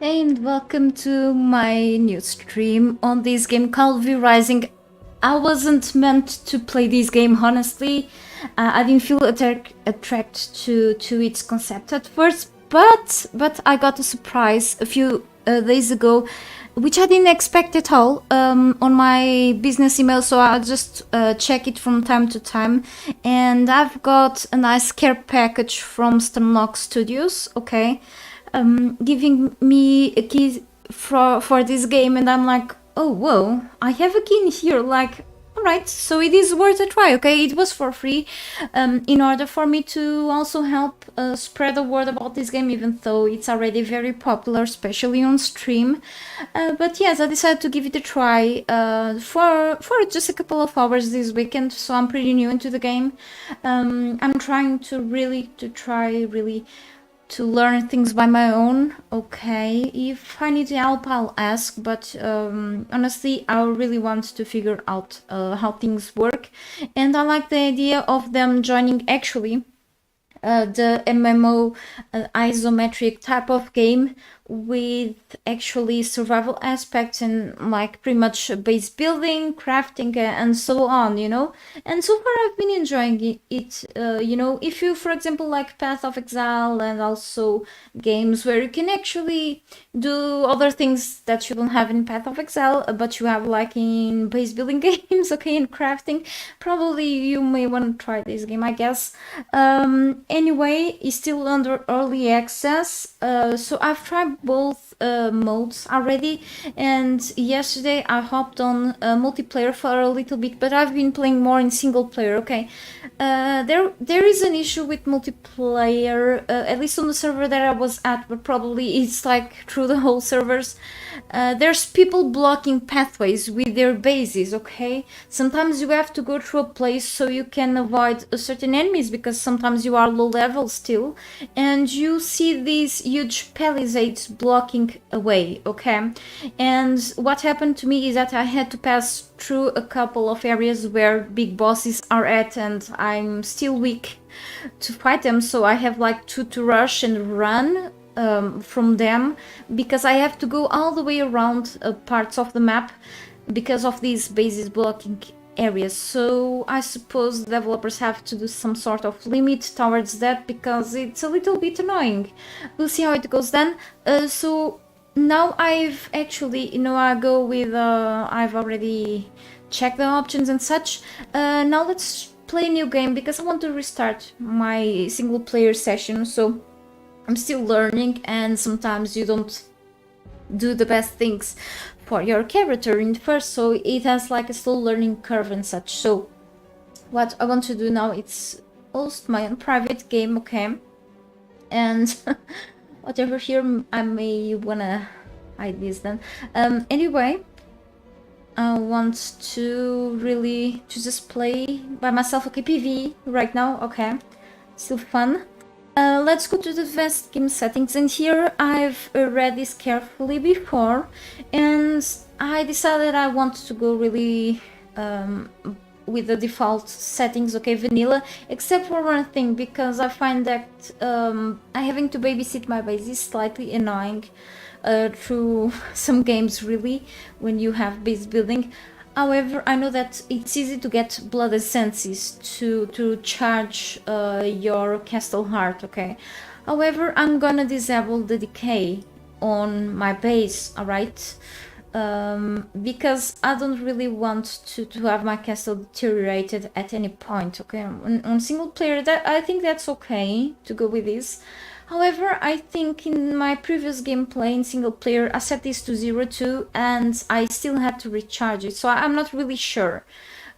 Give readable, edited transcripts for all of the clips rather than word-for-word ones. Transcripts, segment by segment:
And welcome to my new stream on this game called VRising. I wasn't meant to play this game, honestly. I didn't feel attracted to its concept at first, but I got a surprise a few days ago, which I didn't expect at all, on my business email, so I just check it from time to time. And I've got a nice care package from Stunlock Studios, okay? Giving me a key for this game, and I'm like, oh whoa, I have a key in here, like, alright, so it is worth a try, okay? It was for free, in order for me to also help spread the word about this game, even though it's already very popular, especially on stream. But yes, I decided to give it a try for just a couple of hours this weekend, so I'm pretty new into the game. I'm trying to try really to learn things by my own. Okay, if I need help, I'll ask, but honestly, I really want to figure out how things work, and I like the idea of them joining actually the MMO isometric type of game with actually survival aspects and like pretty much base building, crafting, and so on, you know. And so far I've been enjoying it. You know, if you, for example, like Path of Exile and also games where you can actually do other things that you don't have in Path of Exile, but you have like in base building games, okay, in crafting, probably you may want to try this game, I guess. Anyway, it's still under early access, so I've tried both modes already, and yesterday I hopped on multiplayer for a little bit, but I've been playing more in single player, okay? There is an issue with multiplayer, at least on the server that I was at, but probably it's like through the whole servers. There's people blocking pathways with their bases, okay? Sometimes you have to go through a place so you can avoid certain enemies because sometimes you are low level still, and you see these huge palisades blocking away, okay? And what happened to me is that I had to pass through a couple of areas where big bosses are at, and I'm still weak to fight them, so I have like to rush and run from them because I have to go all the way around parts of the map because of these bases blocking areas. So I suppose developers have to do some sort of limit towards that because it's a little bit annoying. We'll see how it goes then. So now I've actually, you know, I go with I've already checked the options and such. Now let's play a new game because I want to restart my single player session. So I'm still learning, and sometimes you don't do the best things for your character in first, so it has like a slow learning curve and such. So what I want to do now is host my own private game, okay? And whatever here, I may wanna hide this then. Anyway, I want to really just play by myself, okay? PvE right now, okay? Still fun. Let's go to the advanced game settings, and here I've read this carefully before, and I decided I want to go really with the default settings, okay, vanilla, except for one thing, because I find that having to babysit my base is slightly annoying through some games, really, when you have base building. However, I know that it's easy to get blood essences to charge your castle heart, okay? However, I'm gonna disable the decay on my base, alright? Because I don't really want to have my castle deteriorated at any point, okay? On single player, that I think that's okay to go with this. However, I think in my previous gameplay in single player, I set this to 0 too, and I still had to recharge it, so I'm not really sure.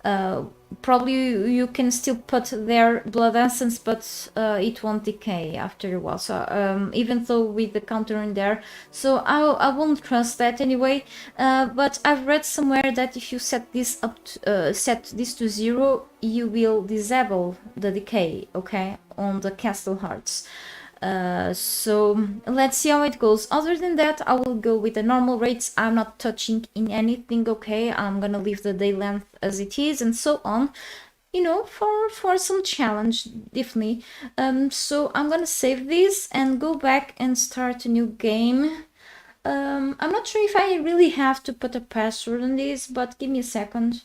Probably you can still put their blood essence, but it won't decay after a while, so even though with the counter in there, so I won't trust that anyway. But I've read somewhere that if you set this up set this to 0, you will disable the decay, okay, on the castle hearts. So let's see how it goes. Other than that, I will go with the normal rates. I'm not touching in anything, okay? I'm gonna leave the day length as it is and so on, you know, for some challenge, definitely. So I'm gonna save this and go back and start a new game. I'm not sure if I really have to put a password on this, but give me a second.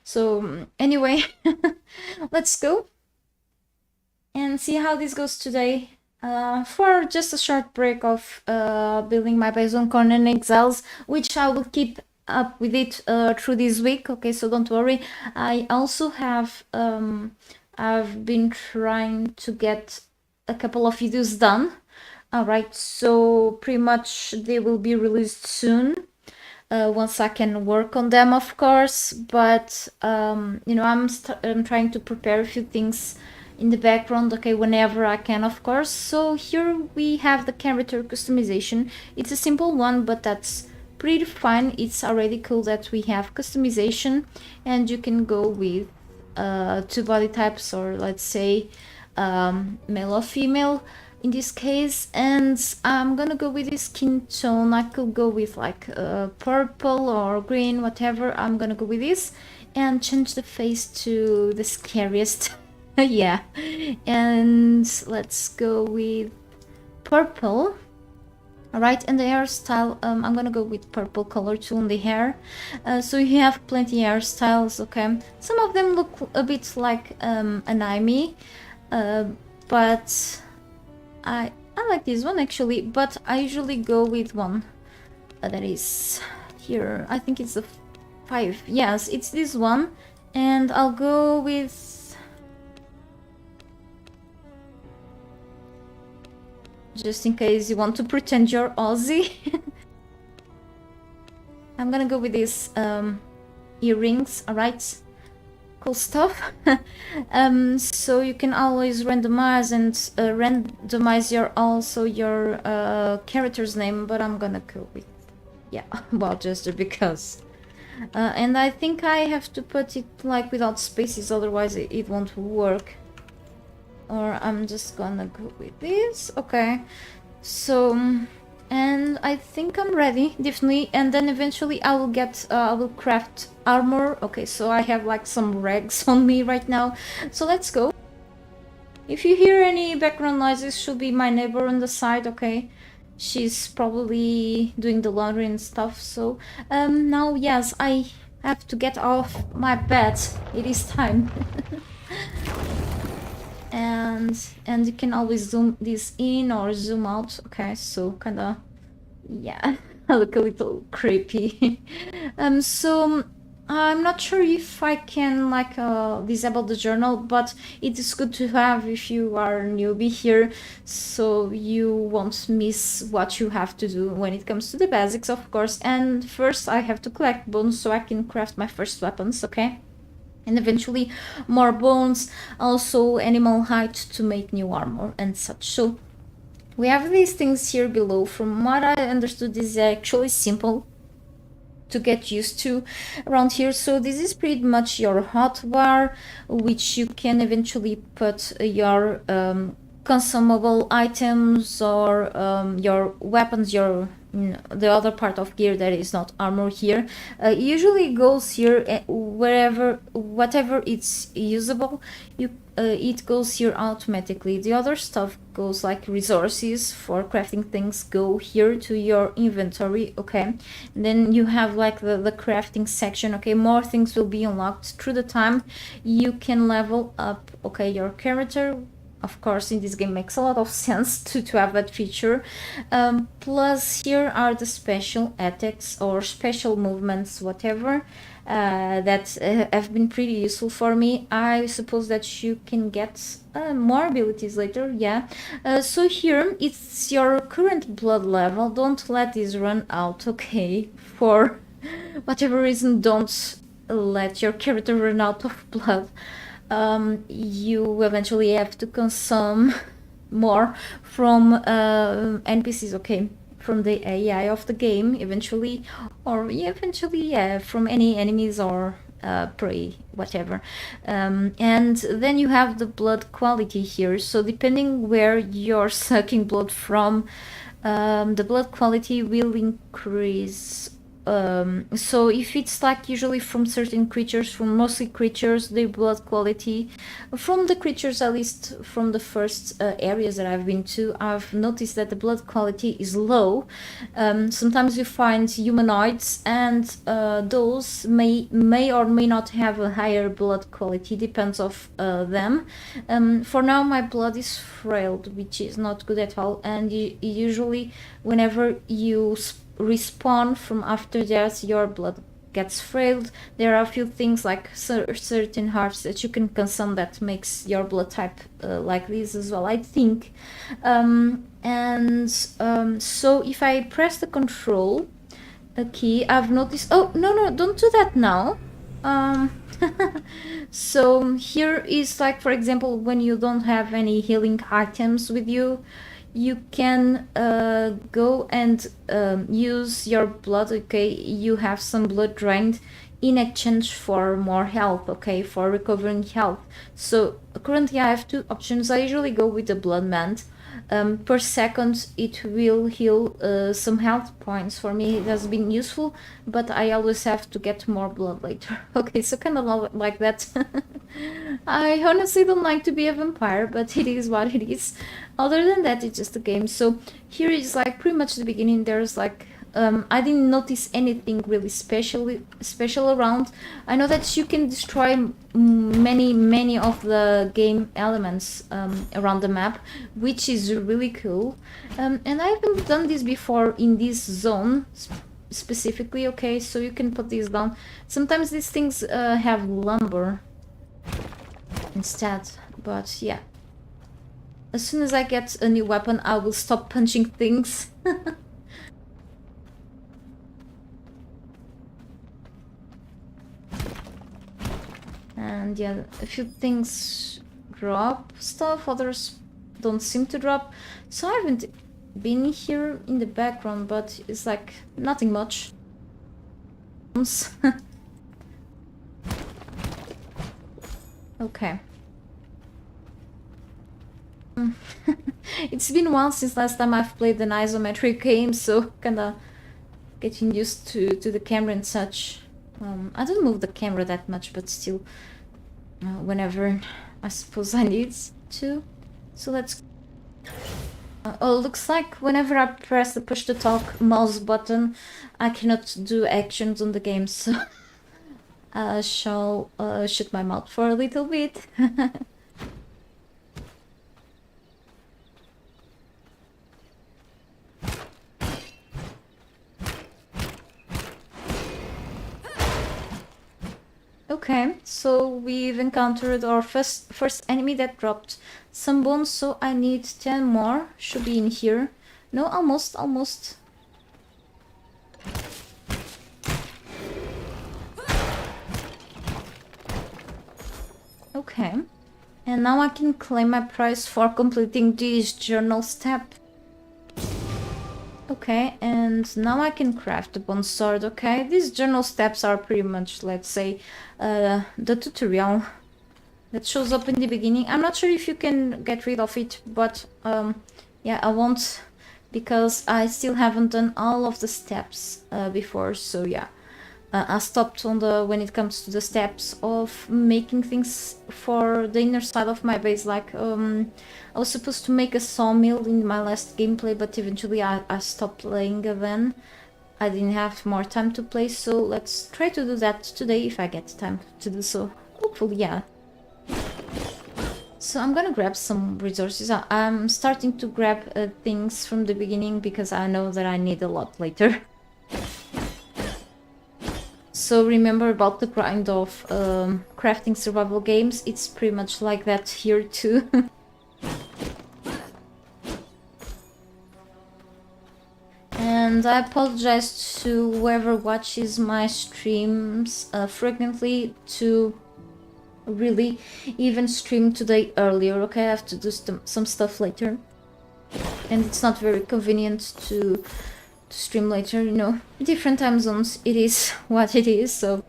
So anyway, let's go and see how this goes today. For just a short break of building my base on Conan Exiles, which I will keep up with it through this week. Okay, so don't worry. I also have I've been trying to get a couple of videos done. All right, so pretty much they will be released soon. Once I can work on them, of course. But you know, I'm trying to prepare a few things in the background, okay, whenever I can, of course. So here we have the character customization. It's a simple one, but that's pretty fine. It's already cool that we have customization, and you can go with two body types, or let's say male or female in this case. And I'm gonna go with this skin tone. I could go with like purple or green, whatever. I'm gonna go with this and change the face to the scariest. Yeah, and let's go with purple. All right, and the hairstyle, I'm gonna go with purple color too on the hair. So you have plenty hairstyles, okay. Some of them look a bit like an anime, but I like this one actually, but I usually go with one that is here. I think it's the 5. Yes, it's this one, and I'll go with just in case you want to pretend you're Aussie. I'm gonna go with these earrings. All right, cool stuff. So you can always randomize and randomize your character's name, but I'm gonna go with, yeah, well, Jester, because and I think I have to put it like without spaces, otherwise it won't work. Or I'm just gonna go with this. Okay, so and I think I'm ready, definitely. And then eventually I will craft armor. Okay, so I have like some rags on me right now, so let's go. If you hear any background noises, should be my neighbor on the side. Okay, she's probably doing the laundry and stuff. So now, yes, I have to get off my bed. It is time. And you can always zoom this in or zoom out. Okay, so kind of, yeah, I look a little creepy. So I'm not sure if I can like disable the journal, but it is good to have if you are a newbie here, so you won't miss what you have to do when it comes to the basics, of course. And first I have to collect bones so I can craft my first weapons, okay? And eventually more bones, also animal hide to make new armor and such. So we have these things here below. From what I understood, this is actually simple to get used to around here. So this is pretty much your hotbar, which you can eventually put your consumable items or your weapons, your the other part of gear that is not armor here. Usually goes here whatever it's usable, it goes here automatically. The other stuff goes like resources for crafting things go here to your inventory, okay. And then you have like the crafting section, okay. More things will be unlocked through the time. You can level up, okay, your character. Of course, in this game makes a lot of sense to have that feature. Plus here are the special attacks or special movements, whatever, that have been pretty useful for me. I suppose that you can get more abilities later, yeah. So here it's your current blood level. Don't let this run out, okay. For whatever reason, don't let your character run out of blood. You eventually have to consume more from NPCs, okay, from the AI of the game eventually, or eventually, yeah, from any enemies or prey, whatever. And then you have the blood quality here. So depending where you're sucking blood from, the blood quality will increase So if it's like usually from certain creatures, from mostly creatures, their blood quality, from the creatures, at least from the first areas that I've been to, I've noticed that the blood quality is low. Sometimes you find humanoids, and those may or may not have a higher blood quality, depends of them. For now my blood is frail, which is not good at all, and usually whenever you respawn from after death, your blood gets frailed. There are a few things like certain herbs that you can consume that makes your blood type like this as well, I think. So if I press the control key, I've noticed, oh no, don't do that now. So here is like, for example, when you don't have any healing items with you, you can go and use your blood. Okay, you have some blood drained in exchange for more health, okay, for recovering health. So currently I have two options. I usually go with the blood mant. Per second it will heal some health points. For me it has been useful, but I always have to get more blood later. Okay, so kind of like that. I honestly don't like to be a vampire, but it is what it is. Other than that, it's just a game. So here is like pretty much the beginning. There's like I didn't notice anything really special around. I know that you can destroy many of the game elements around the map, which is really cool. And I haven't done this before in this zone specifically. Okay, so you can put these down. Sometimes these things have lumber instead, but yeah. As soon as I get a new weapon, I will stop punching things. And yeah, a few things drop stuff, others don't seem to drop. So I haven't been here in the background, but it's like nothing much. Okay. It's been a while since last time I've played an isometric game, so kinda getting used to the camera and such. I don't move the camera that much, but still, whenever I suppose I need to. So let's... oh, looks like whenever I press the push to talk mouse button, I cannot do actions on the game, so I shall shut my mouth for a little bit. Okay, so we've encountered our first enemy that dropped some bones, so I need 10 more. Should be in here. No, almost. Okay, and now I can claim my prize for completing this journal step. Okay, and now I can craft the bone sword. Okay, these journal steps are pretty much, let's say, the tutorial that shows up in the beginning. I'm not sure if you can get rid of it, but yeah, I won't, because I still haven't done all of the steps before. So yeah, I stopped on when it comes to the steps of making things for the inner side of my base. Like I was supposed to make a sawmill in my last gameplay, but eventually I stopped playing then. I didn't have more time to play, so let's try to do that today if I get time to do so. Hopefully, yeah. So I'm gonna grab some resources. I'm starting to grab things from the beginning because I know that I need a lot later. So remember about the grind of crafting survival games, it's pretty much like that here too. And I apologize to whoever watches my streams frequently to really even stream today earlier. Okay, I have to do some stuff later, and it's not very convenient to stream later, you know, different time zones, it is what it is. So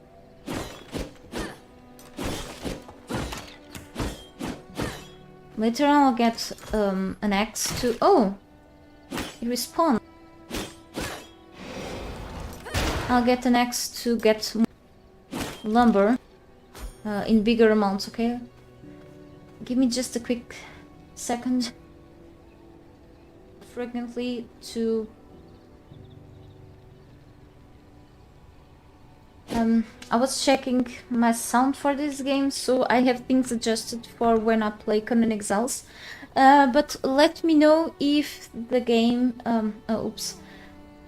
later on I'll get an axe to... oh, it respawned. I'll get an axe to get lumber in bigger amounts, okay? Give me just a quick second. Frequently to I was checking my sound for this game, so I have things adjusted for when I play Conan Exiles. But let me know if the game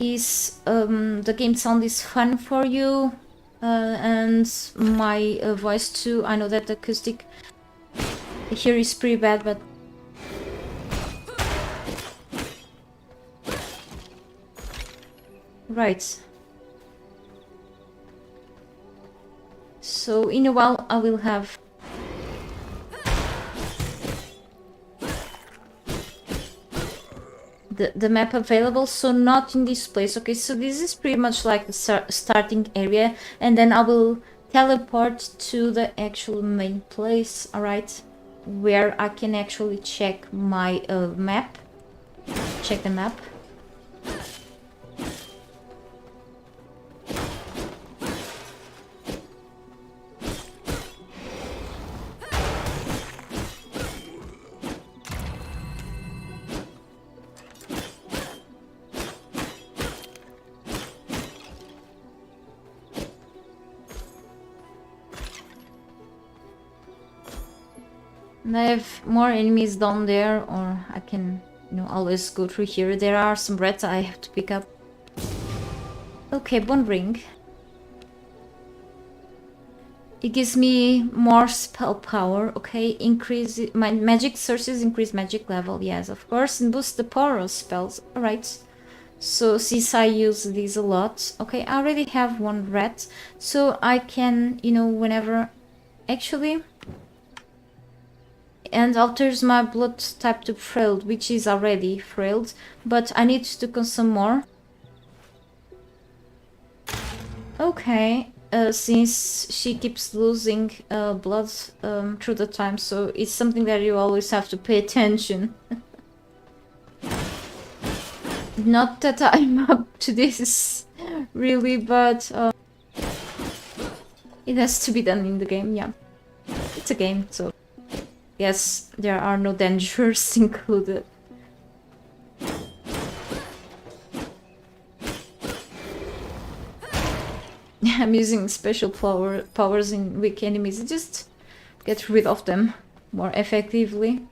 the game sound is fun for you, and my voice too. I know that the acoustic here is pretty bad, but right. So in a while I will have the map available, so not in this place. Okay, so this is pretty much like the starting area, and then I will teleport to the actual main place, alright, where I can actually check my map. Check the map. And I have more enemies down there, or I can, you know, always go through here. There are some rats I have to pick up. Okay, bone ring. It gives me more spell power, okay? Increase my magic sources, increase magic level, yes, of course, and boost the power of spells. Alright. So since I use these a lot, okay, I already have one rat, so I can, you know, whenever actually. And alters my blood type to frailed, which is already frailed, but I need to consume more. Okay, since she keeps losing blood through the time, so it's something that you always have to pay attention. Not that I'm up to this, really, but it has to be done in the game, yeah. It's a game, so... Yes, there are no dangers included. I'm using special powers in weak enemies. Just get rid of them more effectively.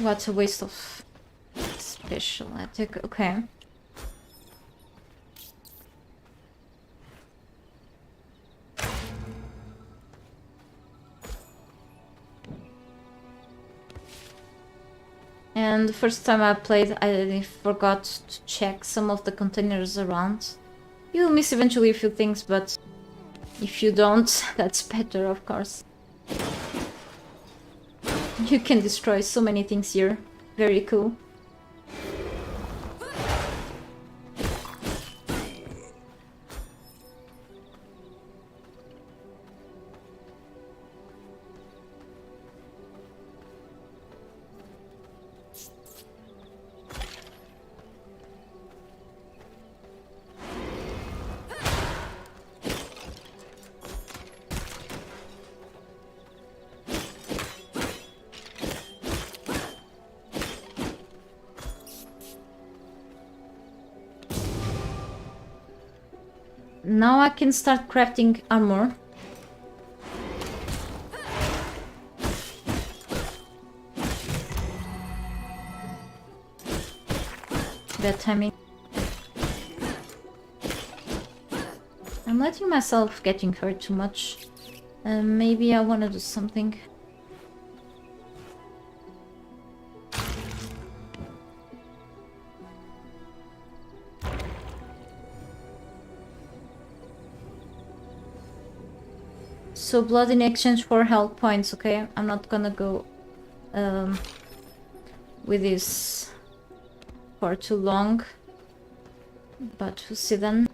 What a waste of special attack. Okay. And the first time I played, I forgot to check some of the containers around. You'll miss eventually a few things, but if you don't, that's better, of course. You can destroy so many things here. Very cool. Now I can start crafting armor. Bad timing. I'm letting myself getting hurt too much. Maybe I want to do something. So blood in exchange for health points, okay? I'm not gonna go with this for too long, but we'll see then.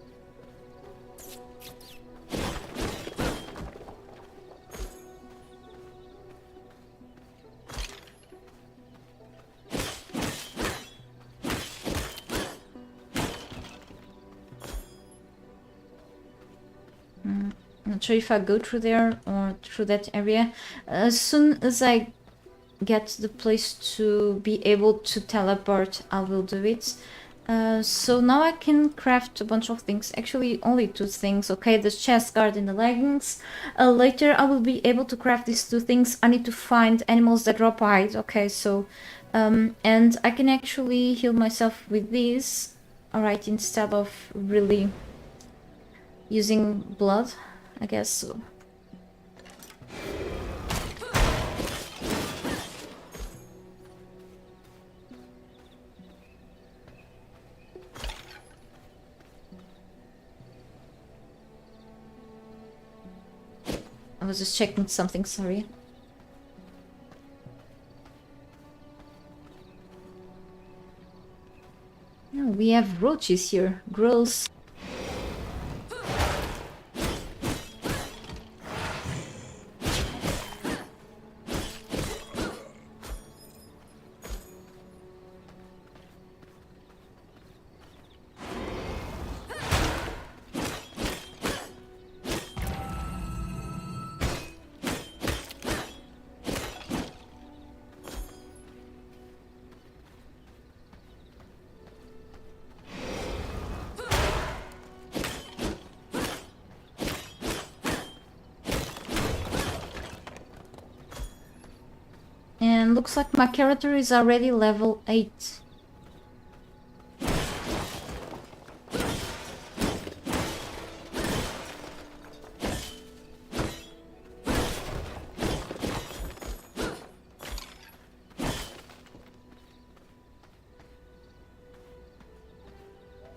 Not sure if I go through there or through that area. As soon as I get the place to be able to teleport, I will do it. So now I can craft a bunch of things. Actually, only 2 things, okay? The chest guard and the leggings. Later, I will be able to craft these 2 things. I need to find animals that drop hide, okay? So, and I can actually heal myself with these, alright, instead of really using blood, I guess so. I was just checking something, sorry. Oh, we have roaches here. Gross. And looks like my character is already level 8.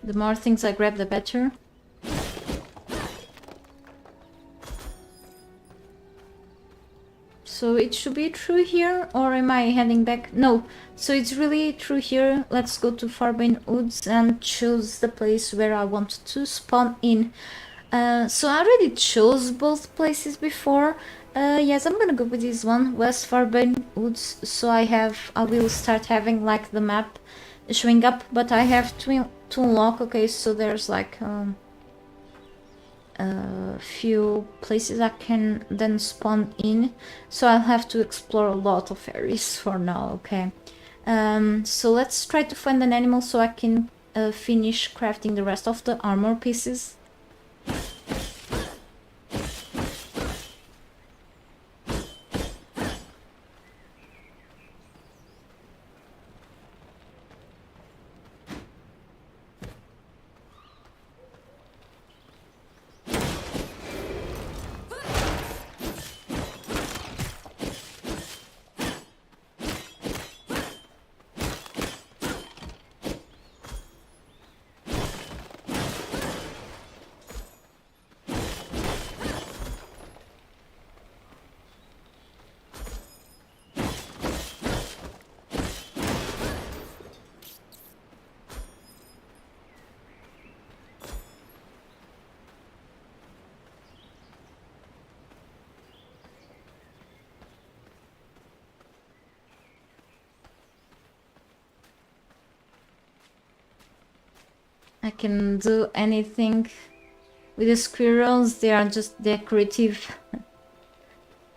The more things I grab, the better. So it should be through here, or am I heading back? No, so it's really through here. Let's go to Farbane Woods and choose the place where I want to spawn in. So I already chose both places before. Yes, I'm gonna go with this one, West Farbane Woods. So I will start having like the map showing up, but I have to unlock. Okay, so there's like a few places I can then spawn in, so I'll have to explore a lot of areas for now, okay? So let's try to find an animal so I can finish crafting the rest of the armor pieces. I can do anything with the squirrels, they are just decorative.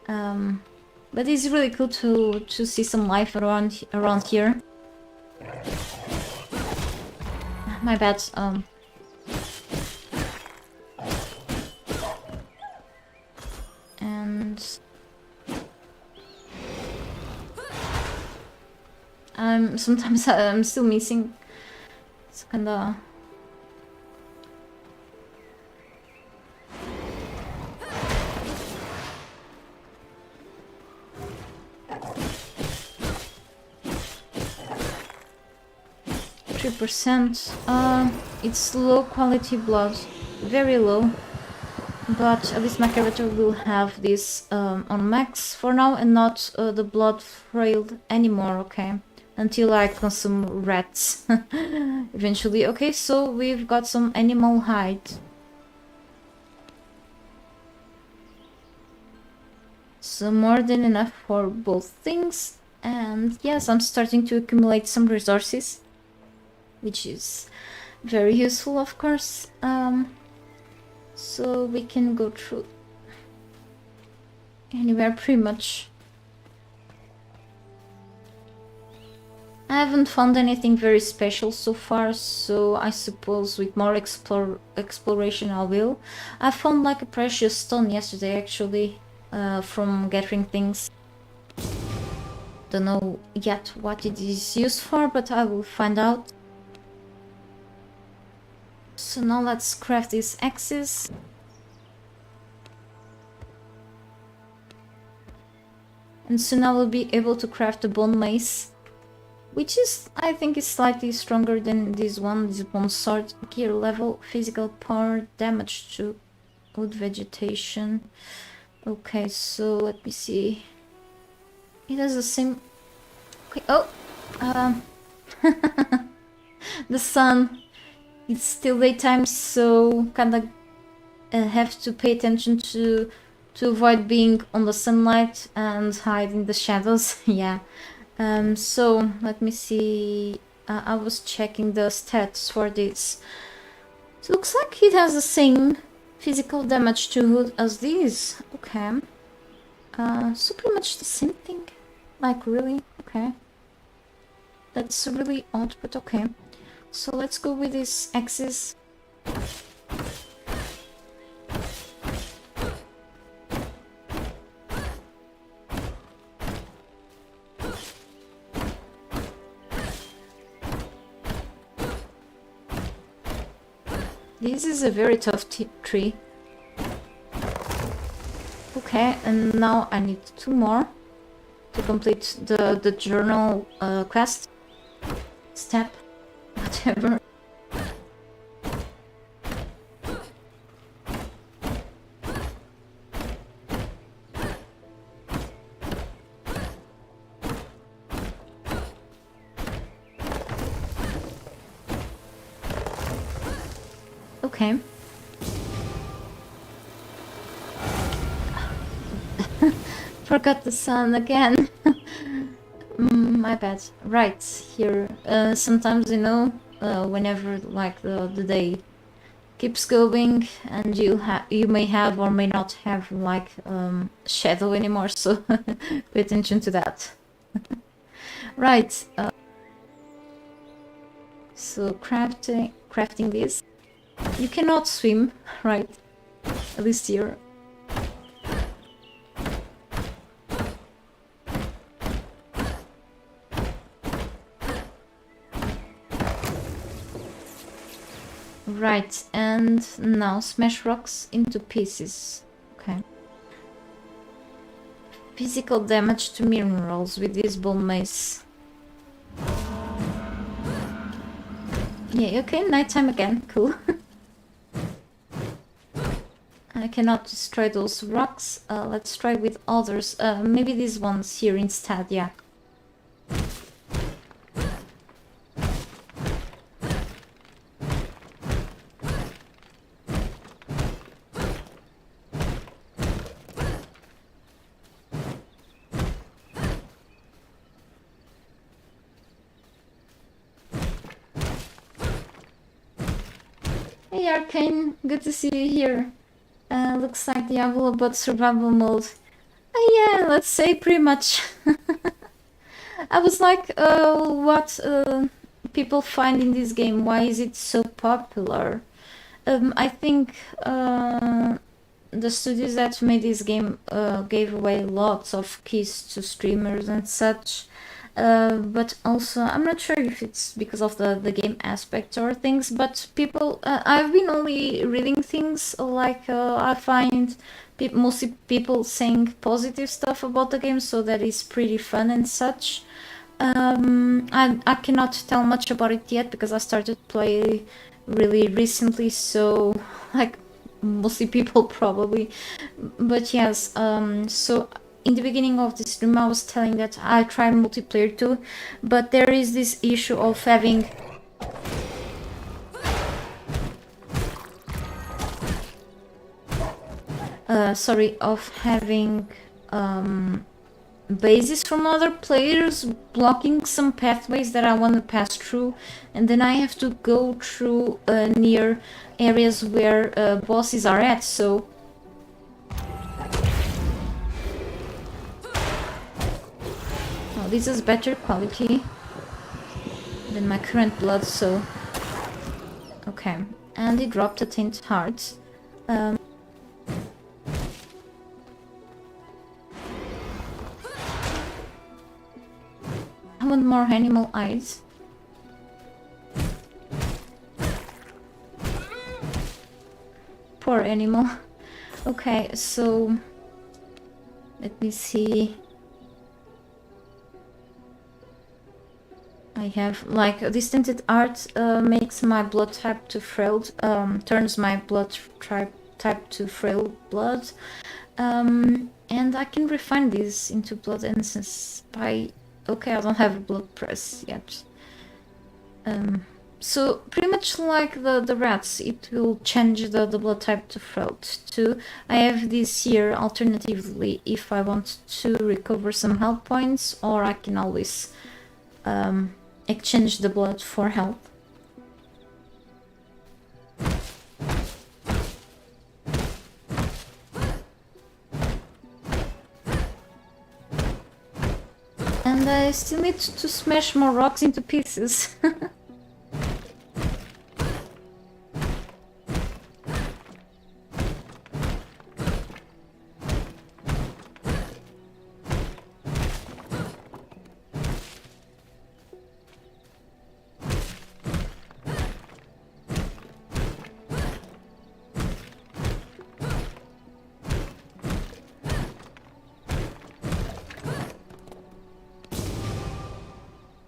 But it's really cool to see some life around here. My bad. And sometimes I'm still missing. It's kinda. %. It's low quality blood, very low. but at least my character will have this on max for now and not the blood frail anymore, okay? Until I consume rats eventually. Okay, so we've got some animal hide. So more than enough for both things. And yes, I'm starting to accumulate some resources, which is very useful, of course. So we can go through anywhere pretty much. I haven't found anything very special so far, so I suppose with more exploration I will. I found like a precious stone yesterday actually, from gathering things. Don't know yet what it is used for, but I will find out. So now let's craft these axes. And soon I will be able to craft a bone mace, which is, I think, is slightly stronger than this one, this bone sword. Gear level, physical power, damage to wood vegetation. Okay, so let me see. It has the same... Okay, oh! The sun. It's still daytime, so kinda have to pay attention to avoid being on the sunlight and hide in the shadows. Yeah. So let me see. I was checking the stats for this. It looks like it has the same physical damage to wood as these. Okay. So pretty much the same thing. Like, really? Okay. That's really odd, but okay. So let's go with these axes. This is a very tough tree. Okay, and now I need 2 more to complete the journal quest step, whatever. Okay. Forgot the sun again. My bad. Right, here. Sometimes, you know, whenever like the day keeps going and you may have or may not have like shadow anymore, so pay attention to that. Right. So crafting this. You cannot swim, right? At least here. Right, and now smash rocks into pieces. Okay. Physical damage to minerals with this bone mace. Yeah, okay, nighttime again, cool. I cannot destroy those rocks. Let's try with others. Maybe these ones here instead, yeah. Hey Arcane, good to see you here. Looks like Diablo but survival mode. Yeah, let's say pretty much. I was like, what people find in this game? Why is it so popular? I think the studios that made this game gave away lots of keys to streamers and such. But also, I'm not sure if it's because of the game aspect or things, but people, I've been only reading things like I find mostly people saying positive stuff about the game, so that is pretty fun and such. I cannot tell much about it yet because I started play really recently, so like mostly people probably. But yes, so in the beginning of this stream I was telling that I try multiplayer too, but there is this issue of having bases from other players blocking some pathways that I want to pass through, and then I have to go through near areas where bosses are at, so oh, this is better quality than my current blood, so okay. And he dropped a Taint Heart. I want more animal eyes. Poor animal. Okay, so let me see. I have like this tinted art makes my blood type to frail, turns my blood type to frail blood, and I can refine this into blood essence by. Okay, I don't have a blood press yet. So pretty much like the rats, it will change the blood type to frail too. I have this here alternatively if I want to recover some health points, or I can always exchange the blood for health. And I still need to smash more rocks into pieces.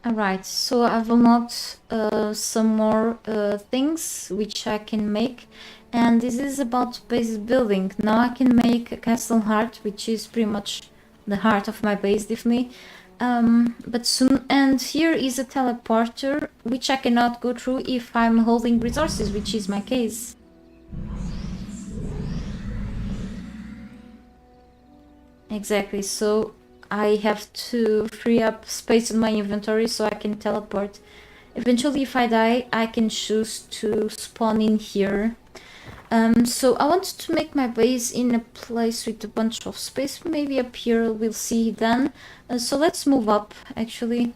Alright, so I've unlocked some more things which I can make, and this is about base building. Now I can make a castle heart, which is pretty much the heart of my base, definitely. But soon, and here is a teleporter, which I cannot go through if I'm holding resources, which is my case. Exactly, so I have to free up space in my inventory so I can teleport. Eventually, if I die, I can choose to spawn in here. So I wanted to make my base in a place with a bunch of space, maybe up here, we'll see then. So let's move up, actually.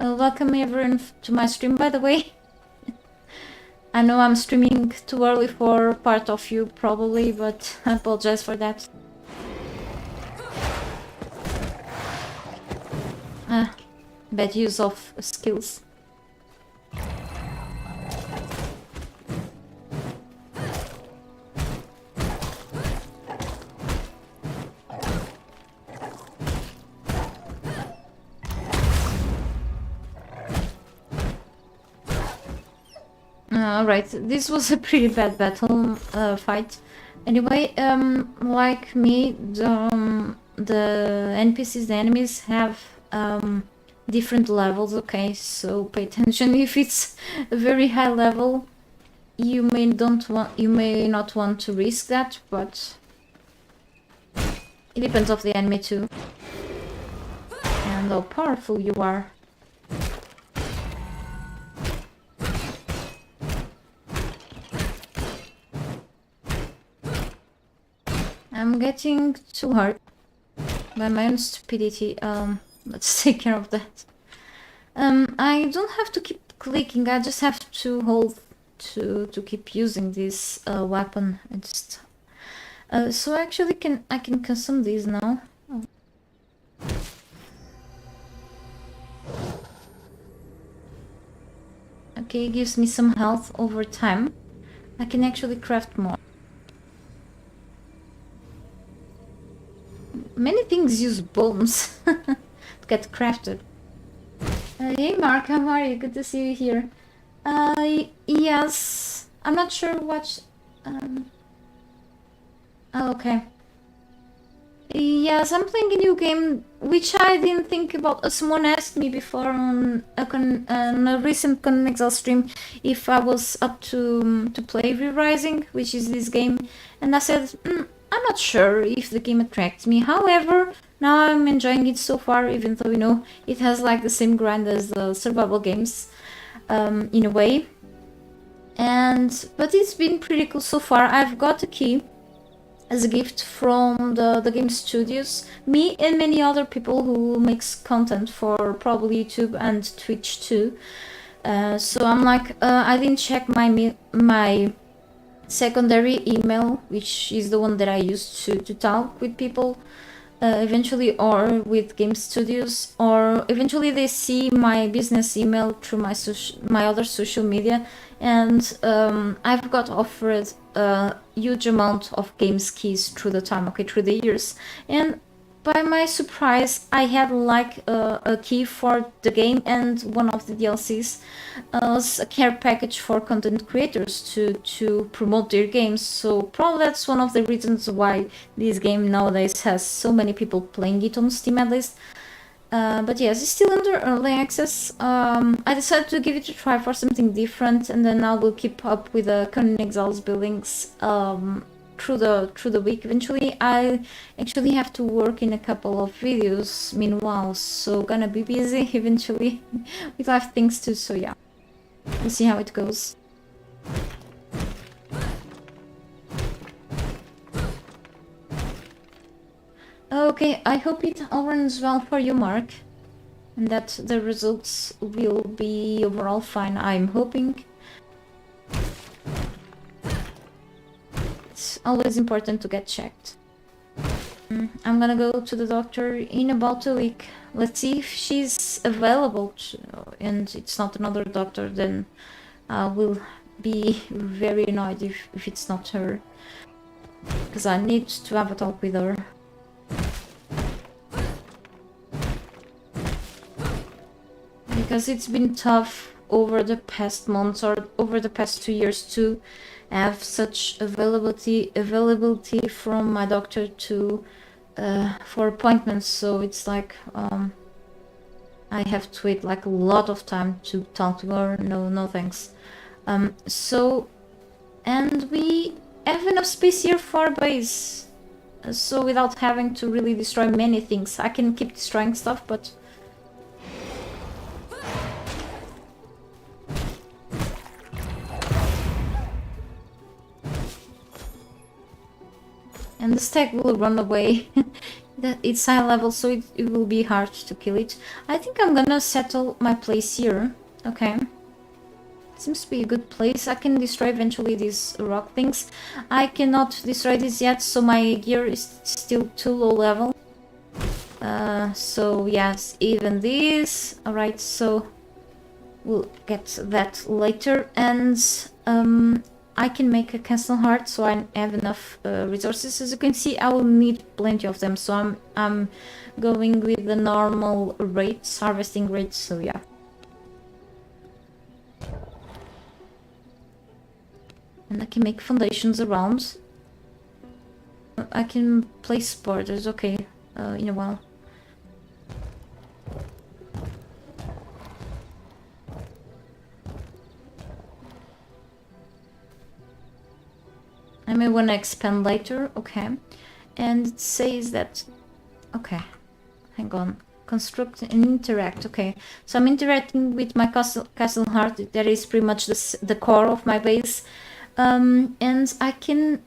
Welcome everyone to my stream, by the way. I know I'm streaming too early for part of you, probably, but I apologize for that. Bad use of skills. Alright, this was a pretty bad battle fight. Anyway, like me, the NPCs, the enemies have different levels, okay? So pay attention. If it's a very high level, you may not want to risk that, but it depends of the enemy too. And how powerful you are. I'm getting too hurt by my own stupidity. Let's take care of that. I don't have to keep clicking. I just have to hold to keep using this weapon. It's so actually I can consume these now. Oh. Okay, it gives me some health over time. I can actually craft more. Many things use bones to get crafted. Hey Mark, how are you? Good to see you here. Yes, I'm not sure what. Oh, okay. Yes, I'm playing a new game which I didn't think about. Someone asked me before on a recent Exile stream if I was up to play VRising, which is this game, and I said I'm not sure if the game attracts me. However, now I'm enjoying it so far, even though, you know, it has like the same grind as the survival games, in a way. But it's been pretty cool so far. I've got a key as a gift from the game studios. Me and many other people who makes content for probably YouTube and Twitch too. So I'm like, I didn't check my secondary email, which is the one that I use to talk with people eventually, or with game studios, or eventually they see my business email through my other social media, and I've got offered a huge amount of games keys through the time, okay, through the years, and by my surprise I had like a key for the game, and one of the DLCs was a care package for content creators to promote their games. So probably that's one of the reasons why this game nowadays has so many people playing it on Steam at least. But yes, it's still under early access. I decided to give it a try for something different, and then I will keep up with the Exiles buildings through the week. Eventually I actually have to work in a couple of videos meanwhile, so gonna be busy eventually with life things too, so yeah, we'll see how it goes. Okay, I hope it all runs well for you, Mark, and that the results will be overall fine. I'm hoping. It's always important to get checked. I'm gonna go to the doctor in about a week. Let's see if she's available, and it's not another doctor, then I will be very annoyed if it's not her, because I need to have a talk with her. Because it's been tough over the past months, or over the past 2 years, to have such availability from my doctor to for appointments. So it's like I have to wait like a lot of time to talk to her. No thanks. So, and we have enough space here for a base, so without having to really destroy many things. I can keep destroying stuff, but and the stag will run away. It's high level, so it will be hard to kill it. I think I'm gonna settle my place here. Okay. Seems to be a good place. I can destroy eventually these rock things. I cannot destroy this yet, so my gear is still too low level. So yes, even this. Alright, so we'll get that later. And I can make a castle heart, so I have enough resources. As you can see, I will need plenty of them, so I'm going with the normal rates, harvesting rates, so yeah. And I can make foundations around. I can place borders, okay, in a while. I may want to expand later, okay. And it says that, okay, hang on, construct and interact, okay. So I'm interacting with my castle heart, that is pretty much the core of my base. And I can,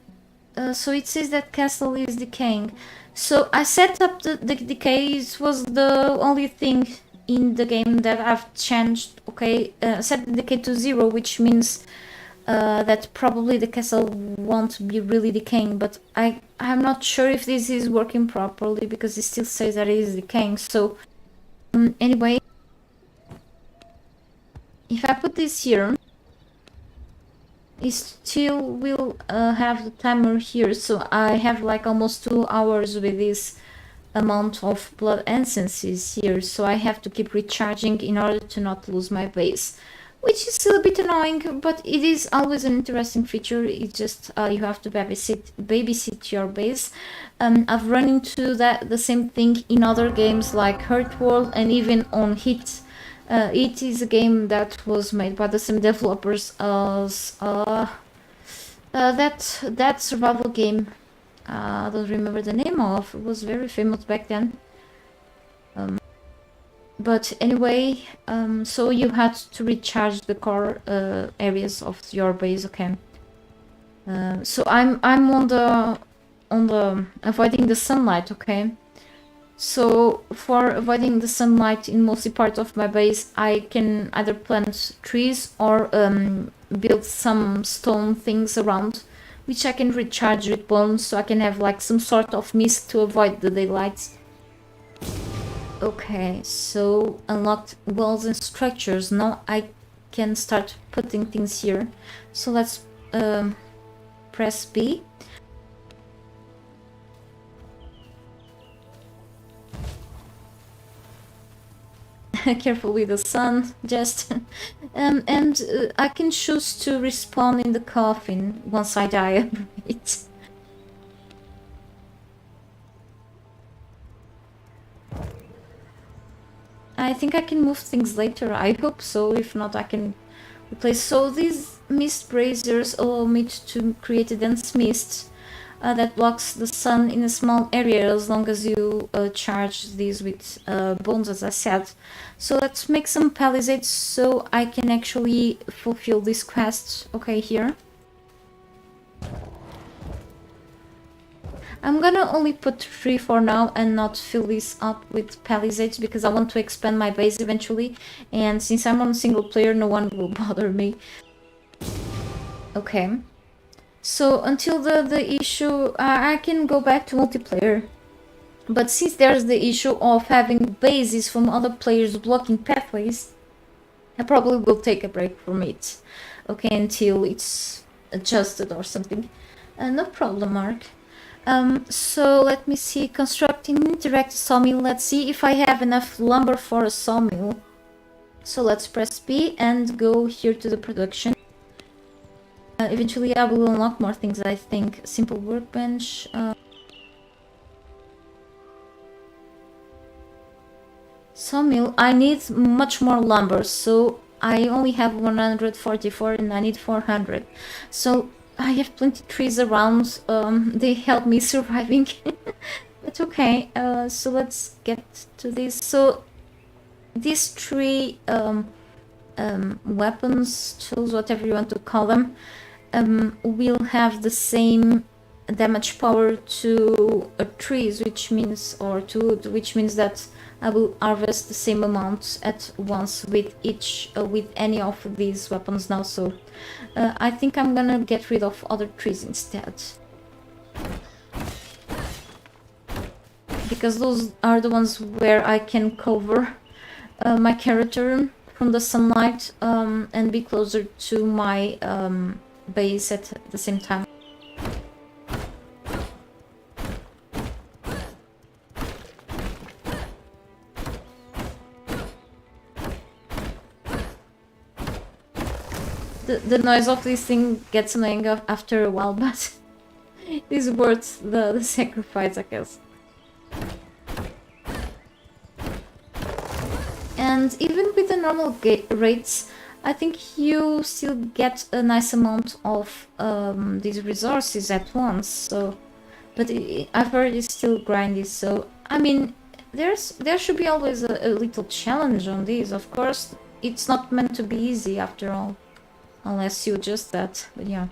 so it says that castle is decaying. So I set up the decay. It was the only thing in the game that I've changed, okay, set the decay to 0, which means that probably the castle won't be really decaying, but I'm not sure if this is working properly because it still says that it is decaying. So anyway, if I put this here, it still will have the timer here, so I have like almost 2 hours with this amount of blood essences here, so I have to keep recharging in order to not lose my base, which is still a bit annoying, but it is always an interesting feature. It's just you have to babysit your base. I've run into the same thing in other games like Hurt World and even on Hit. It is a game that was made by the same developers as that survival game. I don't remember the name of. It was very famous back then. But anyway, so you had to recharge the core areas of your base. Okay. So I'm on the avoiding the sunlight. Okay. So for avoiding the sunlight in mostly part of my base, I can either plant trees or build some stone things around, which I can recharge with bones, so I can have like some sort of mist to avoid the daylight. Okay, so unlocked walls and structures. Now I can start putting things here. So let's press B. Careful with the sun, just and I can choose to respawn in the coffin once I die. Right. I think I can move things later. I hope so. If not, I can replace. So these mist braziers allow me to create a dense mist that blocks the sun in a small area as long as you charge these with bones, as I said. So let's make some palisades so I can actually fulfill this quest. Okay, here. I'm gonna only put 3 for now and not fill this up with palisades because I want to expand my base eventually, and since I'm on single player, no one will bother me. Okay. So until the issue, I can go back to multiplayer. But since there's the issue of having bases from other players blocking pathways, I probably will take a break from it. Okay, until it's adjusted or something. No problem, Mark. So let me see, constructing interactive sawmill. Let's see if I have enough lumber for a sawmill. So let's press B and go here to the production. Eventually I will unlock more things, I think. Simple workbench. Sawmill, I need much more lumber, so I only have 144 and I need 400. So I have plenty of trees around, they help me surviving. But okay, so let's get to this. So these 3 weapons, tools, whatever you want to call them, will have the same damage power to trees, which means, or to wood, which means that I will harvest the same amount at once with each, with any of these weapons now. So I think I'm gonna get rid of other trees instead, because those are the ones where I can cover my character from the sunlight and be closer to my base at the same time. The noise of this thing gets annoying after a while, but it is worth the sacrifice, I guess. And even with the normal rates, I think you still get a nice amount of these resources at once. So, but I've heard it's still grindy. So I mean, there should be always a little challenge on these. Of course, it's not meant to be easy after all, unless you adjust that. But yeah,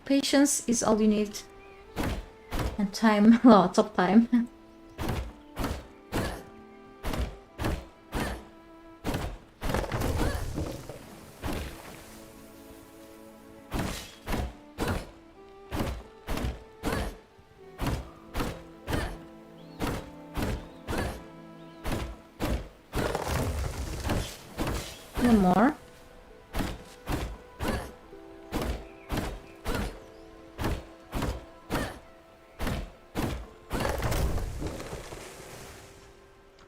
patience is all you need, and time, lots of time. few more.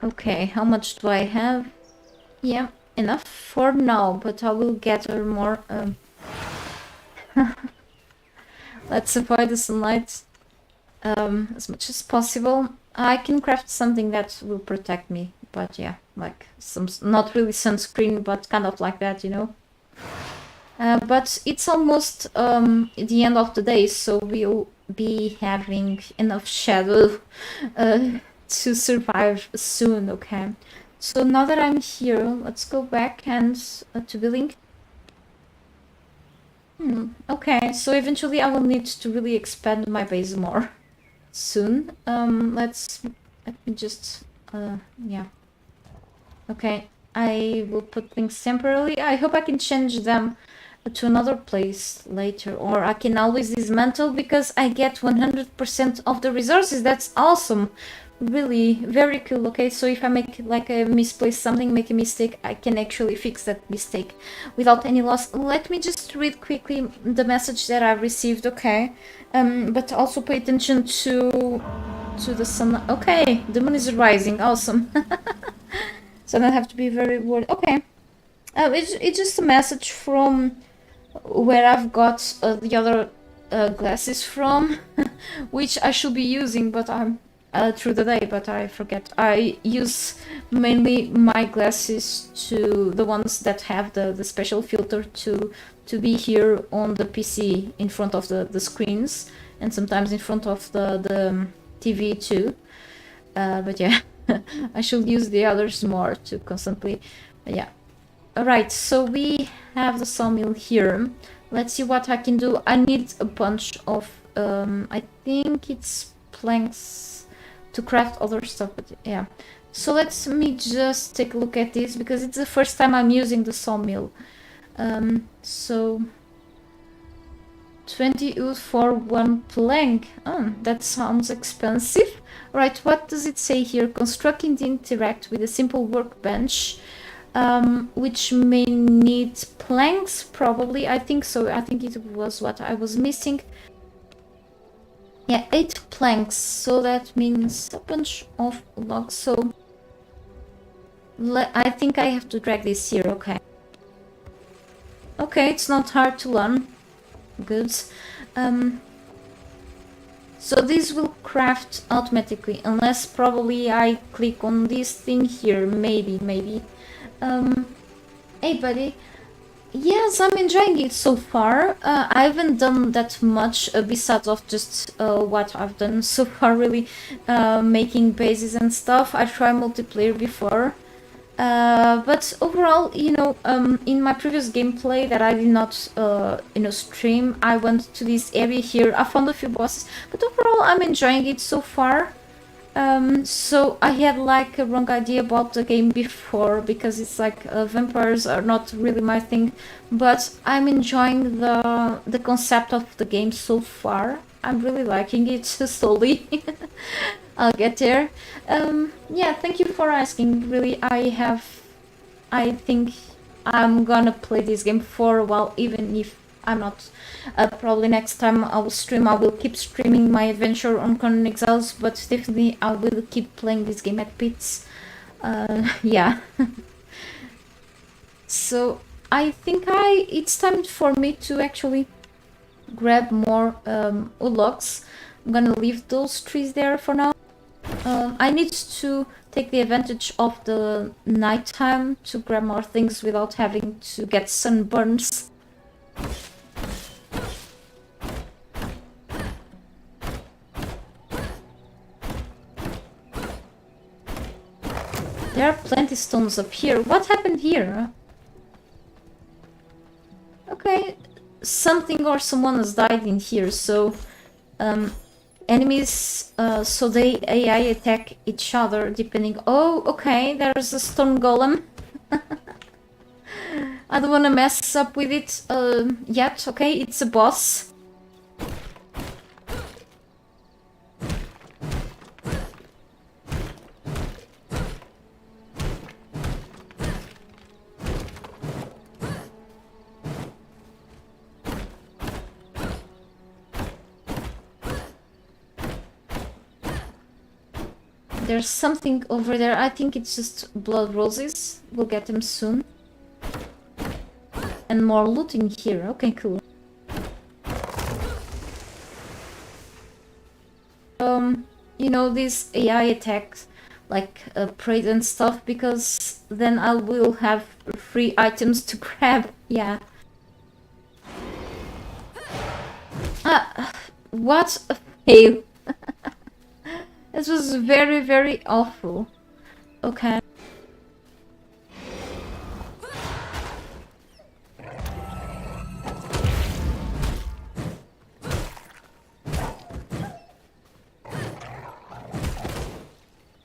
Okay, how much do I have? Yeah, enough for now, but I will gather more. Let's avoid the sunlight as much as possible. I can craft something that will protect me, but yeah, like some, not really sunscreen, but kind of like that, you know. But it's almost the end of the day, so we'll be having enough shadow to survive soon, okay? So now that I'm here, let's go back and to building. Okay, so eventually I will need to really expand my base more soon. Let me just, yeah. Okay, I will put things temporarily. I hope I can change them to another place later, or I can always dismantle because I get 100% of the resources. That's awesome. Really very cool. Okay, so if I make like a misplace something, make a mistake, I can actually fix that mistake without any loss. Let me just read quickly the message that I received. Okay, but also pay attention to the sun. Okay, the moon is rising. Awesome. So I don't have to be very worried. Okay, it's just a message from where I've got the other glasses from, which I should be using, but I'm through the day, but I forget. I use mainly my glasses to the ones that have the special filter to be here on the PC in front of the screens, and sometimes in front of the TV too. But yeah, I should use the others more to constantly, yeah. Alright, so we have the sawmill here. Let's see what I can do. I need a bunch of, I think it's planks to craft other stuff, but yeah. So let me just take a look at this, because it's the first time I'm using the sawmill. So 20 wood for one plank. Oh, that sounds expensive. Right, what does it say here? Constructing the interact with a simple workbench, which may need planks, probably. I think so. I think it was what I was missing. Yeah, 8 planks, so that means a bunch of logs. So I think I have to drag this here. Okay. Okay, it's not hard to learn. Good. So this will craft automatically, unless probably I click on this thing here. Maybe. Hey buddy. Yes, I'm enjoying it so far. I haven't done that much besides of just what I've done so far, really, making bases and stuff. I tried multiplayer before, but overall, you know, in my previous gameplay that I did not, you know, stream, I went to this area here. I found a few bosses, but overall, I'm enjoying it so far. So I had like a wrong idea about the game before, because it's like vampires are not really my thing, but I'm enjoying the concept of the game so far. I'm really liking it slowly. I'll get there. Yeah, thank you for asking. Really, I think I'm gonna play this game for a while, even if I'm not. Probably next time I will stream, I will keep streaming my adventure on Conan Exiles, but definitely I will keep playing this game at bits. Yeah. So I think it's time for me to actually grab more wood logs. I'm gonna leave those trees there for now. I need to take the advantage of the nighttime to grab more things without having to get sunburns. There are plenty stones up here. What happened here? Okay, something or someone has died in here, so enemies, so they AI attack each other depending. Oh, okay, there's a stone golem. I don't want to mess up with it yet. Okay, it's a boss. There's something over there. I think it's just blood roses. We'll get them soon. And more looting here. Okay, cool. You know, these AI attacks, like praise and stuff, because then I will have free items to grab. Yeah. What a fail. This was very, very awful. Okay.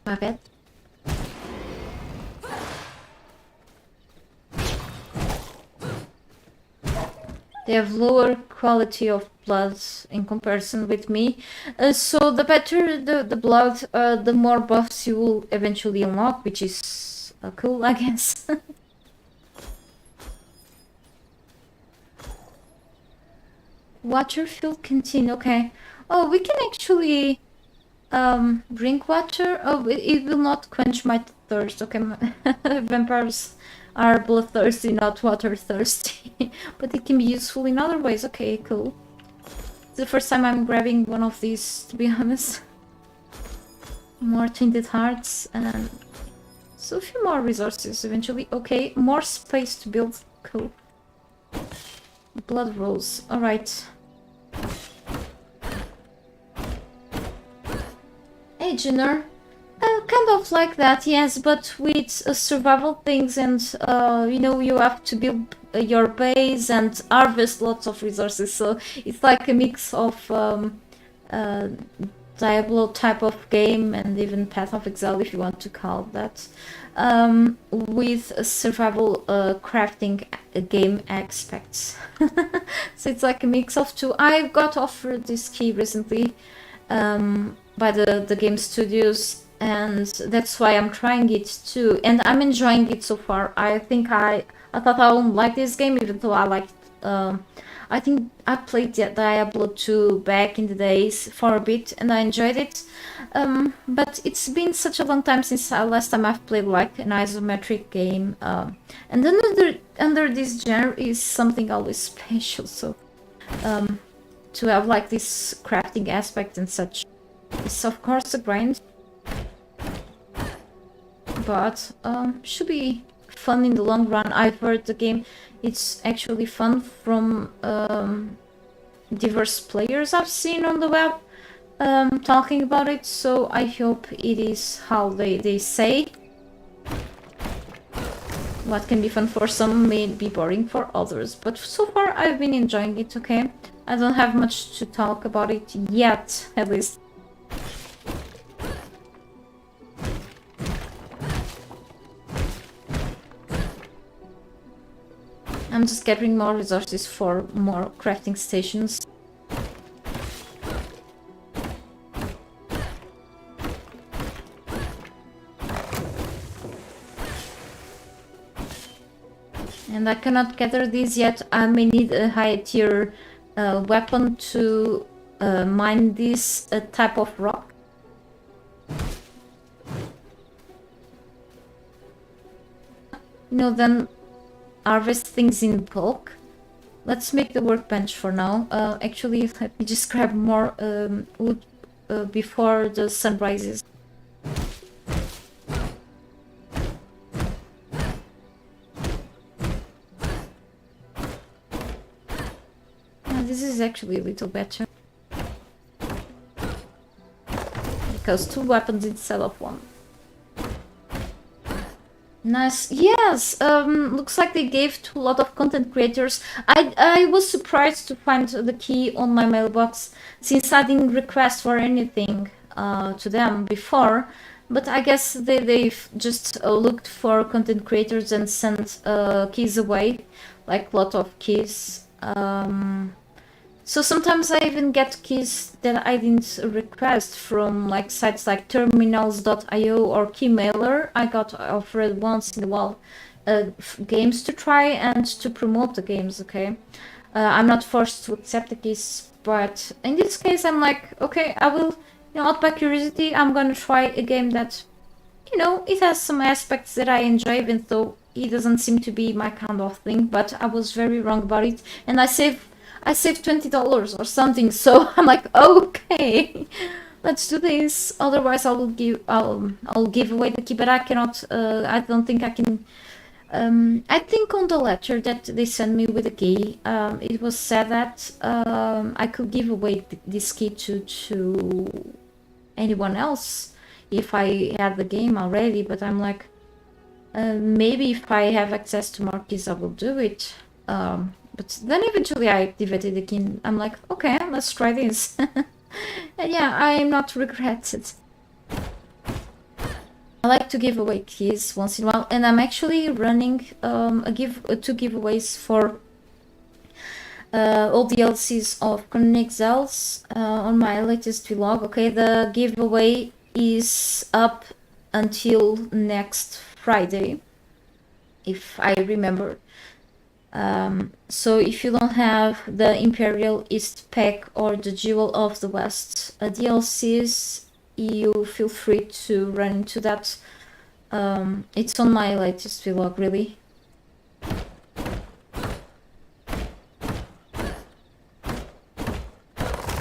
My bad. They have lower quality of blood in comparison with me. So the better the blood, the more buffs you will eventually unlock, which is cool, I guess. Water-filled canteen, okay. Oh, we can actually drink water. Oh, it will not quench my thirst. Okay, vampires are bloodthirsty, not water thirsty. But it can be useful in other ways. Okay, cool. It's the first time I'm grabbing one of these, to be honest. More tainted hearts and so a few more resources eventually. Okay, more space to build. Cool. Blood rose. Alright. Hey, Junior. Kind of like that, yes, but with survival things and, you know, you have to build your base and harvest lots of resources, so it's like a mix of Diablo type of game and even Path of Exile, if you want to call it that, with survival crafting game aspects. So it's like a mix of two. I got offered this key recently by the game studios, and that's why I'm trying it too, and I'm enjoying it so far. I think I thought I wouldn't like this game, even though I liked I think I played Diablo 2 back in the days for a bit and I enjoyed it, but it's been such a long time since last time I've played like an isometric game, and under this genre is something always special, so to have like this crafting aspect and such. It's of course a grind, but should be fun in the long run. I've heard the game, it's actually fun from diverse players I've seen on the web talking about it, so I hope it is how they say. What can be fun for some may be boring for others, but so far I've been enjoying it, okay? I don't have much to talk about it yet, at least. I'm just gathering more resources for more crafting stations. And I cannot gather these yet. I may need a higher tier weapon to mine this type of rock. You know, then harvest things in bulk. Let's make the workbench for now. Actually, let me just grab more wood before the sun rises. This is actually a little better, because 2 weapons instead of 1. Nice. Yes, looks like they gave to a lot of content creators. I was surprised to find the key on my mailbox, since I didn't request for anything to them before, but I guess they've just looked for content creators and sent keys away, like a lot of keys. So sometimes I even get keys that I didn't request from like sites like terminals.io or Keymailer. I got offered once in a while games to try and to promote the games, okay? I'm not forced to accept the keys, but in this case I'm like, okay, I will you know, out by curiosity, I'm gonna try a game that, you know, it has some aspects that I enjoy, even though it doesn't seem to be my kind of thing. But I was very wrong about it, and I saved $20 or something. So I'm like, okay, let's do this. Otherwise, I'll give away the key, but I cannot. I don't think I can. I think on the letter that they sent me with the key, it was said that I could give away this key to anyone else if I had the game already. But I'm like, maybe if I have access to more keys, I will do it. But then eventually I activated the key. And I'm like, okay, let's try this. And yeah, I'm not regretted. I like to give away keys once in a while, and I'm actually running two giveaways for all the DLCs of Conan Exiles on my latest vlog. Okay, the giveaway is up until next Friday, if I remember. So if you don't have the Imperial East Pack or the Jewel of the West DLCs, you feel free to run into that. It's on my latest vlog, really.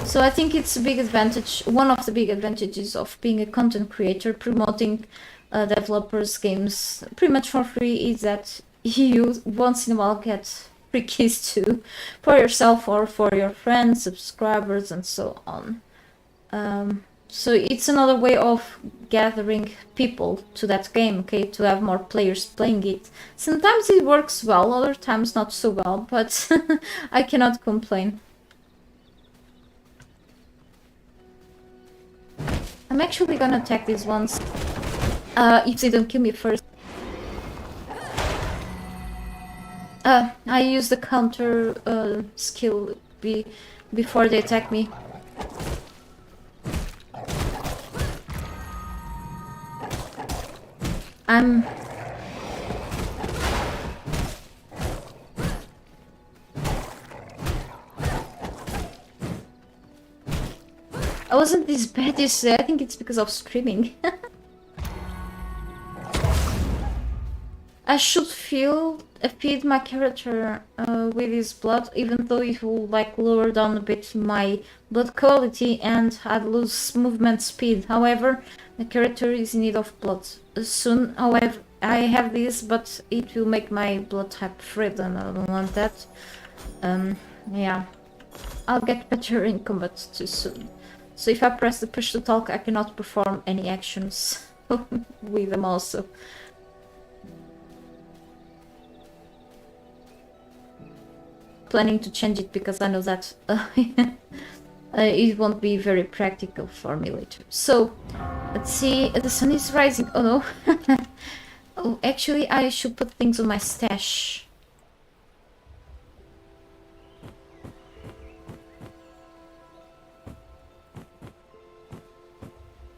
So I think it's a big advantage, one of the big advantages of being a content creator, promoting developers' games pretty much for free, is that you once in a while get free keys too, for yourself or for your friends, subscribers, and so on. So it's another way of gathering people to that game, okay, to have more players playing it. Sometimes it works well, other times not so well, but I cannot complain. I'm actually gonna attack these ones, if they don't kill me first. I use the counter skill before they attack me. I wasn't this bad yesterday. I think it's because of streaming. I should feed my character with his blood, even though it will like lower down a bit my blood quality and I'd lose movement speed. However, the character is in need of blood soon. However, I have this, but it will make my blood type red, and I don't want that. Yeah, I'll get better in combat too soon. So if I press the push to talk, I cannot perform any actions with them also. Planning to change it because I know that it won't be very practical for me later. So let's see, the sun is rising. Oh no. Oh, actually I should put things on my stash.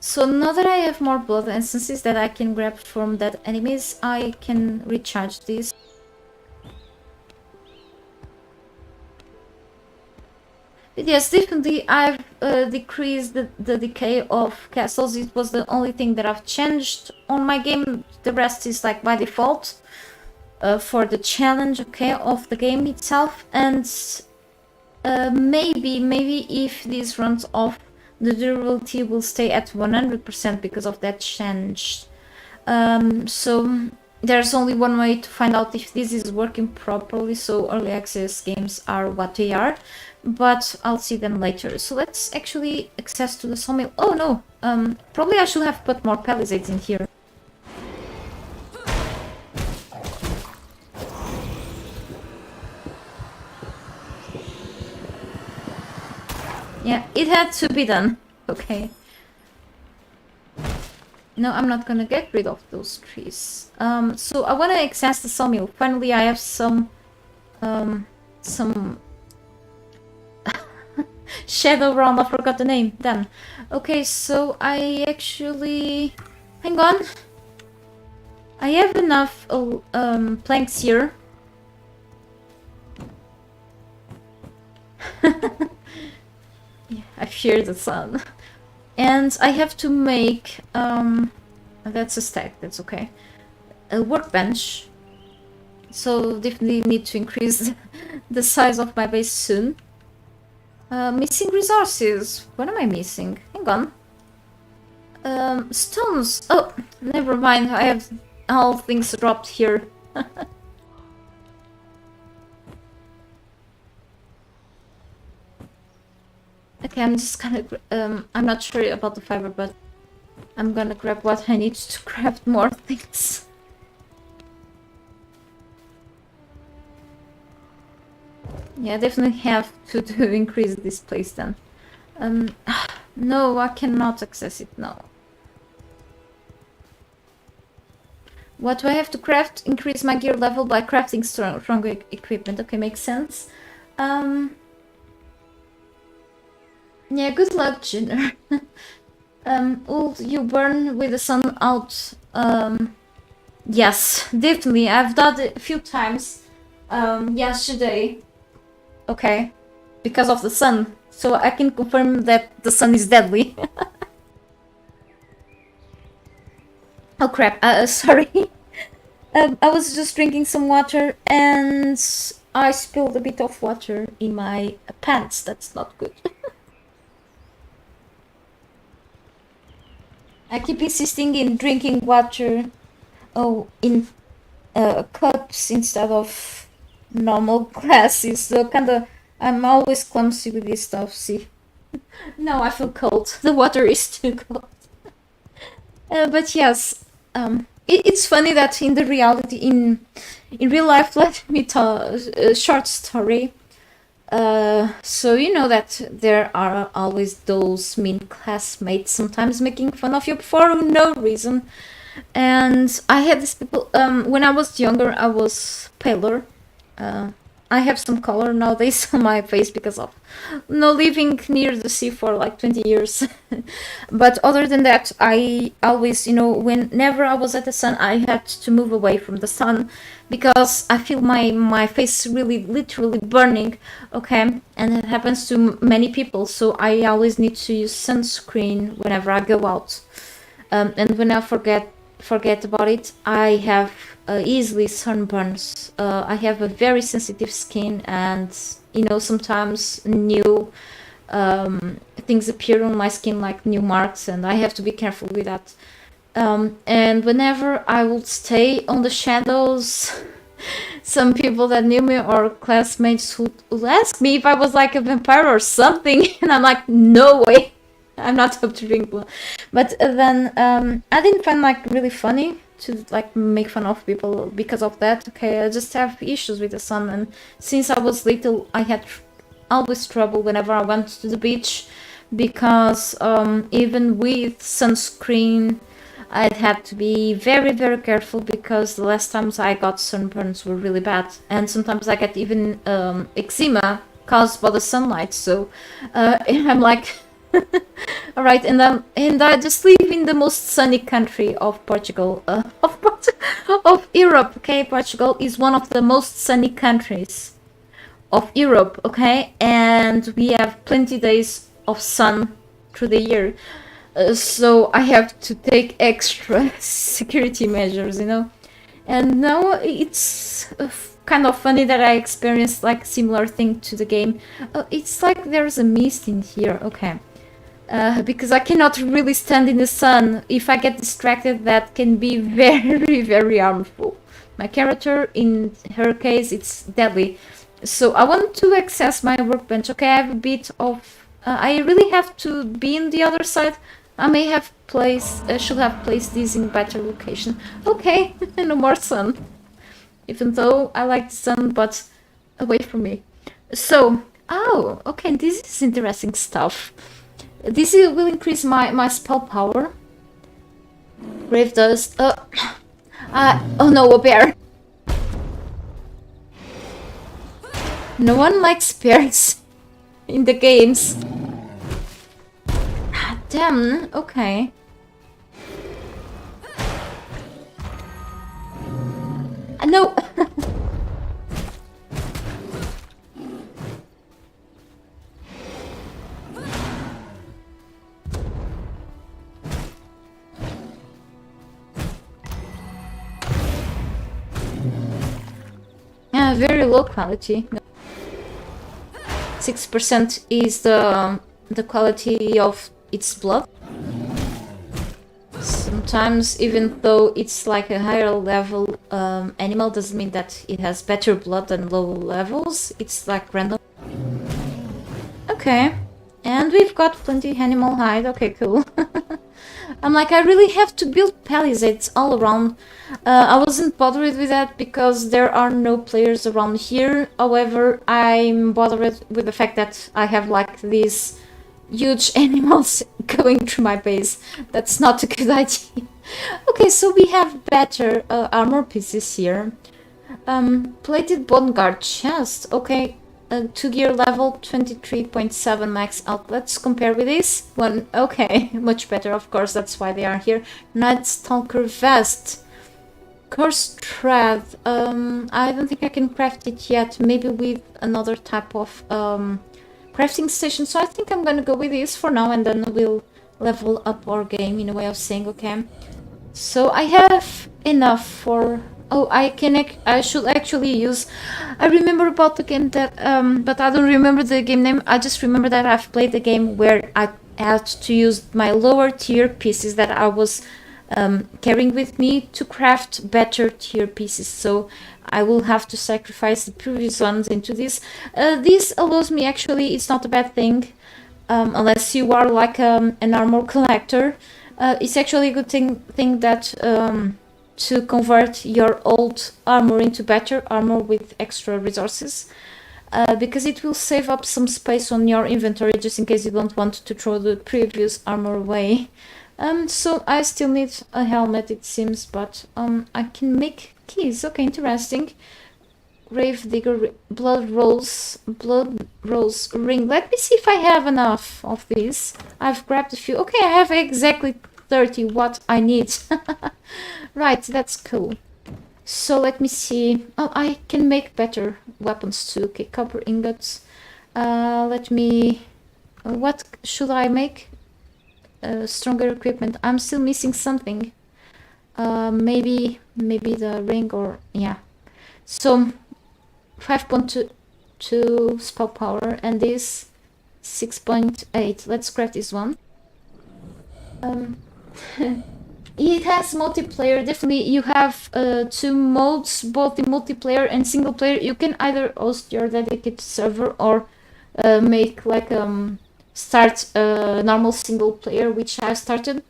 So now that I have more blood essences that I can grab from dead enemies, I can recharge this. But yes, definitely I've decreased the decay of castles. It was the only thing that I've changed on my game. The rest is like by default for the challenge, okay, of the game itself. And maybe if this runs off, the durability will stay at 100% because of that change. So there's only one way to find out if this is working properly, so early access games are what they are, but I'll see them later. So let's actually access to the sawmill. Oh no, probably I should have put more palisades in here. Yeah, it had to be done. Okay. No, I'm not gonna get rid of those trees. So I wanna access the sawmill. Finally, I have some shadow realm. I forgot the name. Done. Okay, so I actually, hang on. I have enough planks here. Yeah, I fear the sun. And I have to make, that's a stack, that's okay, a workbench. So definitely need to increase the size of my base soon. Missing resources. What am I missing? Hang on. Stones. Oh, never mind. I have all things dropped here. Okay, I'm just gonna. I'm not sure about the fiber, but I'm gonna grab what I need to craft more things. Yeah, I definitely have to increase this place then. No, I cannot access it now. What do I have to craft? Increase my gear level by crafting stronger equipment. Okay, makes sense. Yeah, good luck, Junior. Will you burn with the sun out? Yes, definitely. I've done it a few times yesterday. Okay, because of the sun. So I can confirm that the sun is deadly. Oh crap, sorry. I was just drinking some water and I spilled a bit of water in my pants. That's not good. I keep insisting in drinking water in cups instead of normal glasses. So kinda, I'm always clumsy with this stuff, see. No, I feel cold. The water is too cold. But yes, it's funny that in the reality, in real life, let me tell a short story. So you know that there are always those mean classmates sometimes making fun of you for no reason. And I had these people, when I was younger, I was paler. I have some color nowadays on my face because of living near the sea for like 20 years. But other than that, I always, whenever I was at the sun, I had to move away from the sun because I feel my face really literally burning, okay? And it happens to many people, so I always need to use sunscreen whenever I go out. And when I forget about it, I have easily sunburns. I have a very sensitive skin, and sometimes new things appear on my skin, like new marks, and I have to be careful with that. And whenever I would stay on the shadows, some people that knew me or classmates would ask me if I was like a vampire or something, and I'm like, no way, I'm not up to drink blood. But then I didn't find like really funny to like make fun of people because of that. Okay, I just have issues with the sun, and since I was little, I had always trouble whenever I went to the beach because even with sunscreen, I'd had to be very, very careful because the last times I got sunburns were really bad, and sometimes I get even eczema caused by the sunlight. So I'm like, all right, and I just live in the most sunny country of Portugal, of Europe. Okay, Portugal is one of the most sunny countries of Europe. Okay, and we have plenty days of sun through the year. So I have to take extra security measures, And now it's kind of funny that I experienced like similar thing to the game. It's like there's a mist in here, okay. Because I cannot really stand in the sun. If I get distracted, that can be very, very harmful. My character, in her case, it's deadly. So I want to access my workbench. Okay, I have a bit of... I really have to be in the other side. I may have should have placed this in better location. Okay, no more sun. Even though I like the sun, but away from me. So, oh, okay, this is interesting stuff. This will increase my spell power. Brave dust. Oh no, a bear. No one likes bears in the games. Damn, okay. No. very low quality. 6% is the quality of its blood. Sometimes, even though it's like a higher level animal, doesn't mean that it has better blood than low levels. It's like random. Okay, and we've got plenty animal hide. Okay, cool. I'm like, I really have to build palisades all around. I wasn't bothered with that because there are no players around here. However, I'm bothered with the fact that I have like these huge animals going through my base. That's not a good idea. Okay, so we have better armor pieces here. Plated bone guard chest. Okay, 2 gear level, 23.7 max out. Let's compare with this one. Okay, much better, of course, that's why they are here. Night Stalker vest. Curse thread. I don't think I can craft it yet. Maybe with another type of crafting station. So I think I'm gonna go with this for now, and then we'll level up our game in a way of saying, okay. So I have enough for... Oh, I should actually use... I remember about the game that... but I don't remember the game name. I just remember that I've played a game where I had to use my lower tier pieces that I was carrying with me to craft better tier pieces. So I will have to sacrifice the previous ones into this. This allows me, actually, it's not a bad thing. Unless you are like an armor collector. It's actually a good thing that... to convert your old armor into better armor with extra resources, because it will save up some space on your inventory just in case you don't want to throw the previous armor away. So I still need a helmet, it seems, but I can make keys. Okay, interesting. Grave digger, blood rose ring. Let me see if I have enough of these. I've grabbed a few. Okay, I have exactly 30 what I need. Right, that's cool. So let me see. Oh, I can make better weapons too. Okay, copper ingots. Let me... what should I make? Stronger equipment. I'm still missing something. Maybe the ring, or... yeah. So 5.2 spell power, and this 6.8. Let's craft this one. It has multiplayer. Definitely you have 2 modes, both in multiplayer and single player. You can either host your dedicated server or make like start a normal single player, which I started.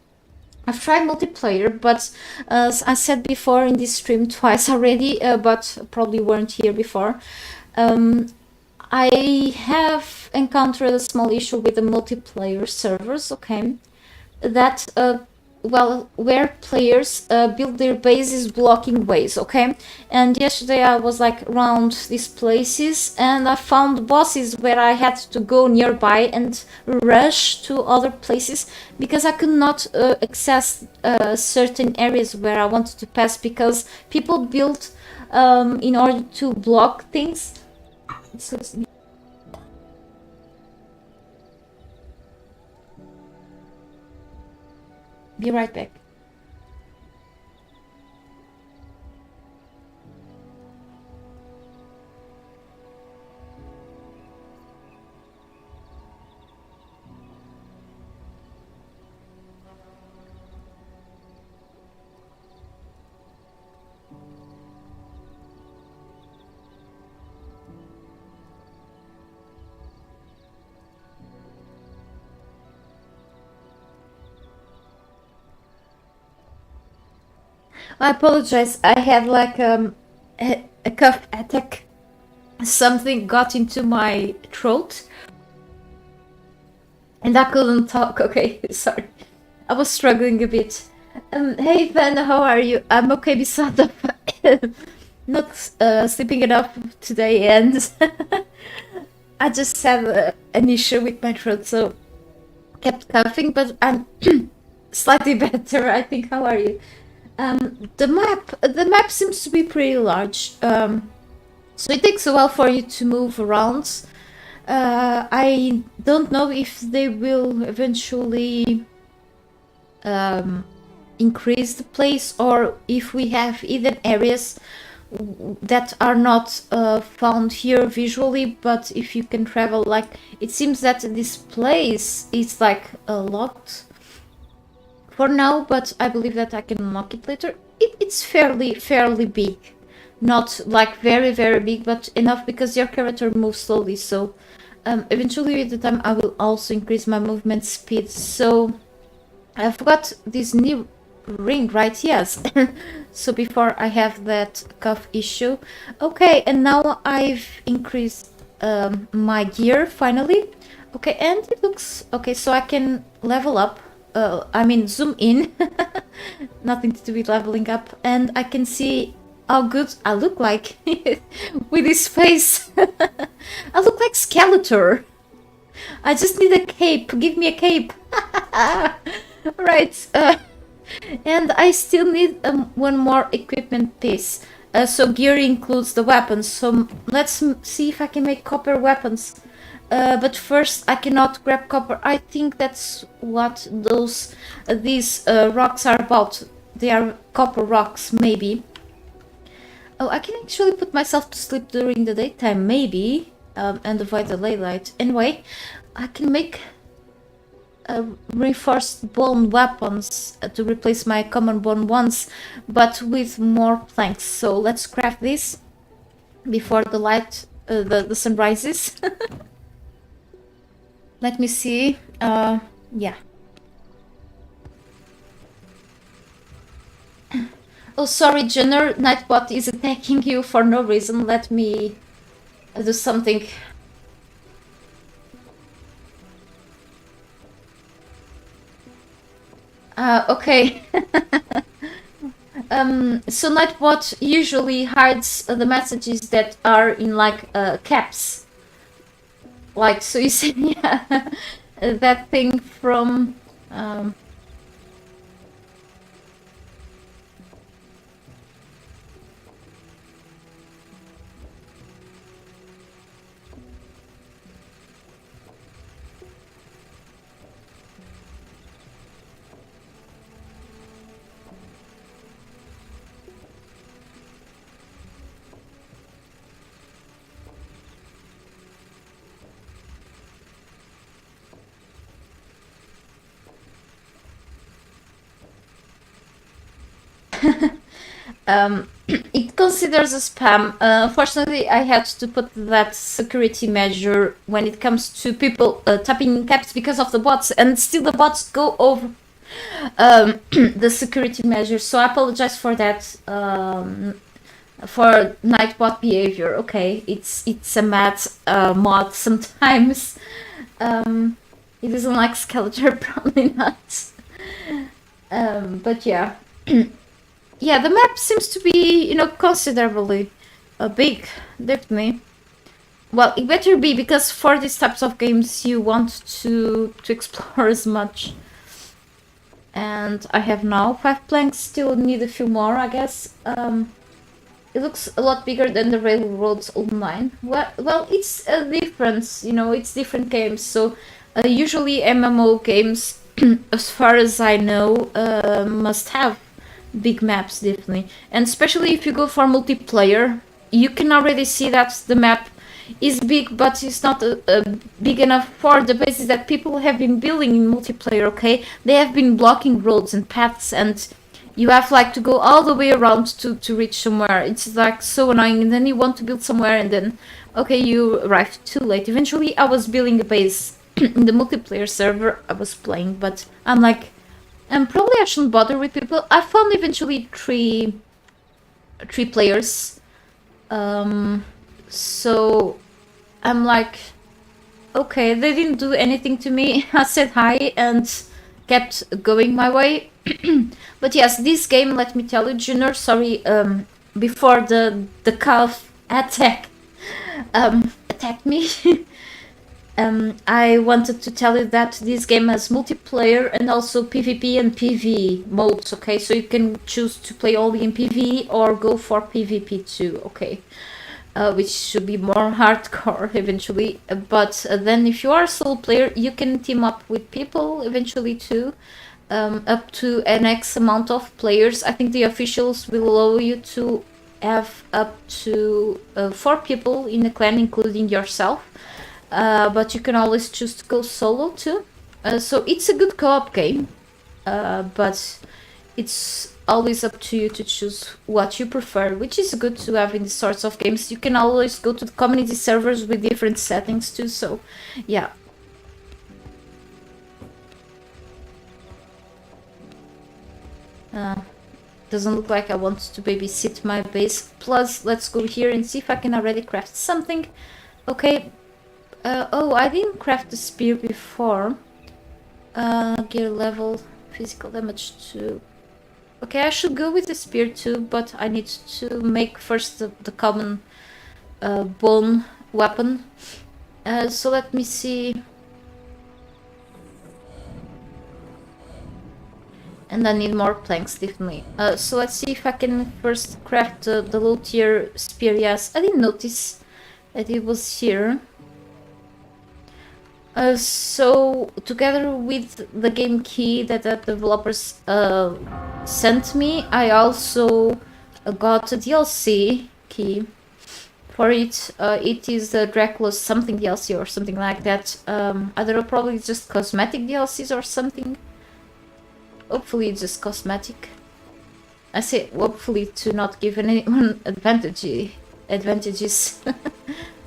I've tried multiplayer, but as I said before in this stream twice already, but probably weren't here before. I have encountered a small issue with the multiplayer servers, okay, that well, where players build their bases blocking ways, okay? And yesterday I was like around these places, and I found bosses where I had to go nearby and rush to other places because I could not access certain areas where I wanted to pass because people built in order to block things. So be right back. I apologize. I had like a cough attack. Something got into my throat and I couldn't talk. Okay, sorry. I was struggling a bit. Hey Van, how are you? I'm okay beside the not sleeping enough today, and I just have an issue with my throat, so kept coughing, but I'm slightly better, I think. How are you? The map seems to be pretty large, so it takes a while for you to move around. I don't know if they will eventually increase the place, or if we have hidden areas that are not found here visually, but if you can travel, like, it seems that this place is like locked for now, but I believe that I can unlock it later. It's fairly big, not like very big, but enough because your character moves slowly, so eventually with the time I will also increase my movement speed. So I forgot this new ring, right? Yes. So before I have that cuff issue. Okay, and now I've increased my gear finally. Okay, and it looks okay, so I can level up. I mean zoom in. Nothing to do with leveling up, and I can see how good I look like with this face. I look like Skeletor. I just need a cape. Give me a cape. Right. And I still need one more equipment piece. So gear includes the weapons. So let's see if I can make copper weapons. But first I cannot grab copper. I think that's what these rocks are about. They are copper rocks, maybe. Oh, I can actually put myself to sleep during the daytime, maybe, and avoid the daylight. Anyway, I can make reinforced bone weapons to replace my common bone ones, but with more planks. So let's craft this before the light, the sun rises. Let me see. Yeah. Oh, sorry, Jenner. Nightbot is attacking you for no reason. Let me do something. Okay. So Nightbot usually hides the messages that are in like caps. Like, so you see, yeah, that thing from it considers a spam. Fortunately, I had to put that security measure when it comes to people tapping caps because of the bots, and still the bots go over the security measure. So I apologize for that. For Nightbot behavior. Okay, it's a mad mod sometimes. It doesn't like Skeletor, probably not. But yeah. Yeah, the map seems to be, you know, considerably big, definitely. Well, it better be, because for these types of games you want to explore as much. And I have now 5 planks, still need a few more, I guess. It looks a lot bigger than the Railroads Online. Well, it's a difference, you know, it's different games. So usually MMO games, as far as I know, must have big maps, definitely. And especially if you go for multiplayer, you can already see that the map is big, but it's not big enough for the bases that people have been building in multiplayer. Okay, they have been blocking roads and paths, and you have like to go all the way around to reach somewhere. It's like so annoying, and then you want to build somewhere, and then okay, you arrive too late. Eventually I was building a base in the multiplayer server I was playing, but I'm like, probably I shouldn't bother with people. I found eventually three players. So I'm like, okay, they didn't do anything to me. I said hi and kept going my way. But yes, this game, let me tell you, Junior, sorry, before the calf attacked me. I wanted to tell you that this game has multiplayer and also PvP and PvE modes, okay? So you can choose to play only in PvE or go for PvP too, okay? Which should be more hardcore eventually. But then if you are a solo player, you can team up with people eventually too. Up to an X amount of players. I think the officials will allow you to have up to 4 people in the clan, including yourself. But you can always choose to go solo too. So it's a good co-op game, but it's always up to you to choose what you prefer, which is good to have in these sorts of games. You can always go to the community servers with different settings too, so yeah. Doesn't look like I want to babysit my base. Plus, let's go here and see if I can already craft something. Okay. Oh, I didn't craft the spear before. Gear level, physical damage 2. Okay, I should go with the spear too, but I need to make first the common bone weapon. So let me see. And I need more planks, definitely. So let's see if I can first craft the low tier spear. Yes, I didn't notice that it was here. So together with the game key that the developers sent me, I also got a DLC key for it. It is the Dracula's something DLC or something like that. I don't know, probably just cosmetic DLCs or something. Hopefully it's just cosmetic. I say hopefully to not give anyone advantages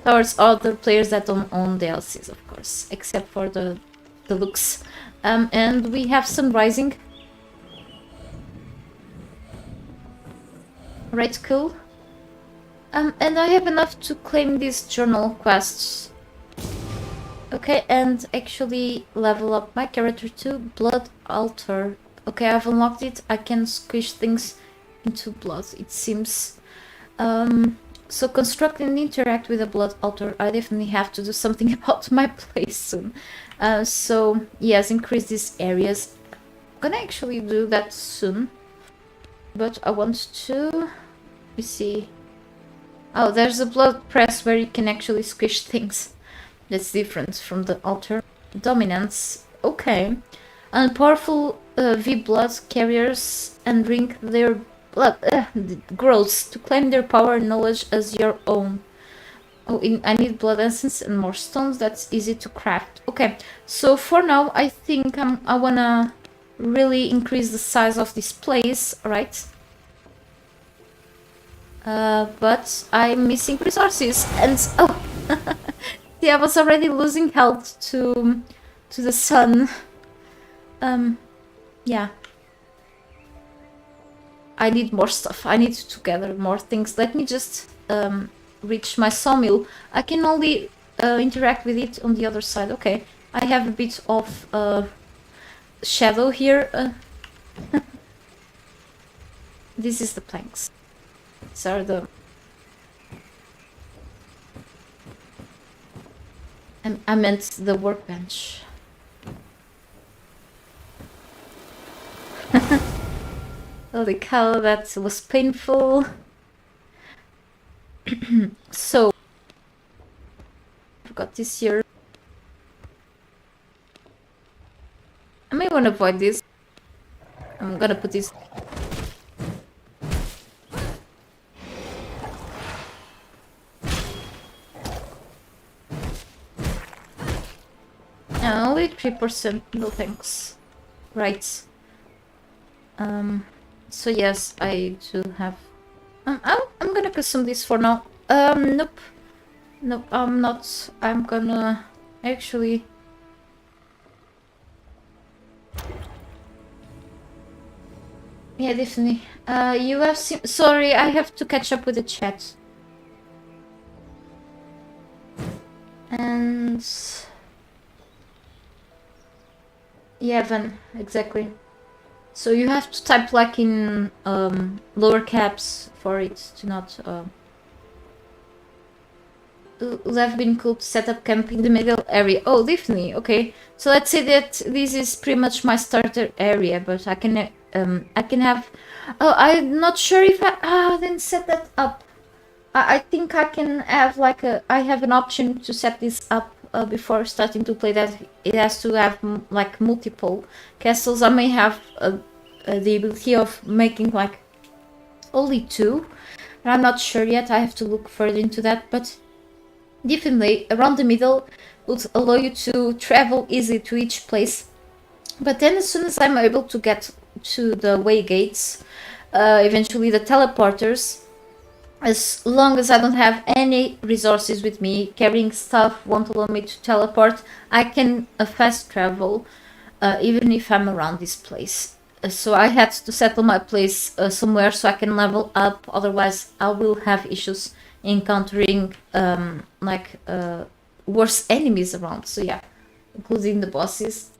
towards other players that don't own DLCs, of course, except for the looks. And we have some VRising. Right, cool. And I have enough to claim these journal quests. Okay, and actually level up my character to Blood Altar. Okay, I've unlocked it. I can squish things into blood, it seems. So construct and interact with a blood altar. I definitely have to do something about my place soon. So yes, increase these areas. I'm gonna actually do that soon. But I want to... Let me see. Oh, there's a blood press where you can actually squish things. That's different from the altar. Dominance. Okay. And powerful V-blood carriers and drink their blood. Gross. To claim their power and knowledge as your own. Oh, I need blood essence and more stones. That's easy to craft. Okay. So for now, I think I wanna really increase the size of this place, right? But I'm missing resources, and oh, yeah, I was already losing health to the sun. Yeah. I need more stuff. I need to gather more things. Let me just reach my sawmill. I can only interact with it on the other side. Okay, I have a bit of shadow here. This is the planks. These are the... I meant the workbench. Holy cow, that was painful. So, I've got this here. I may want to avoid this. I'm gonna put this... Only 3%, no thanks. Right. So yes, I do have... I'm gonna consume this for now. Nope. Nope, I'm not. I'm gonna... Actually... Yeah, definitely. You have seen... Sorry, I have to catch up with the chat. And... Yeah, Van, exactly. So you have to type like in lower caps for it to not... would have been cool to set up camp in the middle area. Oh, definitely. Okay. So let's say that this is pretty much my starter area, but I can have... Oh, I'm not sure if I didn't set that up. I think I can have like I have an option to set this up before starting to play, that it has to have like multiple castles. I may have the ability of making like only 2, I'm not sure yet, I have to look further into that, but definitely around the middle would allow you to travel easily to each place. But then as soon as I'm able to get to the way gates, eventually the teleporters, as long as I don't have any resources with me, carrying stuff won't allow me to teleport, I can fast travel even if I'm around this place. So I had to settle my place somewhere so I can level up, otherwise I will have issues encountering worse enemies around. So yeah, including the bosses.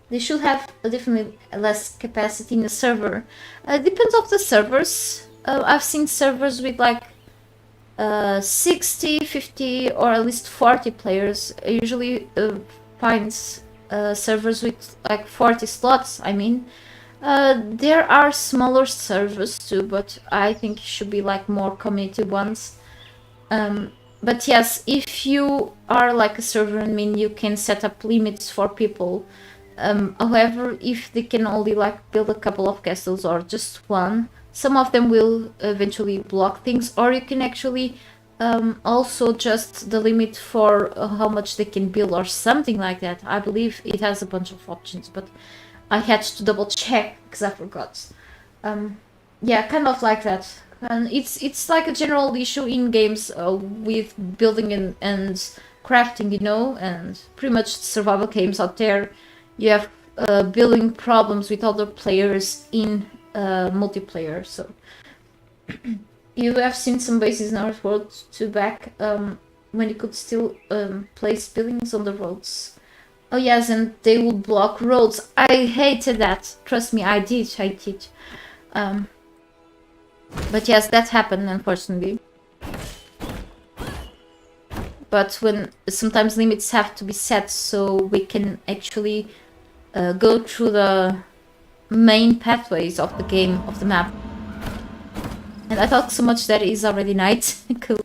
They should have definitely less capacity in the server. Depends of the servers. I've seen servers with like 60, 50 or at least 40 players. I usually find servers with like 40 slots, I mean. There are smaller servers too, but I think it should be like more community ones. But yes, if you are like a server, I mean, you can set up limits for people. However, if they can only like build a couple of castles or just one, some of them will eventually block things, or you can actually also just the limit for how much they can build or something like that. I believe it has a bunch of options, but I had to double check because I forgot. Yeah, kind of like that. And it's like a general issue in games with building and crafting, you know, and pretty much survival games out there. You have building problems with other players in multiplayer. So you have seen some bases in our world to back when you could still place buildings on the roads. Oh yes, and they would block roads. I hated that. Trust me, I did hate it. But yes, that happened, unfortunately. But when sometimes limits have to be set so we can actually go through the main pathways of the game, of the map. And I thought so much that it is already night. Cool.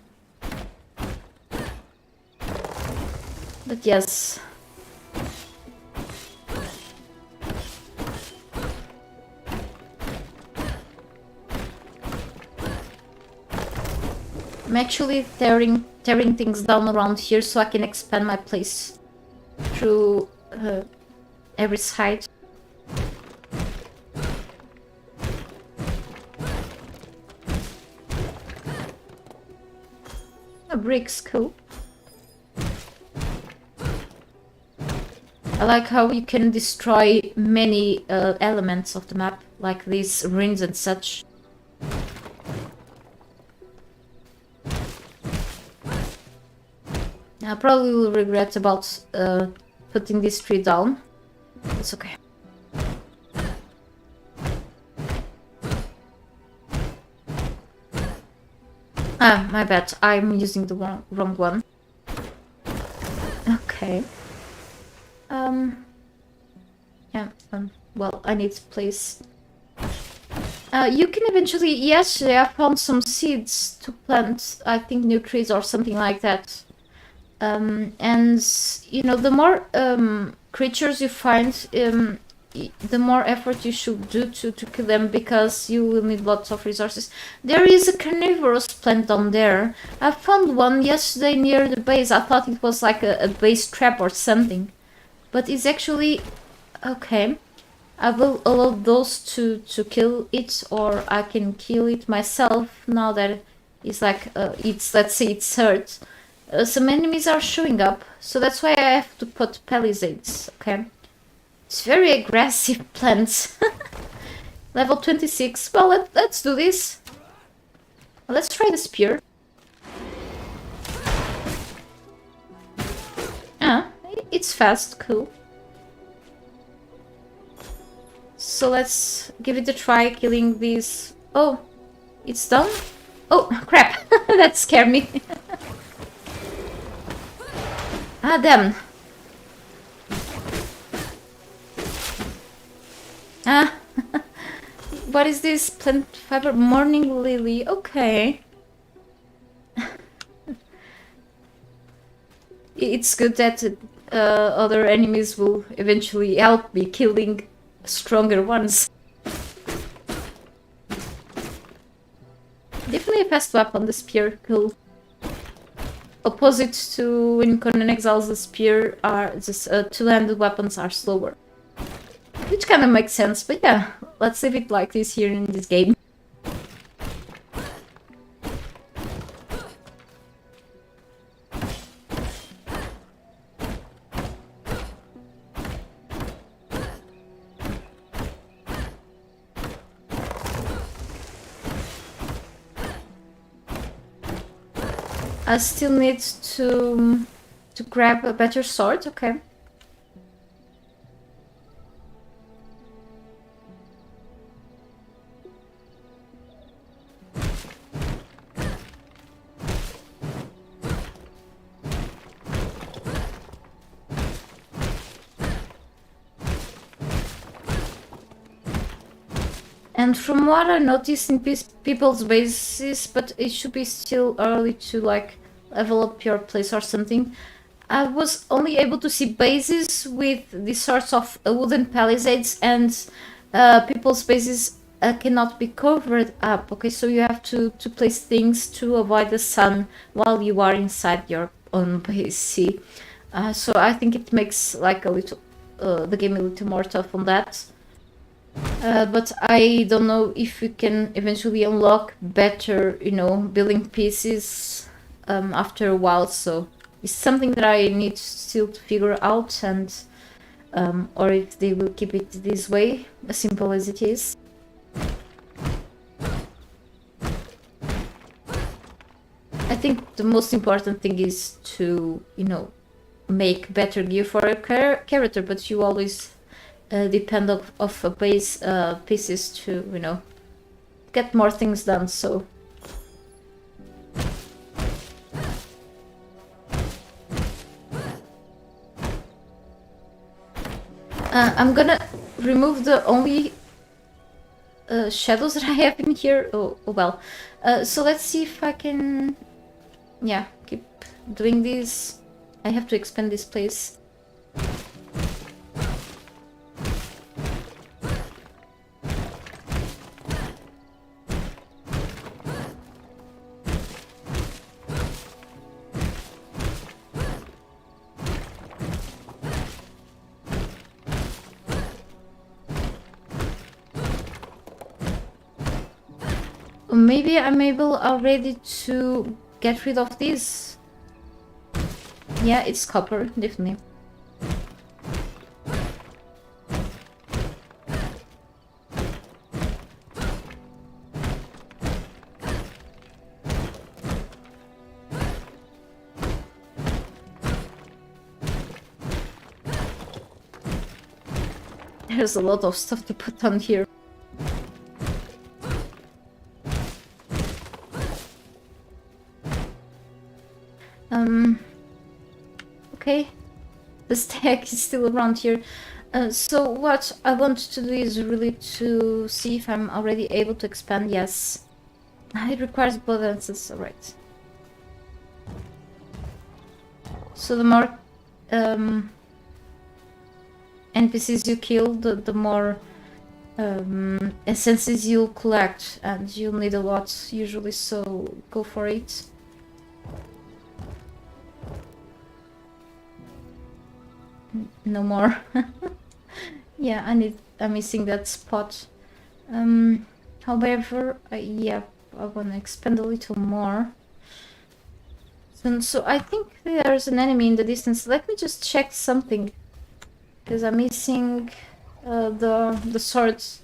But yes. I'm actually tearing things down around here so I can expand my place through every side. A bricks, cool. I like how you can destroy many elements of the map, like these ruins and such. I probably will regret about putting this tree down. It's okay. Ah, my bad. I'm using the wrong one. Okay. Yeah, well, I need to place... you can eventually... Yesterday I found some seeds to plant, I think new trees or something like that. And, you know, the more creatures you find, the more effort you should do to kill them, because you will need lots of resources. There is a carnivorous plant down there. I found one yesterday near the base. I thought it was like a base trap or something. But it's actually... Okay. I will allow those to kill it, or I can kill it myself now that it's like, let's say it's hurt. Some enemies are showing up, so that's why I have to put palisades, okay? It's very aggressive plants. Level 26. Well, let's do this. Let's try the spear. Ah, it's fast, cool. So let's give it a try, killing these... Oh, it's done? Oh, crap. That scared me. Ah, damn. Ah. What is this? Plant fiber morning lily. Okay. It's good that other enemies will eventually help me killing stronger ones. Definitely a fast weapon, the spear. Cool. Opposite to when Conan exiles, the spear are just two-handed weapons are slower. Which kind of makes sense, but yeah, let's leave it like this here in this game. I still need to grab a better sword, okay. And from what I noticed in people's bases, but it should be still early to like level up your place or something, I was only able to see bases with these sorts of wooden palisades, and people's bases cannot be covered up. Okay, so you have to place things to avoid the sun while you are inside your own base. See, so I think it makes like a little the game a little more tough on that. But I don't know if we can eventually unlock better, you know, building pieces after a while. So it's something that I need still to figure out, and or if they will keep it this way, as simple as it is. I think the most important thing is to, you know, make better gear for a character, but you always depend of a base pieces to, you know, get more things done. So I'm gonna remove the only shadows that I have in here. Oh well. So let's see if I can, yeah, keep doing this. I have to expand this place. Maybe I'm able already to get rid of this. Yeah, it's copper, definitely. There's a lot of stuff to put on here. Okay, the stack is still around here. So what I want to do is really to see if I'm already able to expand. Yes. It requires blood answers, alright. So the more NPCs you kill, the more essences you'll collect, and you'll need a lot usually, so go for it. No more. Yeah, I'm missing that spot. However, yeah, I want to expand a little more. So I think there's an enemy in the distance. Let me just check something, because I'm missing the swords.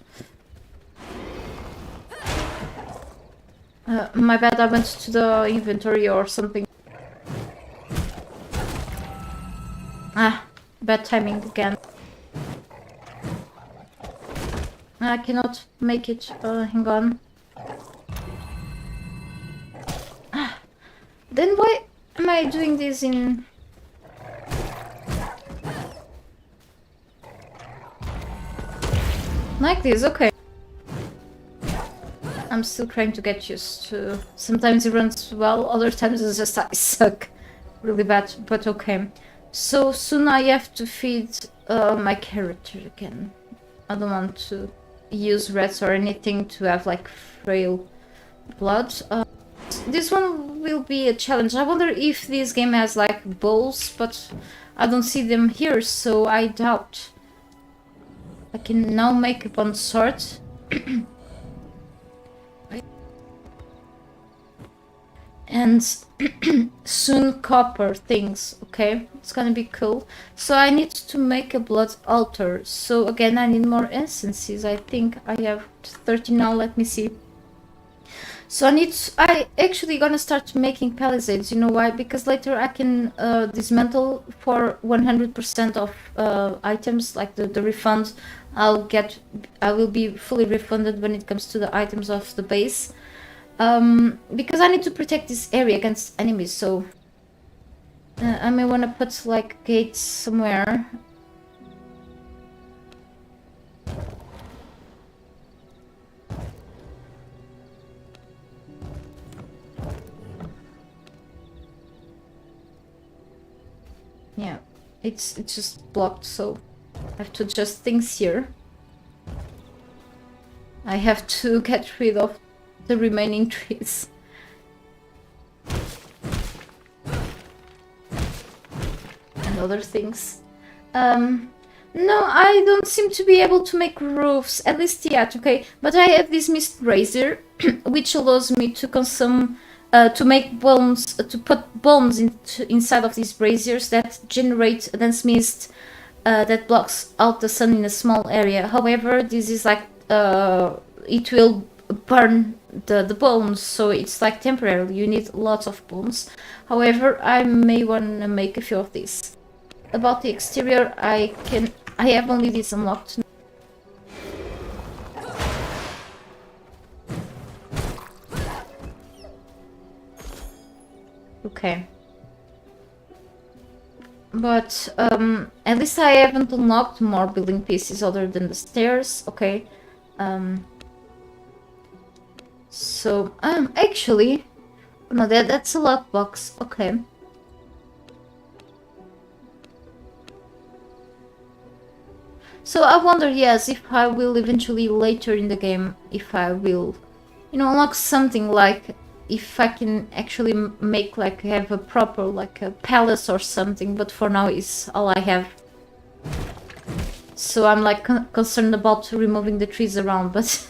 My bad, I went to the inventory or something. Ah, bad timing again. I cannot make it. Hang on. Ah, then why am I doing this in... like this? Okay. I'm still trying to get used to... Sometimes it runs well, other times it's just I suck really bad, but okay. So soon I have to feed my character again. I don't want to use rats or anything to have like frail blood. This one will be a challenge. I wonder if this game has like bowls, but I don't see them here, so I doubt. I can now make a bone sword. And soon copper things, okay? It's gonna be cool. So I need to make a blood altar. So again, I need more essences. I think I have 30 now, let me see. So I actually gonna start making palisades. You know why? Because later I can dismantle for 100% of items, like the refund. I will be fully refunded when it comes to the items of the base. Because I need to protect this area against enemies, so I may want to put like gates somewhere. Yeah, it's just blocked, so I have to adjust things here. I have to get rid of the remaining trees. And other things. No, I don't seem to be able to make roofs, at least yet, okay? But I have this mist razor, which allows me to consume, to make bones, to put bones inside of these braziers that generate a dense mist that blocks out the sun in a small area. However, this is like, it will burn the bones, so it's like temporary. You need lots of bones. However, I may want to make a few of these. About the exterior, I have only this unlocked. Okay. But at least I haven't unlocked more building pieces other than the stairs. Okay. So actually, no, that's a lockbox. Okay. So I wonder, yes, if I will eventually later in the game, if I will, you know, unlock something like, if I can actually make like have a proper like a palace or something. But for now, is all I have. So I'm like concerned about removing the trees around, but.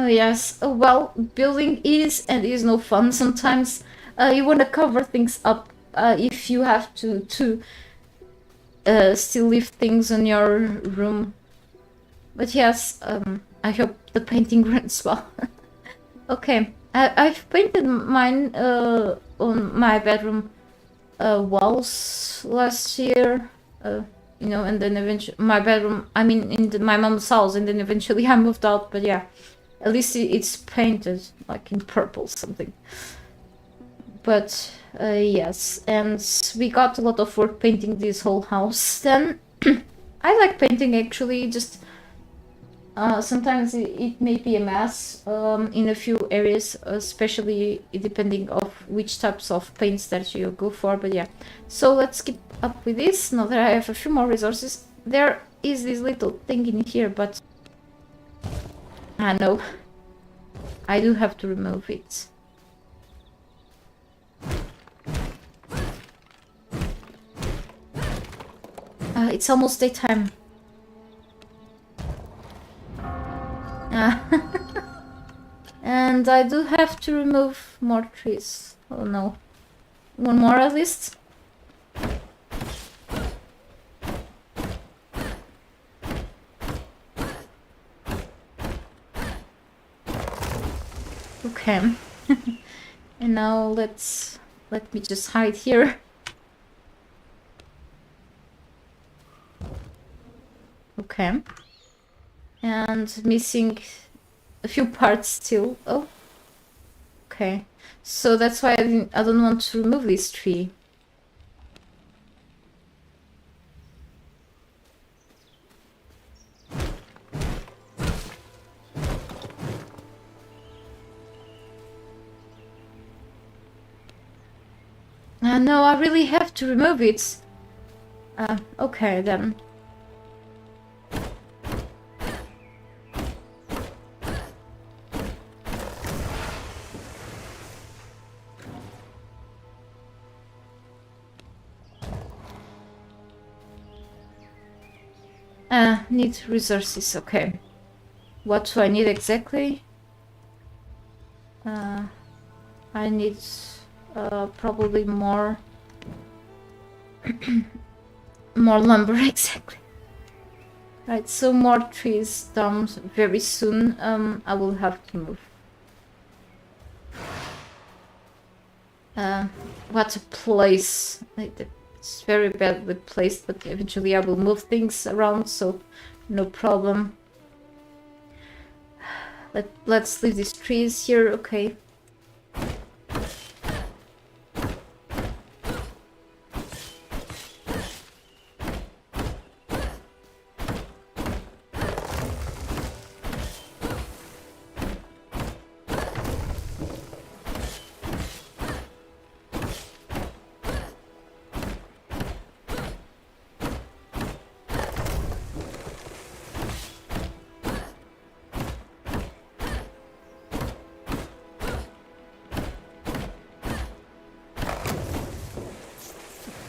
Oh yes, well, building is and is no fun. Sometimes you want to cover things up if you have to still leave things in your room. But yes, I hope the painting runs well. Okay, I've painted mine on my bedroom walls last year. You know, and then eventually my bedroom, I mean in my mom's house, and then eventually I moved out. But yeah. At least it's painted, like in purple something. But yes, and we got a lot of work painting this whole house. Then I like painting actually, just sometimes it may be a mess in a few areas, especially depending of which types of paints that you go for. But yeah, so let's keep up with this. Now that I have a few more resources, there is this little thing in here, but no, I do have to remove it. It's almost daytime. And I do have to remove more trees. Oh no. One more at least. Okay. And now let me just hide here. Okay. And missing a few parts still. Oh. Okay. So that's why I don't want to remove this tree. No, I really have to remove it. Okay then. Need resources, okay. What do I need exactly? I need probably more more lumber, exactly. Right, so more trees down very soon. I will have to move. What a place. It's very badly placed, but eventually I will move things around, so no problem. Let's leave these trees here, okay.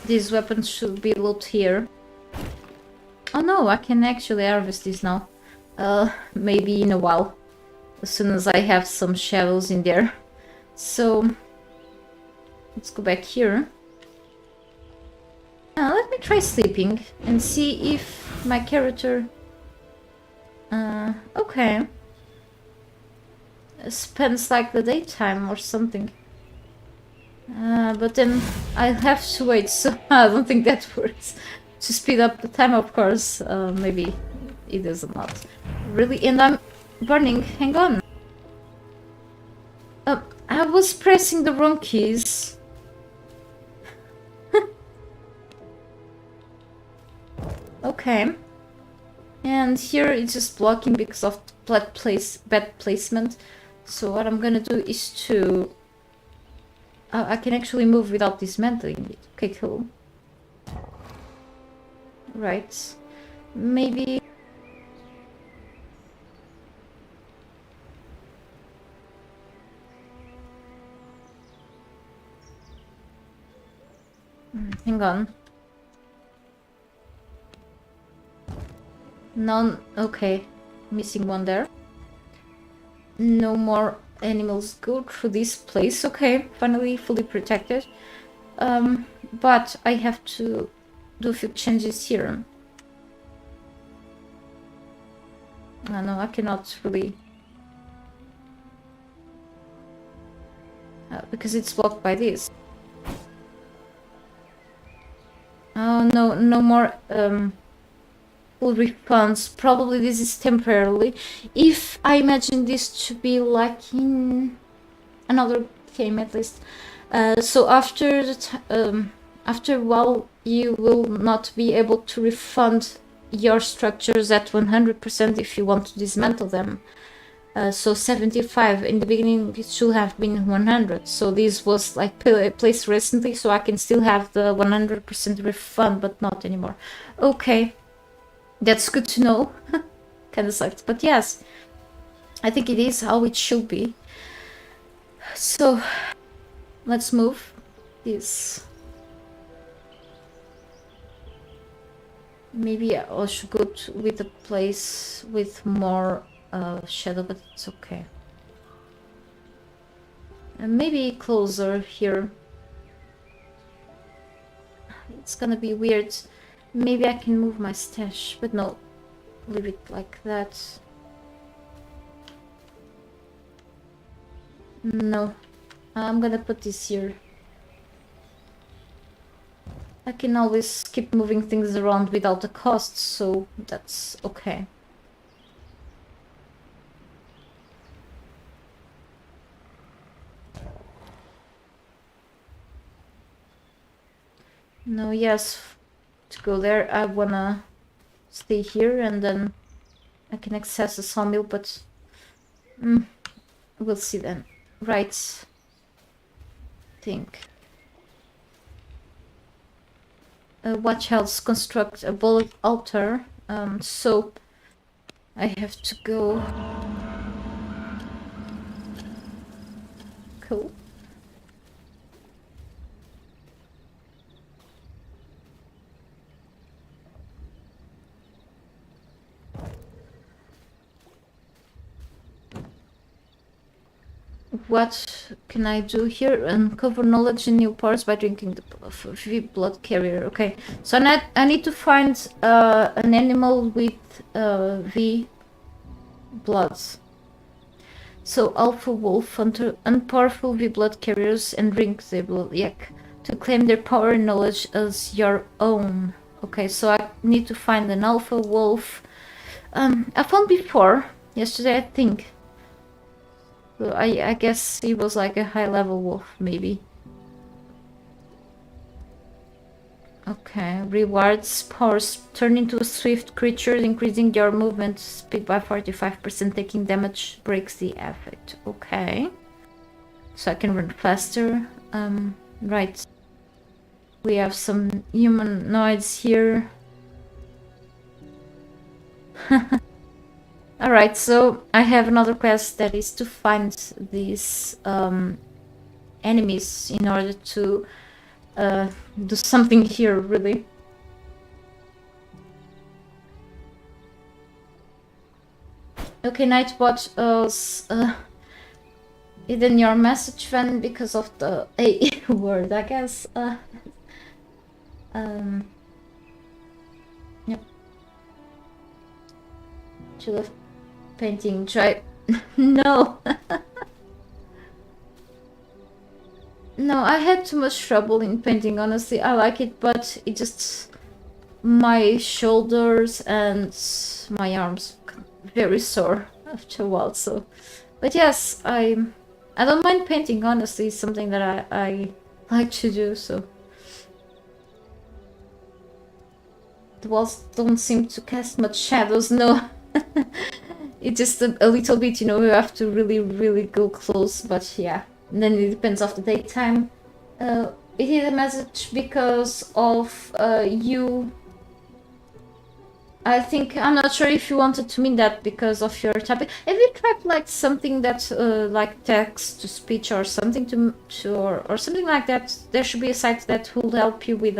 These weapons should be looped here. Oh no, I can actually harvest these now. Maybe in a while. As soon as I have some shovels in there. So, let's go back here. Let me try sleeping and see if my character... okay. Spends like the daytime or something. But then I'll have to wait, so I don't think that works. To speed up the time, of course, maybe it does not. Really? And I'm burning, hang on. I was pressing the wrong keys. Okay. And here it's just blocking because of bad placement. So what I'm gonna do is to... I can actually move without dismantling it. Okay, cool. Right. Maybe... hang on. None... okay. Missing one there. No more animals go through this place. Okay, finally fully protected. But I have to do a few changes here. No, I cannot really... because it's blocked by this. Oh no, no more full refunds. Probably this is temporarily. If I imagine this to be like in another game at least. So after after a while you will not be able to refund your structures at 100% if you want to dismantle them. So 75 in the beginning, it should have been 100. So this was like placed recently, so I can still have the 100% refund, but not anymore. Okay, that's good to know. Kind of sucks, but yes, I think it is how it should be. So let's move this. Maybe I should go with a place with more shadow, but it's okay. And maybe closer here. It's gonna be weird. Maybe I can move my stash, but no, leave it like that. No, I'm gonna put this here. I can always keep moving things around without the cost, so that's okay. No, yes, to go there I wanna stay here and then I can access the sawmill, but we'll see then. Right, think. watch house construct a bullet altar. So I have to go. Cool. What can I do here? Uncover knowledge in new parts by drinking the V blood carrier. Okay, so I need to find an animal with V bloods. So alpha wolf, unpowerful V blood carriers, and drink the blood yak to claim their power and knowledge as your own. Okay, so I need to find an alpha wolf. I found before yesterday, I think. So I guess he was like a high level wolf, maybe. Okay, rewards powers turn into a swift creature, increasing your movement speed by 45%, taking damage breaks the effect. Okay, so I can run faster. Right. We have some humanoids here. Alright, so I have another quest that is to find these enemies in order to do something here, really. Okay, Nightbot was hidden your message then because of the A word, I guess. Yep. Should have painting try. No. No, I had too much trouble in painting, honestly. I like it, but it just... my shoulders and my arms very sore after a while, so... But yes, I don't mind painting, honestly. It's something that I like to do, so... The walls don't seem to cast much shadows, no. It's just a little bit, you know, you have to really go close, but yeah. And then it depends of the daytime. It is a message because of you. I think, I'm not sure if you wanted to mean that because of your typing. Have you tried like something that like text to speech or something or something like that? There should be a site that will help you with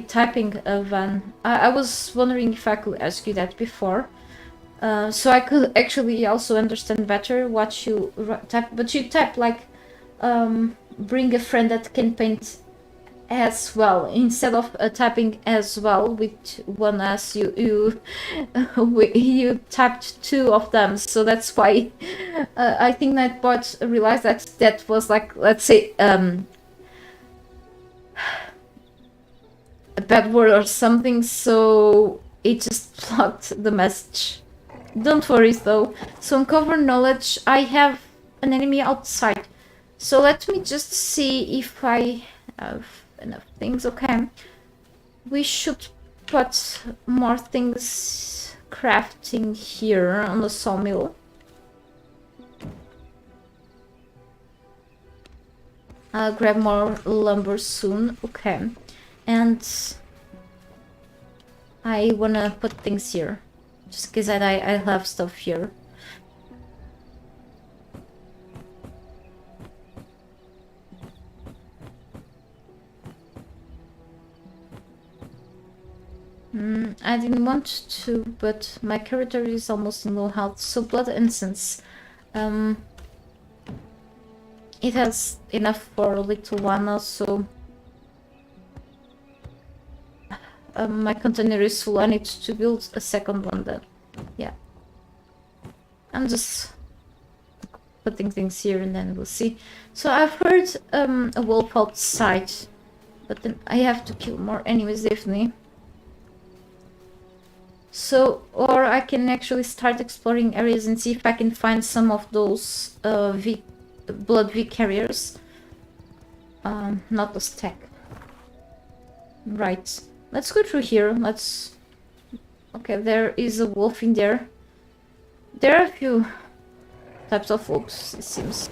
typing, Van. I was wondering if I could ask you that before. So I could actually also understand better what you type, but you type like bring a friend that can paint as well instead of typing as well with one S. You typed two of them, so that's why I think Nightbot realized that was like, let's say, a bad word or something, so it just blocked the message. Don't worry though. So uncover knowledge. I have an enemy outside. So let me just see if I have enough things. Okay. We should put more things crafting here on the sawmill. I'll grab more lumber soon. Okay. And I wanna put things here. Just because I have stuff here. I didn't want to, but my character is almost in low health, so blood incense. It has enough for a little while now, so my container is full. I need to build a second one then. Yeah. I'm just putting things here and then we'll see. So I've heard a wolf outside, but then I have to kill more enemies definitely. So, or I can actually start exploring areas and see if I can find some of those blood V carriers. Not a stack. Right. Let's go through here. Let's... Okay, there is a wolf in there. There are a few types of wolves, it seems.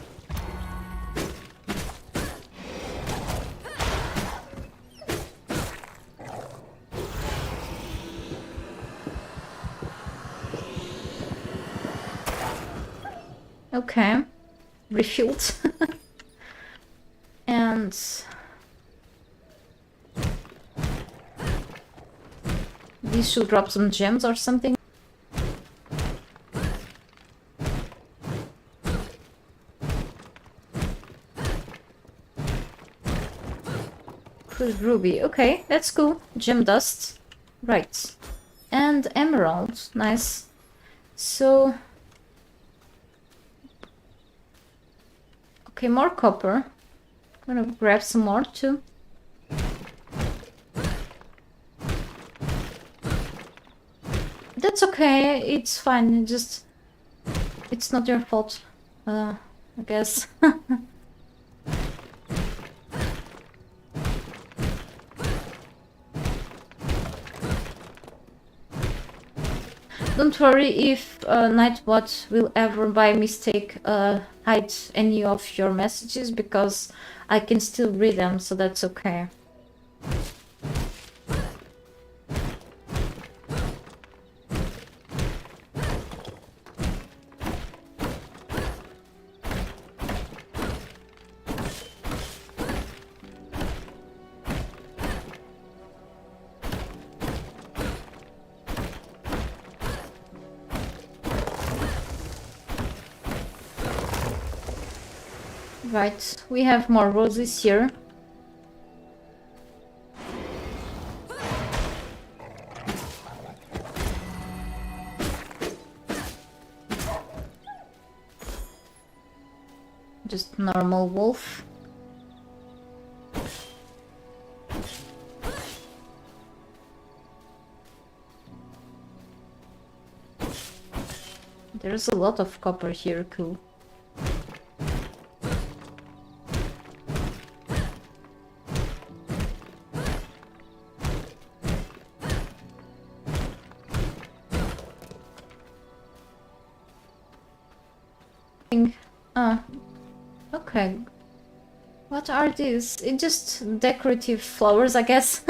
Okay, refilled. And these should drop some gems or something. Ruby, okay, that's cool. Gem dust, right. And emerald, nice. So, okay, more copper. I'm gonna grab some more too. That's okay, it's fine, just... It's not your fault, I guess. Don't worry if Nightbot will ever by mistake hide any of your messages, because I can still read them, so that's okay. Right, we have more roses here. Just normal wolf. There's a lot of copper here, cool. Okay. What are these? It's just decorative flowers, I guess.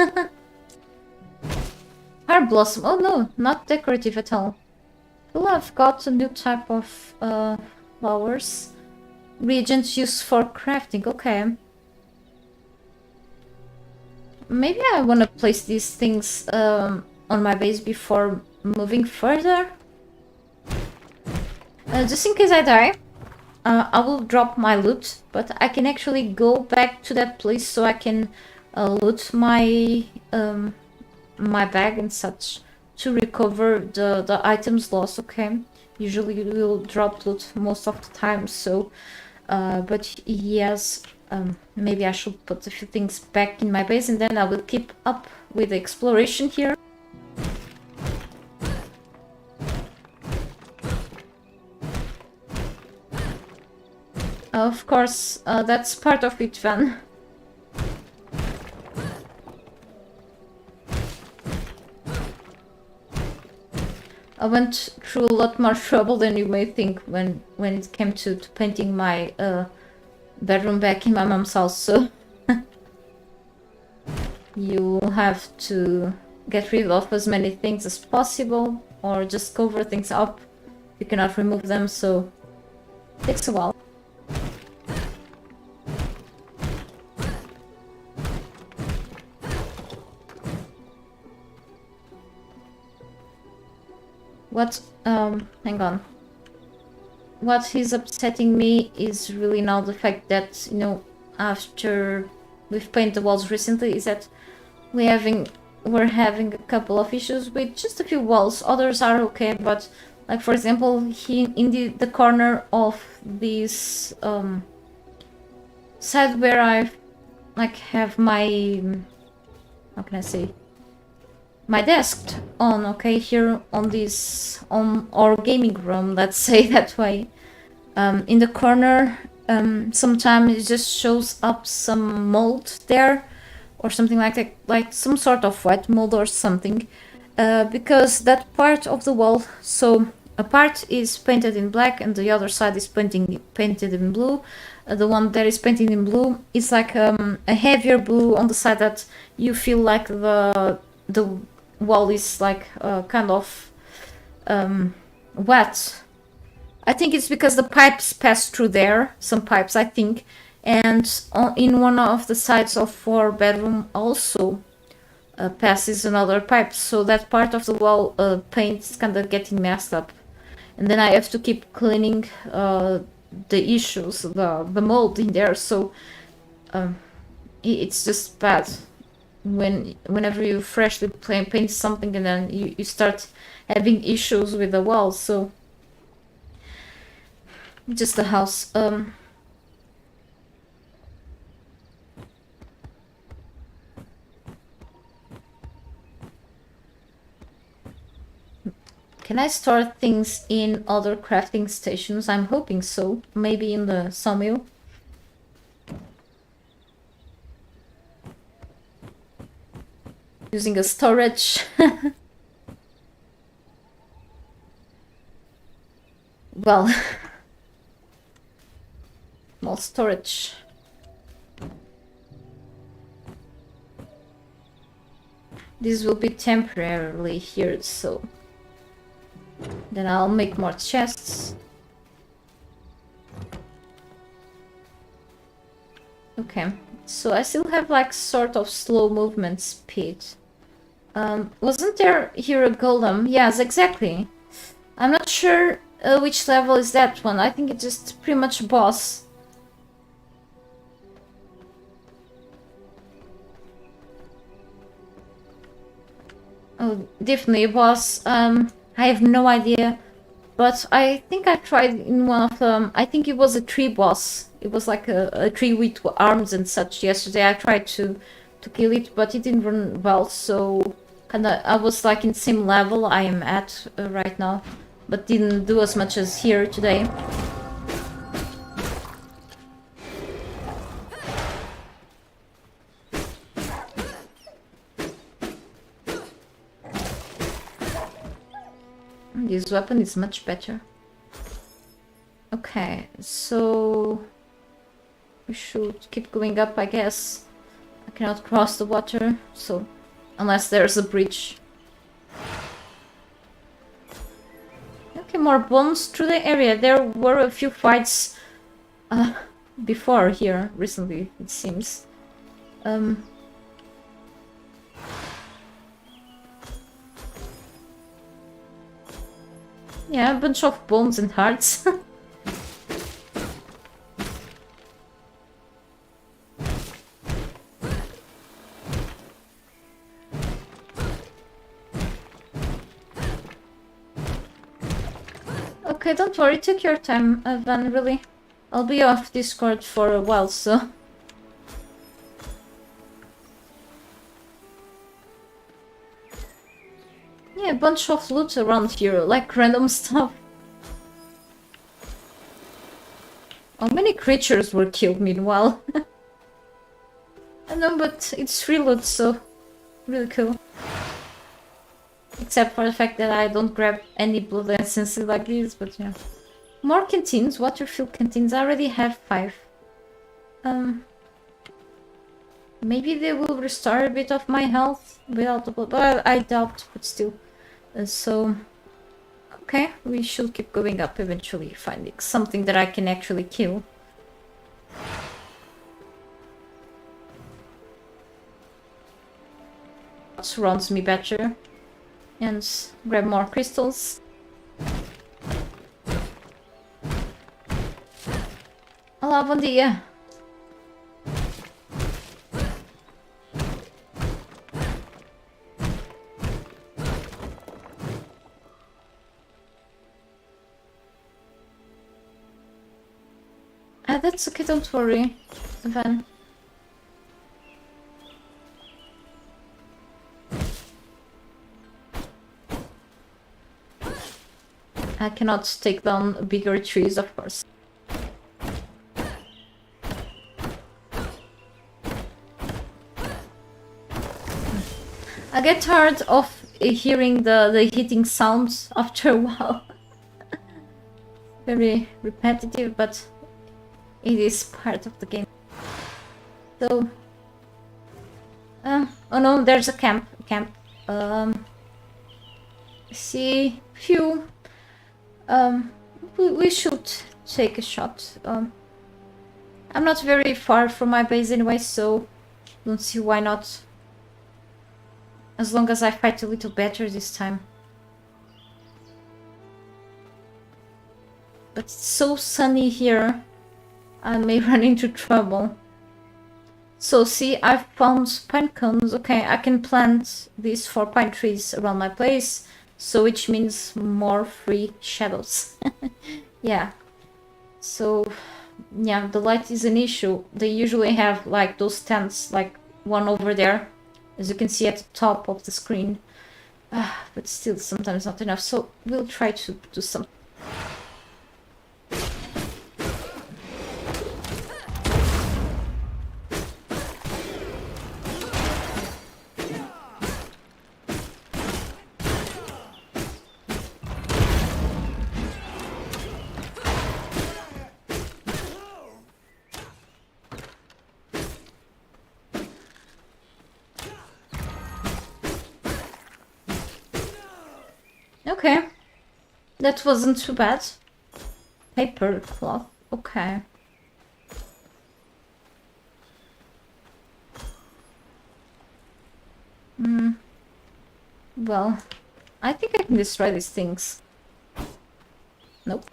Heart blossom. Oh no, not decorative at all. Well, I've got a new type of flowers. Reagents used for crafting. Okay. Maybe I want to place these things on my base before moving further. Just in case I die. I will drop my loot, but I can actually go back to that place so I can loot my my bag and such to recover the items lost. Okay, usually you will drop loot most of the time, so but yes, maybe I should put a few things back in my base and then I will keep up with the exploration here. Of course, that's part of it, Van. I went through a lot more trouble than you may think when it came to painting my bedroom back in my mom's house, so you have to get rid of as many things as possible or just cover things up. You cannot remove them, so it takes a while. What, hang on. What is upsetting me is really now the fact that, you know, after we've painted the walls recently, is that we're having a couple of issues with just a few walls. Others are okay, but like for example, here in the corner of this side where I like have my, how can I say, my desk on, okay, here on this, on our gaming room, let's say that way, in the corner, sometimes it just shows up some mold there or something like that, like some sort of white mold or something, because that part of the wall, so a part is painted in black and the other side is painted in blue. The one that is painted in blue is like a heavier blue on the side that you feel like the wall is like kind of wet, I think it's because the pipes pass through there, some pipes I think, and in one of the sides of 4-bedroom also passes another pipe, so that part of the wall paint is kind of getting messed up, and then I have to keep cleaning the issues, the mold in there, so it's just bad whenever you freshly paint something and then you start having issues with the walls. So just the house. Can I store things in other crafting stations? I'm hoping so. Maybe in the sawmill. Using a storage. Well, small storage. This will be temporarily here, so then I'll make more chests. Okay, so I still have like sort of slow movement speed. Wasn't there here a golem? Yes, exactly. I'm not sure which level is that one. I think it's just pretty much boss. Oh, definitely a boss. I have no idea. But I think I tried in one of them. I think it was a tree boss. It was like a tree with arms and such. Yesterday I tried to kill it, but it didn't run well. So kinda I was like in the same level I am at right now, but didn't do as much as here today. This weapon is much better. Okay, so we should keep going up, I guess. I cannot cross the water, so unless there's a bridge. Okay, more bones through the area. There were a few fights before here recently, it seems. Yeah, a bunch of bones and hearts. Okay, don't worry, take your time, Van, really. I'll be off Discord for a while, so... Yeah, a bunch of loot around here, like random stuff. How many creatures were killed meanwhile? I know, but it's free loot, so really cool. Except for the fact that I don't grab any blood essences like this, but yeah. More canteens, water-filled canteens. I already have 5. Maybe they will restore a bit of my health without the blood, but I doubt, but still. So, okay, we should keep going up, eventually finding something that I can actually kill. What surrounds me better. And grab more crystals. Olá, bom dia. That's okay, don't worry, Van. I cannot take down bigger trees, of course. I get tired of hearing the hitting sounds after a while. Very repetitive, but it is part of the game. So, oh no, there's a camp. See, phew. we should take a shot. I'm not very far from my base anyway, so don't see why not. As long as I fight a little better this time. But it's so sunny here, I may run into trouble. So see, I've found pine cones. Okay, I can plant these 4 pine trees around my place, so which means more free shadows. Yeah. So, yeah, the light is an issue. They usually have like those tents, like one over there, as you can see at the top of the screen. But still, sometimes not enough. So we'll try to do some. Okay, that wasn't too bad. Paper cloth, okay. Well, I think I can destroy these things. Nope.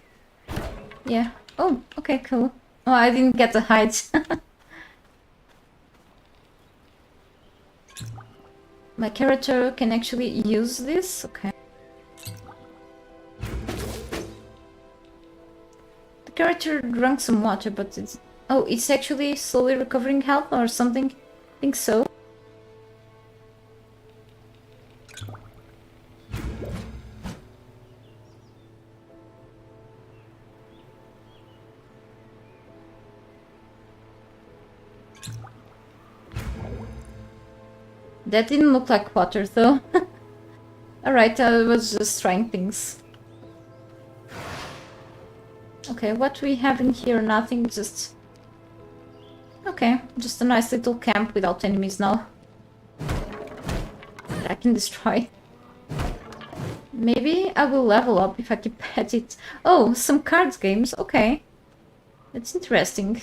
Yeah. Oh, okay, cool. Oh, I didn't get the height. My character can actually use this? Okay. The character drank some water, but it's... Oh, it's actually slowly recovering health or something? I think so. That didn't look like water, though. Alright, I was just trying things. Okay, what do we have in here? Nothing, just... Okay, just a nice little camp without enemies now. That I can destroy. Maybe I will level up if I keep at it. Oh, some cards games, okay. That's interesting.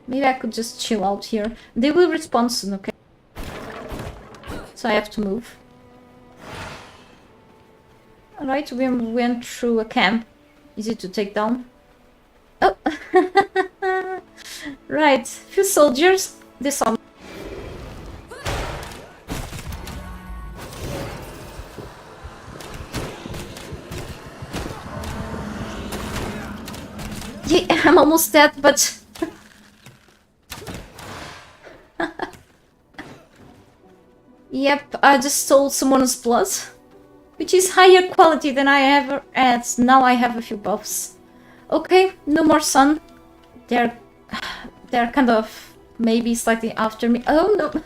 Maybe I could just chill out here. They will respawn soon, okay? So I have to move. Alright, we went through a camp. Easy to take down. Oh! Right, few soldiers. They saw me. Yeah, I'm almost dead, but... Yep, I just stole someone's blood, which is higher quality than I ever had. Now I have a few buffs. Okay, no more sun. They're kind of maybe slightly after me. Oh no.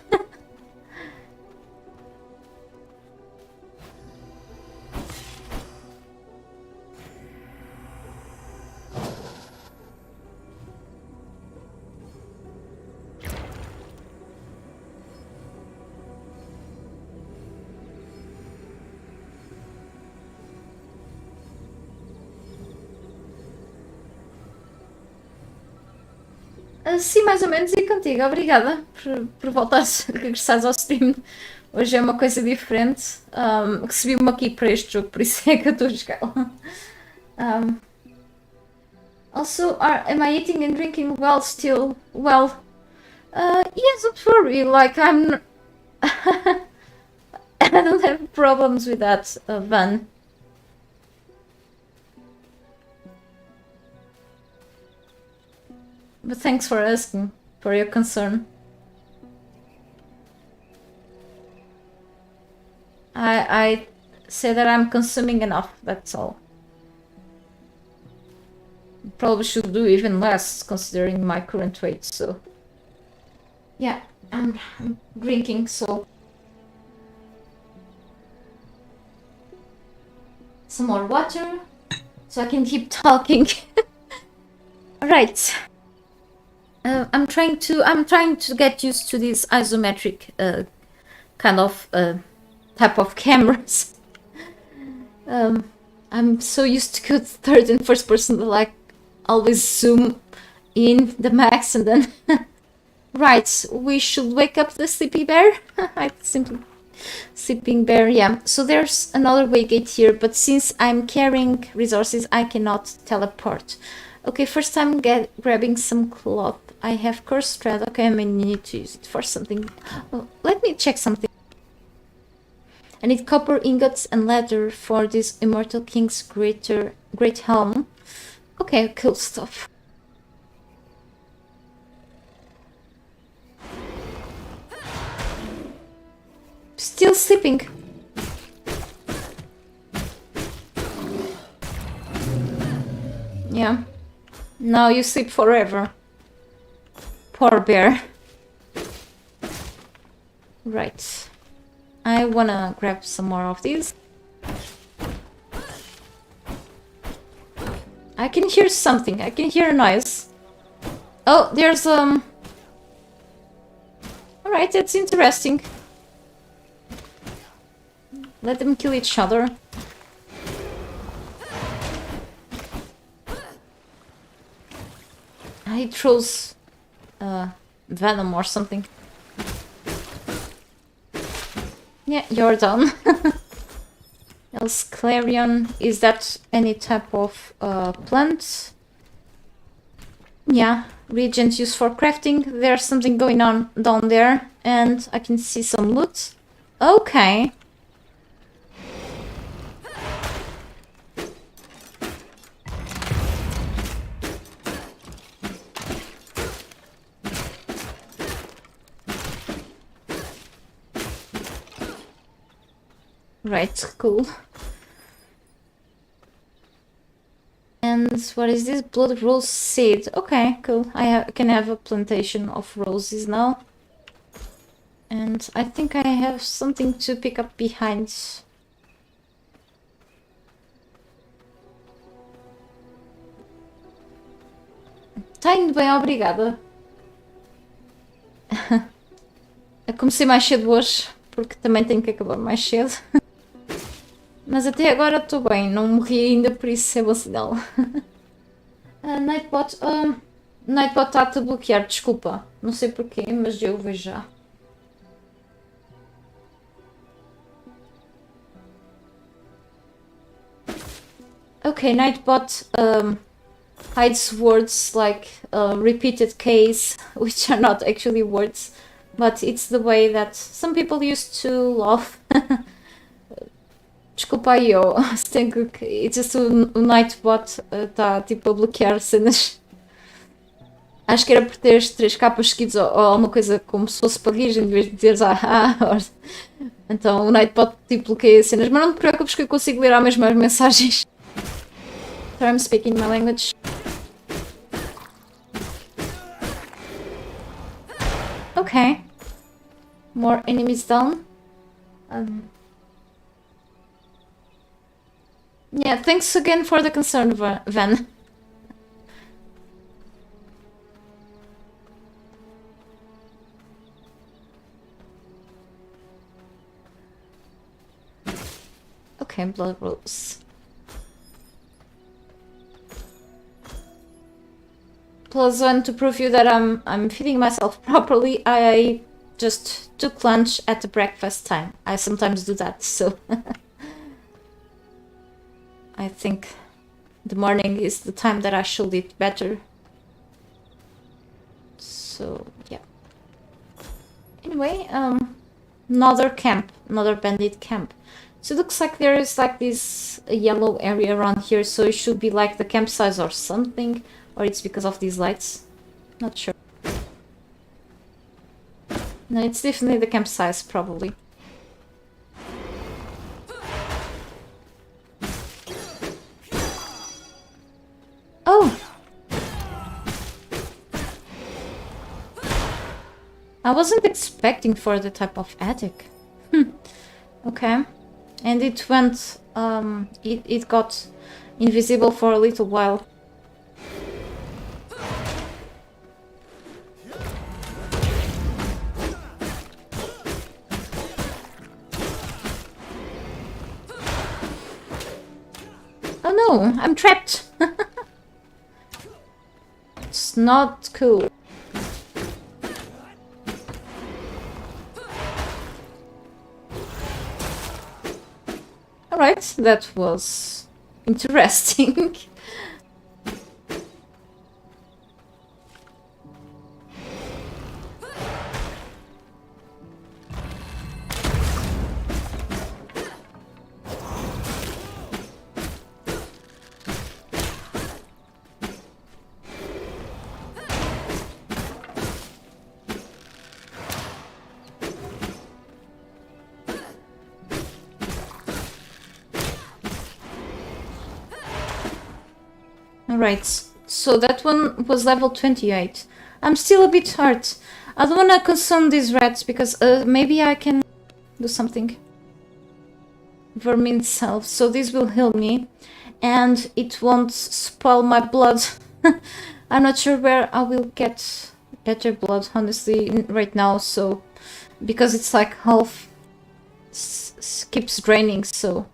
Sim, mais ou menos, e contigo. Obrigada por voltares, regressares ao stream. Hoje é uma coisa diferente. Recebi-me aqui para este jogo, por isso é que eu estou a jogar. Also, am I eating and drinking well still? Well, yes, don't worry. Like, I don't have problems with that, Van. But thanks for asking, for your concern. I say that I'm consuming enough, that's all. Probably should do even less, considering my current weight, so... Yeah, I'm drinking, so... Some more water, so I can keep talking. Alright. I'm trying to get used to this isometric kind of type of cameras. I'm so used to good third and first person to like always zoom in the max and then... Right, we should wake up the sleepy bear. I simply... Sleeping bear, yeah. So there's another way gate here, but since I'm carrying resources, I cannot teleport. Okay, first I'm grabbing some cloth. I have cursed thread. Okay, I may need to use it for something. Oh, let me check something. I need copper ingots and leather for this immortal king's great helm. Okay, cool stuff. Still sleeping. Yeah. Now you sleep forever. Poor bear. Right. I wanna grab some more of these. I can hear something. I can hear a noise. Oh, there's Alright, that's interesting. Let them kill each other. He throws venom or something. Yeah, you're done. Else Clarion, is that any type of plant? Yeah, reagent used for crafting. There's something going on down there, and I can see some loot. Okay. Right, cool. And what is this? Blood rose seed. Okay, cool. I can have a plantation of roses now. And I think I have something to pick up behind. Tá indo bem, obrigada. Eu comecei mais cedo hoje, porque também tenho que acabar mais cedo. Mas até agora estou bem, não morri ainda, por isso é bom sinal. Nightbot, Nightbot está-te a bloquear, desculpa. Não sei porquê, mas eu vejo já. Okay, Nightbot hides words like repeated case, which are not actually words, but it's the way that some people used to laugh. Desculpa aí, it's just o Nightbot está tipo a bloquear cenas. Acho que era por teres 3 capas seguidas ou alguma coisa como se fosse para rir em vez de dizeres Então o Nightbot tipo bloqueia cenas, mas não te preocupes que eu consigo ler as mesmas mensagens. So I'm speaking my language. Okay. More enemies down. Yeah, thanks again for the concern, Van. Okay, blood rose. +1 to prove you that I'm feeding myself properly. I just took lunch at the breakfast time. I sometimes do that, so I think the morning is the time that I should eat better. So yeah. Anyway, another camp, another bandit camp. So it looks like there is like this yellow area around here, so it should be like the campsite or something, or it's because of these lights. Not sure. No, it's definitely the campsite, probably. Oh! I wasn't expecting for the type of attic. Okay. And it went, it got invisible for a little while. no, I'm trapped. It's not cool. Alright, that was interesting. Alright, so that one was level 28. I'm still a bit hurt. I don't wanna consume these rats because maybe I can do something. Vermin self, so this will heal me and it won't spoil my blood. I'm not sure where I will get better blood, honestly, right now, so because it's like half keeps draining, so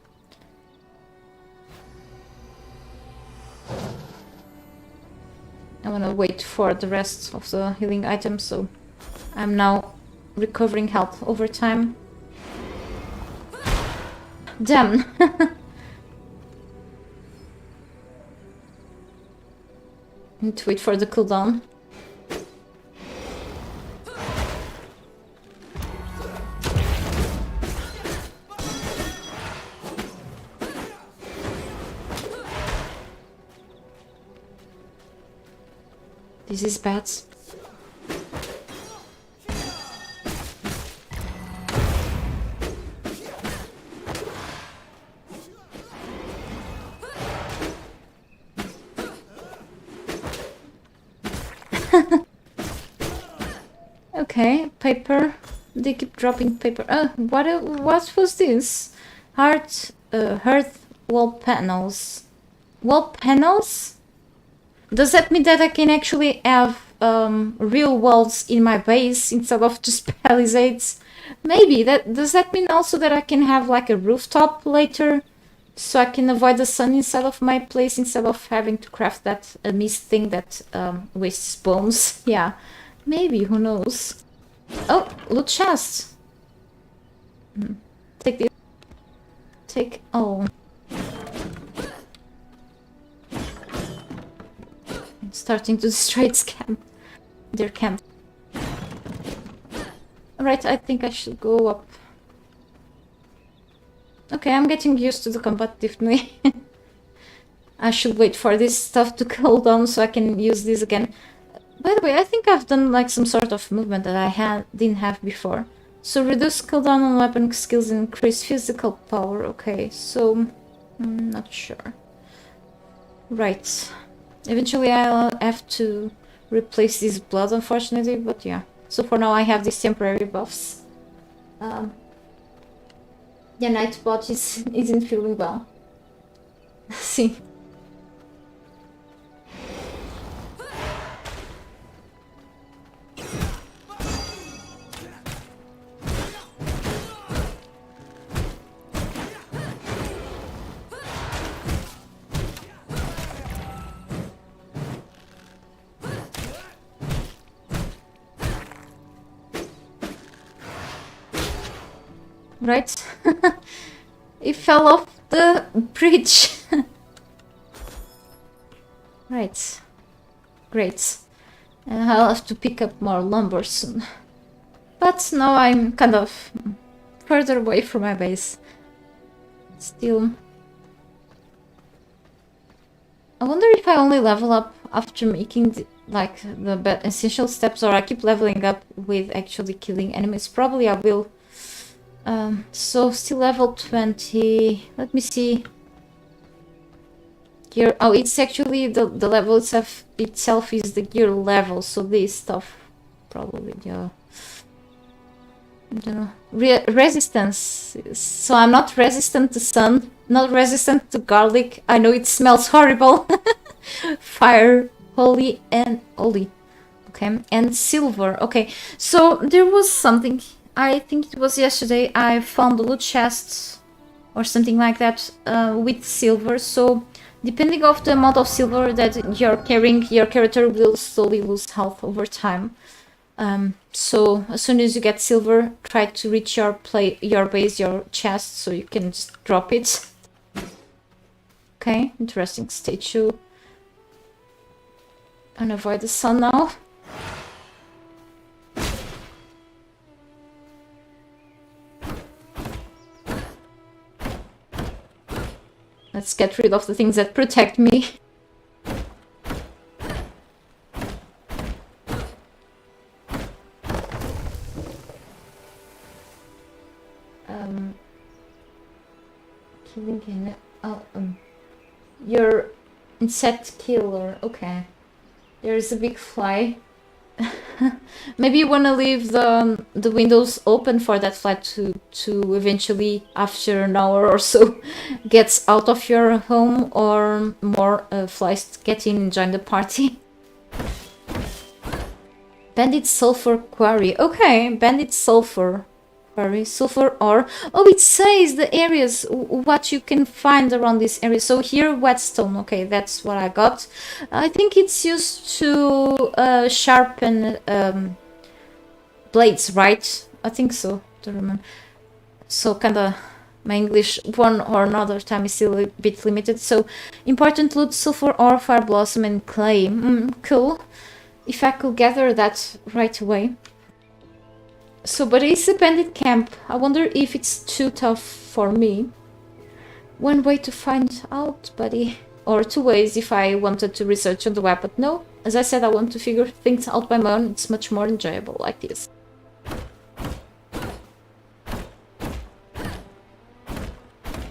I want to wait for the rest of the healing items, so I'm now recovering health over time. Damn! Need to wait for the cooldown. This is bad. Okay, paper. They keep dropping paper. What was this? Hearth wall panels. Wall panels? Does that mean that I can actually have real walls in my base instead of just palisades? Maybe. Does that mean also that I can have like a rooftop later? So I can avoid the sun inside of my place instead of having to craft that mist thing that wastes bones. Yeah, maybe, who knows. Oh, loot chest. Take this. Take, oh. Starting to destroy its camp. Their camp. Alright, I think I should go up. Okay, I'm getting used to the combat differently. I should wait for this stuff to cool down so I can use this again. By the way, I think I've done like some sort of movement that I didn't have before. So reduce cooldown on weapon skills and increase physical power. Okay, so I'm not sure. Right. Eventually I'll have to replace this blood, unfortunately, but yeah. So for now I have these temporary buffs. The Nightbot isn't feeling well. See. Right? It fell off the bridge. Right. Great. And I'll have to pick up more lumber soon. But now I'm kind of further away from my base. Still. I wonder if I only level up after making the essential steps, or I keep leveling up with actually killing enemies. Probably I will. So still level 20. Let me see. Gear. Oh, it's actually the level itself is the gear level. So this stuff probably, yeah. I don't know. Resistance. So I'm not resistant to sun, not resistant to garlic. I know it smells horrible. Fire, holy, and holy. Okay, and silver. Okay, so there was something. I think it was yesterday. I found a loot chest or something like that with silver. So Depending of the amount of silver that you're carrying, your character will slowly lose health over time. So as soon as you get silver, try to reach your base, your chest, so you can just drop it. Okay, interesting statue. And avoid the sun now. Let's get rid of the things that protect me. Killing in... Oh, you're insect killer. Okay. There's a big fly. Maybe you want to leave the windows open for that fly to eventually, after an hour or so, gets out of your home, or more flies get in and join the party. Bandit sulfur quarry. Okay, bandit sulfur quarry, sulfur ore. Oh, it says the areas, what you can find around this area. So here, whetstone. Okay, that's what I got. I think it's used to sharpen blades, right? I think so. Don't remember. So kinda, my English one or another time is still a bit limited. So important loot: sulfur ore, fire blossom, and clay. Cool. If I could gather that right away. So, but it's a bandit camp. I wonder if it's too tough for me. One way to find out, buddy. Or two ways if I wanted to research on the web. But no, as I said, I want to figure things out by my own. It's much more enjoyable like this.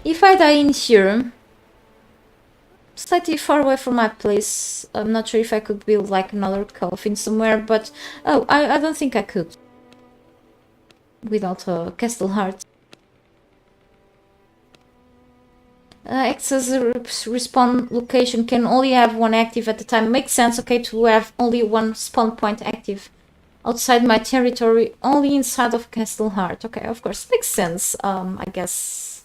If I die in here, slightly far away from my place, I'm not sure if I could build like another coffin somewhere, but oh, I don't think I could without a castle heart. Access respawn location can only have one active at a time. Makes sense, okay, to have only one spawn point active outside my territory, only inside of Castle Heart. Okay, of course, makes sense, I guess.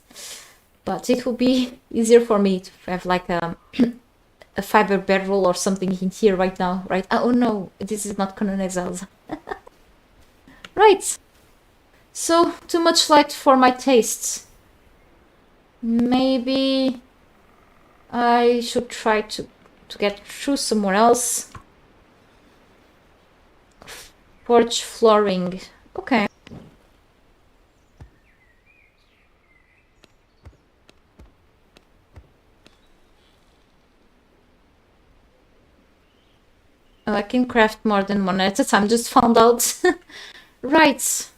But it would be easier for me to have like a fiber bedroll or something in here right now, right? Oh no, this is not Conan Exiles. Right. So, too much light for my tastes. Maybe I should try to get through somewhere else. Porch flooring. Okay. Oh, I can craft more than one at a time, just found out. Right.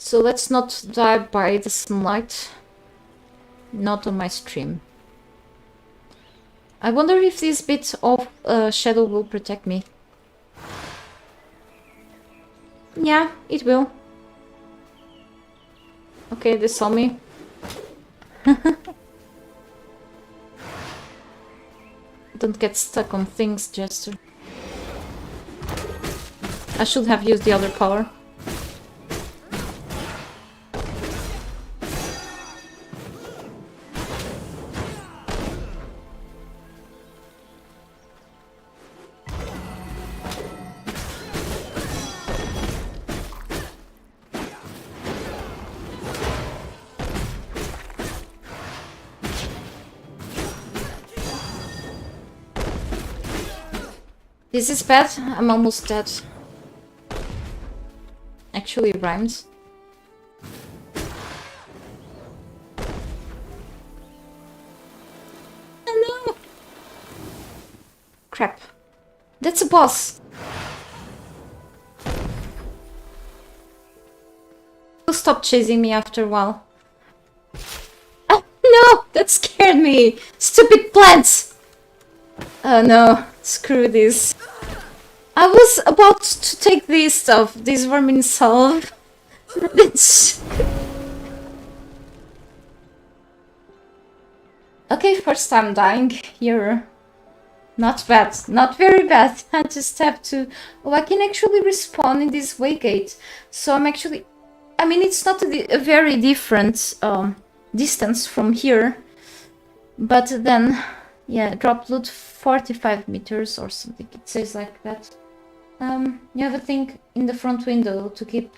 So let's not die by the sunlight. Not on my stream. I wonder if this bit of shadow will protect me. Yeah, it will. Okay, they saw me. Don't get stuck on things, Jester. I should have used the other power. This is bad. I'm almost dead. Actually rhymes. Oh no! Crap. That's a boss! He'll stop chasing me after a while. Oh no! That scared me! Stupid plants! Oh no, screw this. I was about to take this stuff, this vermin salve. Okay, first time dying here. Not bad, not very bad. I just have to... Oh, I can actually respawn in this waygate. So I'm actually... I mean, it's not a very different distance from here. But then, yeah, drop loot 45 meters or something. It says like that. You have a thing in the front window to keep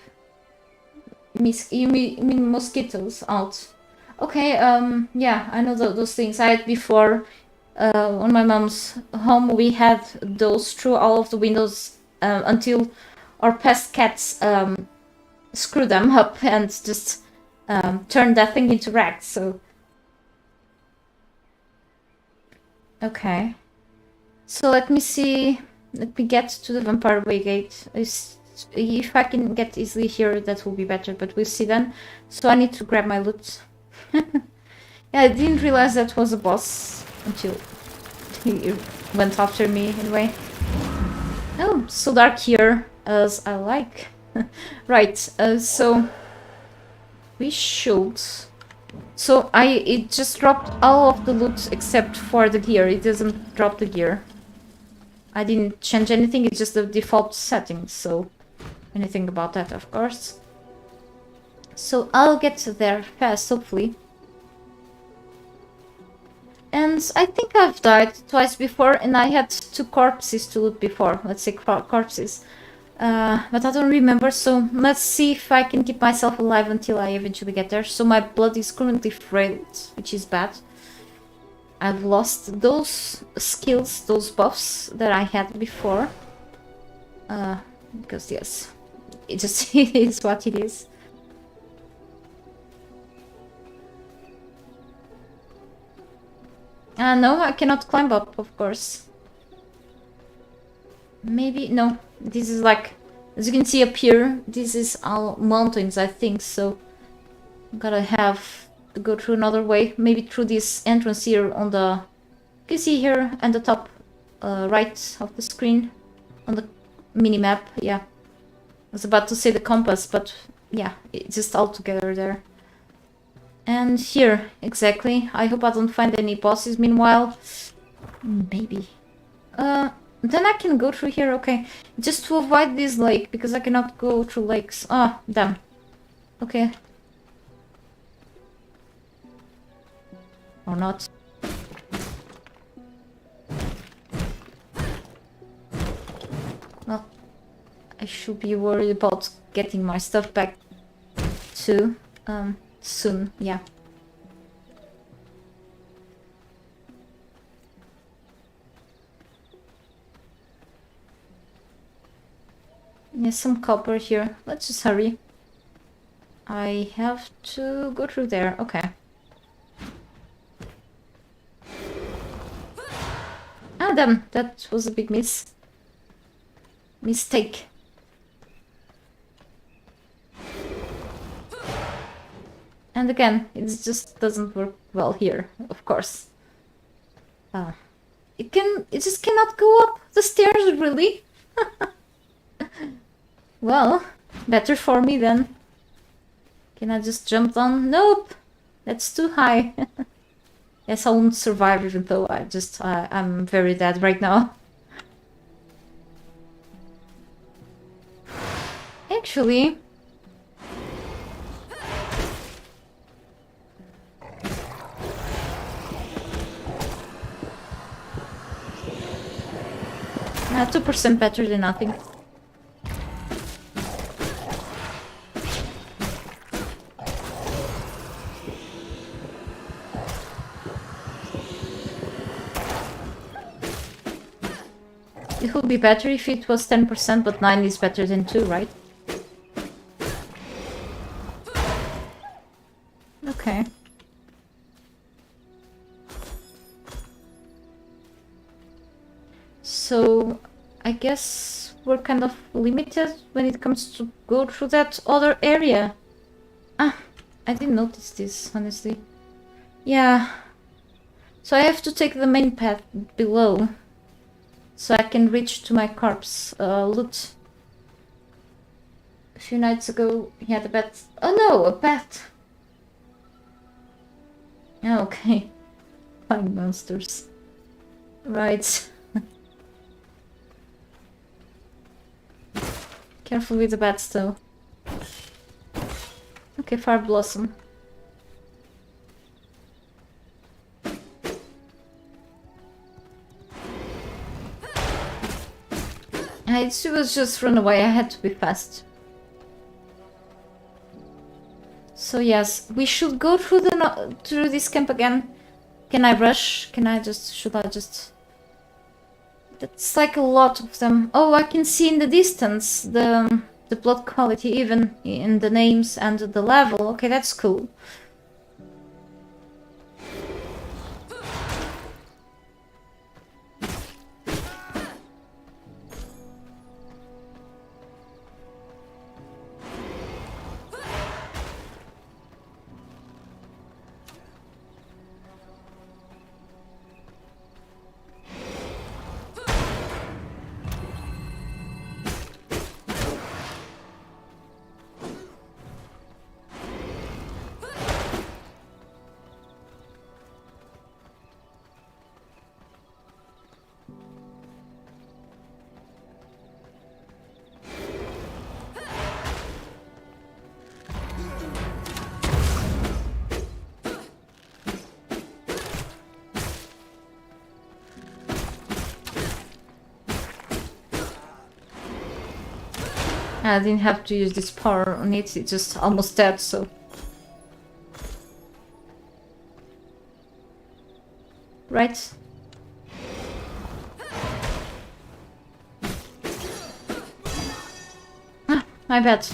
you mean mosquitoes out. Okay, yeah, I know those things. I had before, on my mom's home, we had those through all of the windows until our pest cats screwed them up and just turned that thing into rags, so... Okay. So let me see, let me get to the Vampire Way gate. If I can get easily here, that will be better, but we'll see then. So I need to grab my loot. Yeah, I didn't realize that was a boss until he went after me anyway. Oh, so dark here, as I like. Right, so we should... So it just dropped all of the loot except for the gear. It doesn't drop the gear. I didn't change anything, it's just the default settings, so anything about that, of course. So I'll get there fast, hopefully. And I think I've died twice before, and I had 2 corpses to loot before. Let's say corpses. But I don't remember, so let's see if I can keep myself alive until I eventually get there. So my blood is currently frailed, which is bad. I've lost those skills, those buffs that I had before. Because yes, it just is what it is. No, I cannot climb up, of course. Maybe, no, this is like, as you can see up here, this is all mountains, I think, so gotta have to go through another way, maybe through this entrance here on the, you can see here at the top right of the screen, on the mini-map, yeah. I was about to say the compass, but yeah, it's just all together there. And here, exactly. I hope I don't find any bosses meanwhile. Maybe. Then I can go through here, okay. Just to avoid this lake, because I cannot go through lakes. Ah, damn. Okay. Or not. Well, I should be worried about getting my stuff back too. Soon, yeah. There's some copper here. Let's just hurry. I have to go through there. Okay. Ah, damn. That was a big mistake. And again, it just doesn't work well here, of course. It just cannot go up the stairs, really? Well, better for me then. Can I just jump down? Nope! That's too high. Yes, I won't survive even though I'm very dead right now. Actually... Nah, 2% better than nothing. It would be better if it was 10%, but 9 is better than 2, right? Okay. So, I guess we're kind of limited when it comes to go through that other area. Ah, I didn't notice this, honestly. Yeah. So I have to take the main path below, so I can reach to my corpse loot. A few nights ago, he had a bat. Oh no, a bat! Okay. Flying monsters. Right. Careful with the bats though. Okay, Fire Blossom. It was just run away, I had to be fast. So yes, we should go through through this camp again. Can I rush? Should I just... That's like a lot of them. Oh, I can see in the distance the blood quality, even in the names and the level. Okay, that's cool. I didn't have to use this power on it, it's just almost dead, so... Right? Ah, my bad.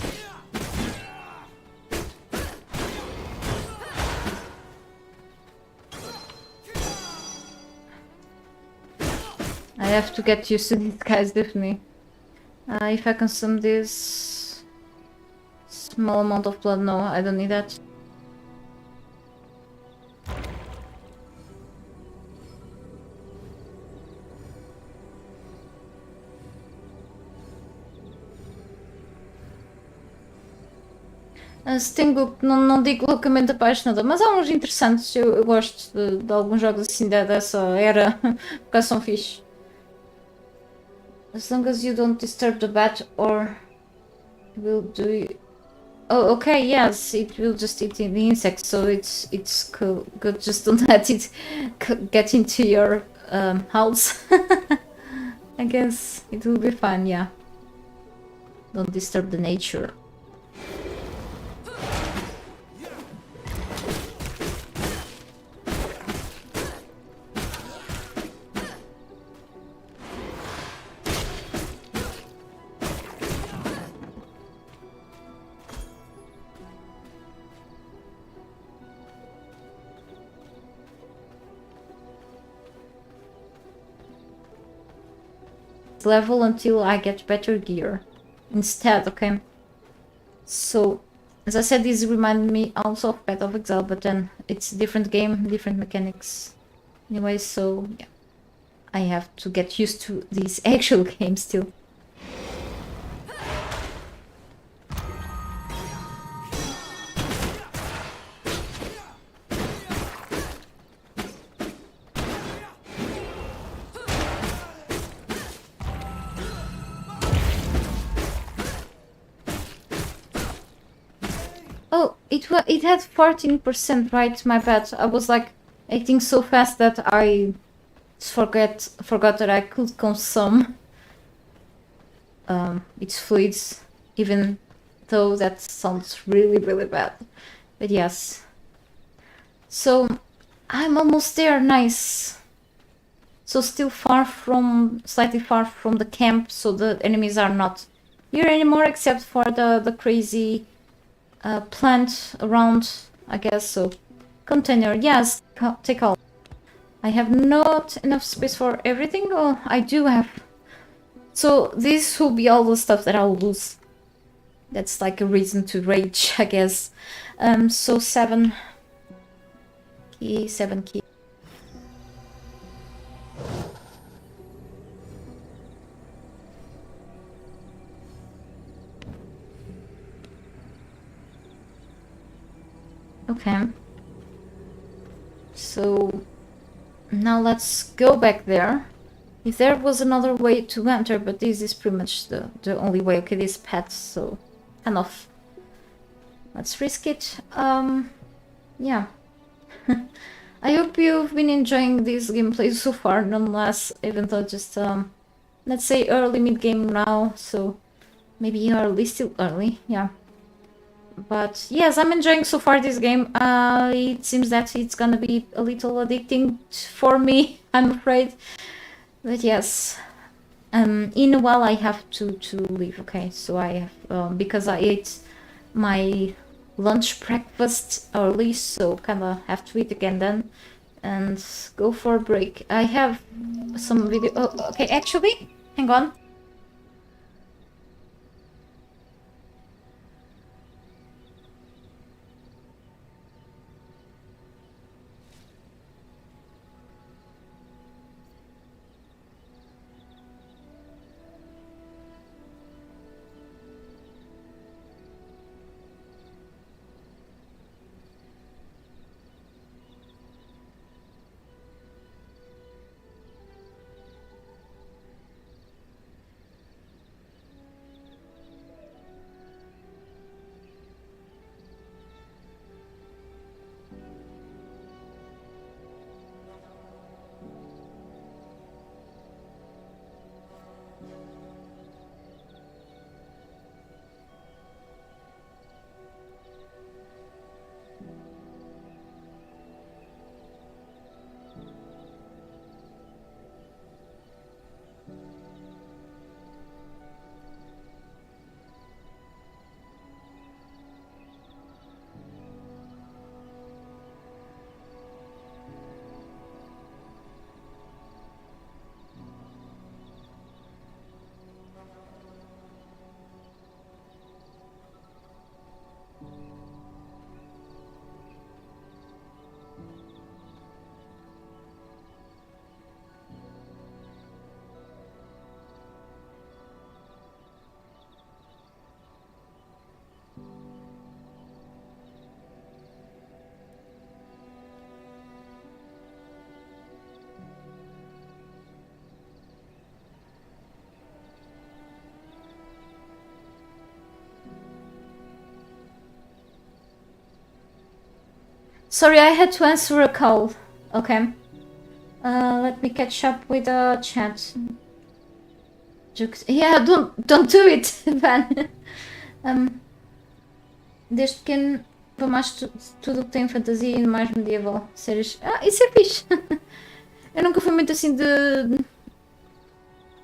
I have to get used to these guys, definitely. If I consume this small amount of blood, no, I don't need that. Tenho, não digo loucamente apaixonada, mas há uns interessantes. Eu gosto de alguns jogos assim dessa era, porque são fixe. As long as you don't disturb the bat or will do it. Oh, okay, yes, it will just eat the insects, so it's cool. Good, just don't let it get into your house. I guess it will be fine, yeah. Don't disturb the nature. Level until I get better gear instead. Okay, so as I said, this reminded me also of Path of Exile, but then it's a different game, different mechanics anyway, so yeah, I have to get used to these actual games still. Oh, it had 14%, right? My bad. I was like acting so fast that I forgot that I could consume its fluids, even though that sounds really, really bad. But yes. So I'm almost there. Nice. So still slightly far from the camp, so the enemies are not here anymore, except for the crazy plant around, I guess. So container, yes, take all. I have not enough space for everything. Oh, I do have. So this will be all the stuff that I'll lose. That's like a reason to rage, I guess. So 7 key. Okay. So now let's go back there. If there was another way to enter, but this is pretty much the only way. Okay, this path, so enough. Let's risk it. Yeah. I hope you've been enjoying this gameplay so far, nonetheless, even though just let's say early mid game now, so maybe early, still early, yeah. But yes, I'm enjoying so far this game. It seems that it's gonna be a little addicting for me, I'm afraid. But yes, in a while I have to leave. Okay, so I have because I ate my lunch breakfast early, so kinda have to eat again then and go for a break. I have some video. Oh, okay, actually, hang on. Sorry, I had to answer a call. Okay. Let me catch up with the chat. Yeah, don't do it, Van. Desde pequeno mais tudo o que tem fantasia e mais medieval. Séries. Ah, isso é fixe. Eu nunca fui muito assim de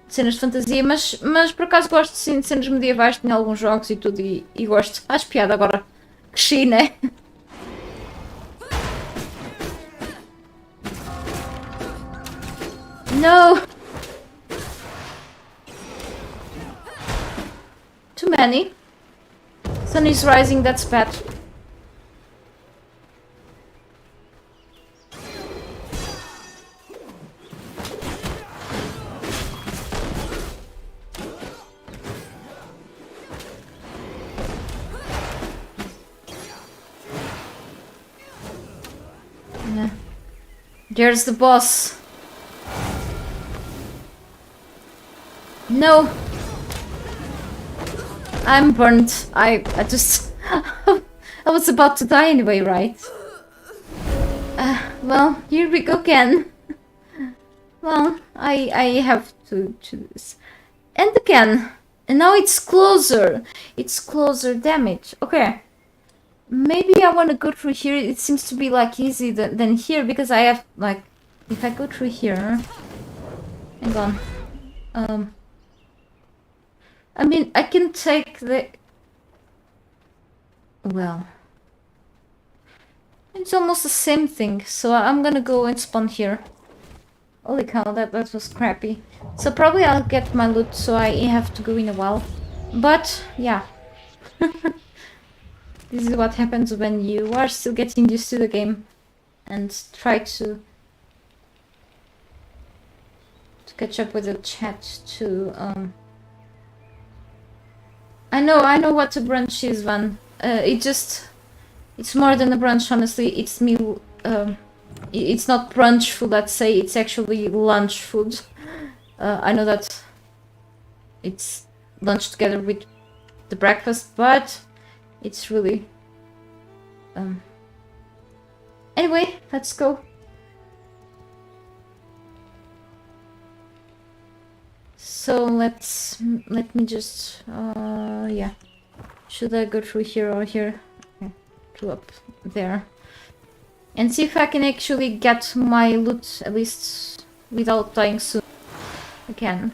cenas de fantasia, mas por acaso gosto sim de cenas medievais, tenho alguns jogos e tudo e gosto. Acho piada agora. Cresci, né? No! Too many. Sun is rising, that's bad. Yeah. There's the boss. No! I'm burnt. I just... I was about to die anyway, right? Well, here we go again. Well, I have to do this. And again. And now it's closer. It's closer, damn it. Okay. Maybe I want to go through here. It seems to be like easy than here because I have like... If I go through here... Hang on. I mean, I can take the... Well... It's almost the same thing, so I'm gonna go and spawn here. Holy cow, that was crappy. So probably I'll get my loot, so I have to go in a while. But, yeah. This is what happens when you are still getting used to the game. And try to catch up with the chat too. I know what a brunch is, Van. It's more than a brunch, honestly. It's meal. It's not brunch food, let's say. It's actually lunch food. I know that it's lunch together with the breakfast, but it's really... Anyway, let's go. So let me just yeah. Should I go through here or here? Okay, through up there. And see if I can actually get my loot at least without dying soon again.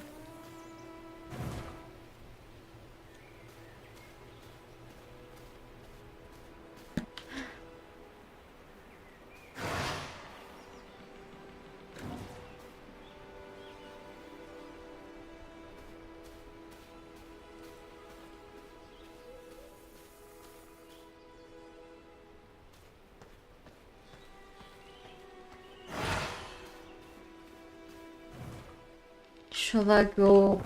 Shall I go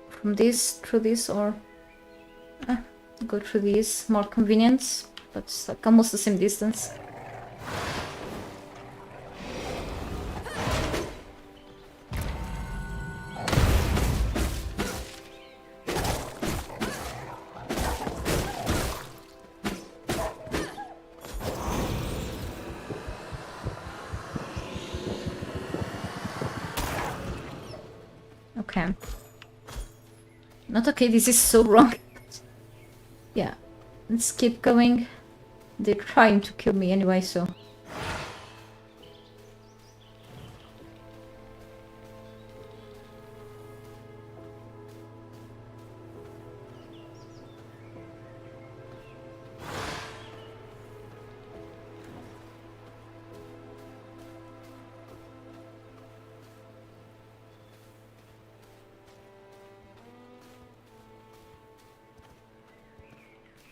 from this through this or go through this? More convenient, but it's like almost the same distance. Okay. Not okay, this is so wrong. Yeah, let's keep going. They're trying to kill me anyway, so...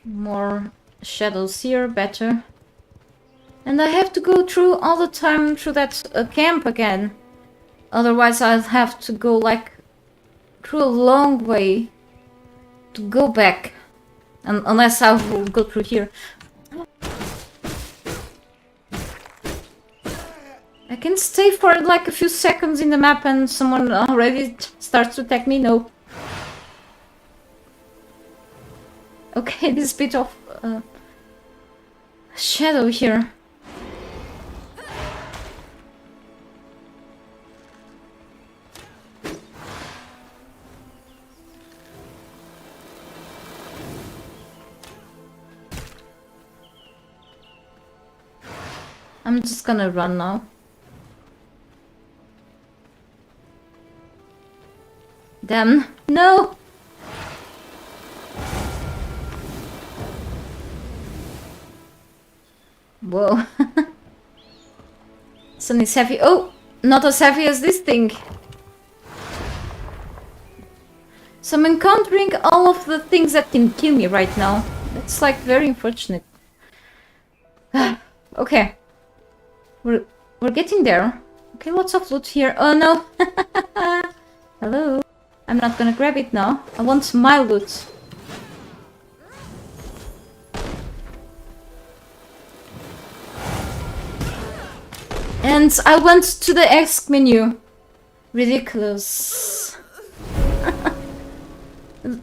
More shadows here, better. And I have to go through all the time through that camp again. Otherwise I'll have to go like through a long way to go back. Unless I will go through here. I can stay for like a few seconds in the map and someone already starts to attack me. No. Okay, this bit of shadow here. I'm just gonna run now. Damn. No! Whoa. Sun is heavy. Oh! Not as heavy as this thing. So I'm encountering all of the things that can kill me right now. That's like very unfortunate. Okay. We're getting there. Okay, lots of loot here. Oh no! Hello? I'm not gonna grab it now. I want my loot. And I went to the X menu. Ridiculous.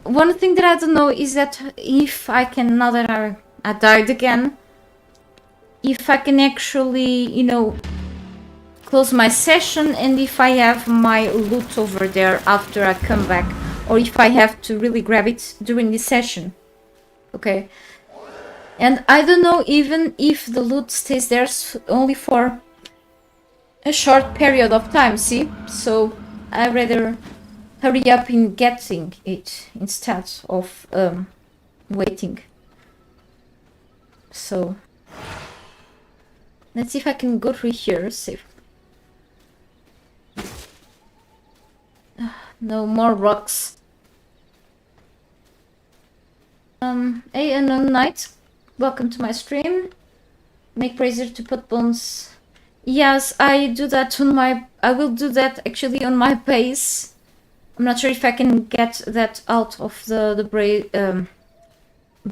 One thing that I don't know is that if I can, now that I died again, if I can actually, you know, close my session and if I have my loot over there after I come back, or if I have to really grab it during the session. Okay. And I don't know even if the loot stays there only for a short period of time, see? So I rather hurry up in getting it instead of waiting. So let's see if I can go through here safe. No more rocks. Hey, unknown knight, welcome to my stream. Make brazier to put bones. Yes, I do that on my... I will do that actually on my base. I'm not sure if I can get that out of the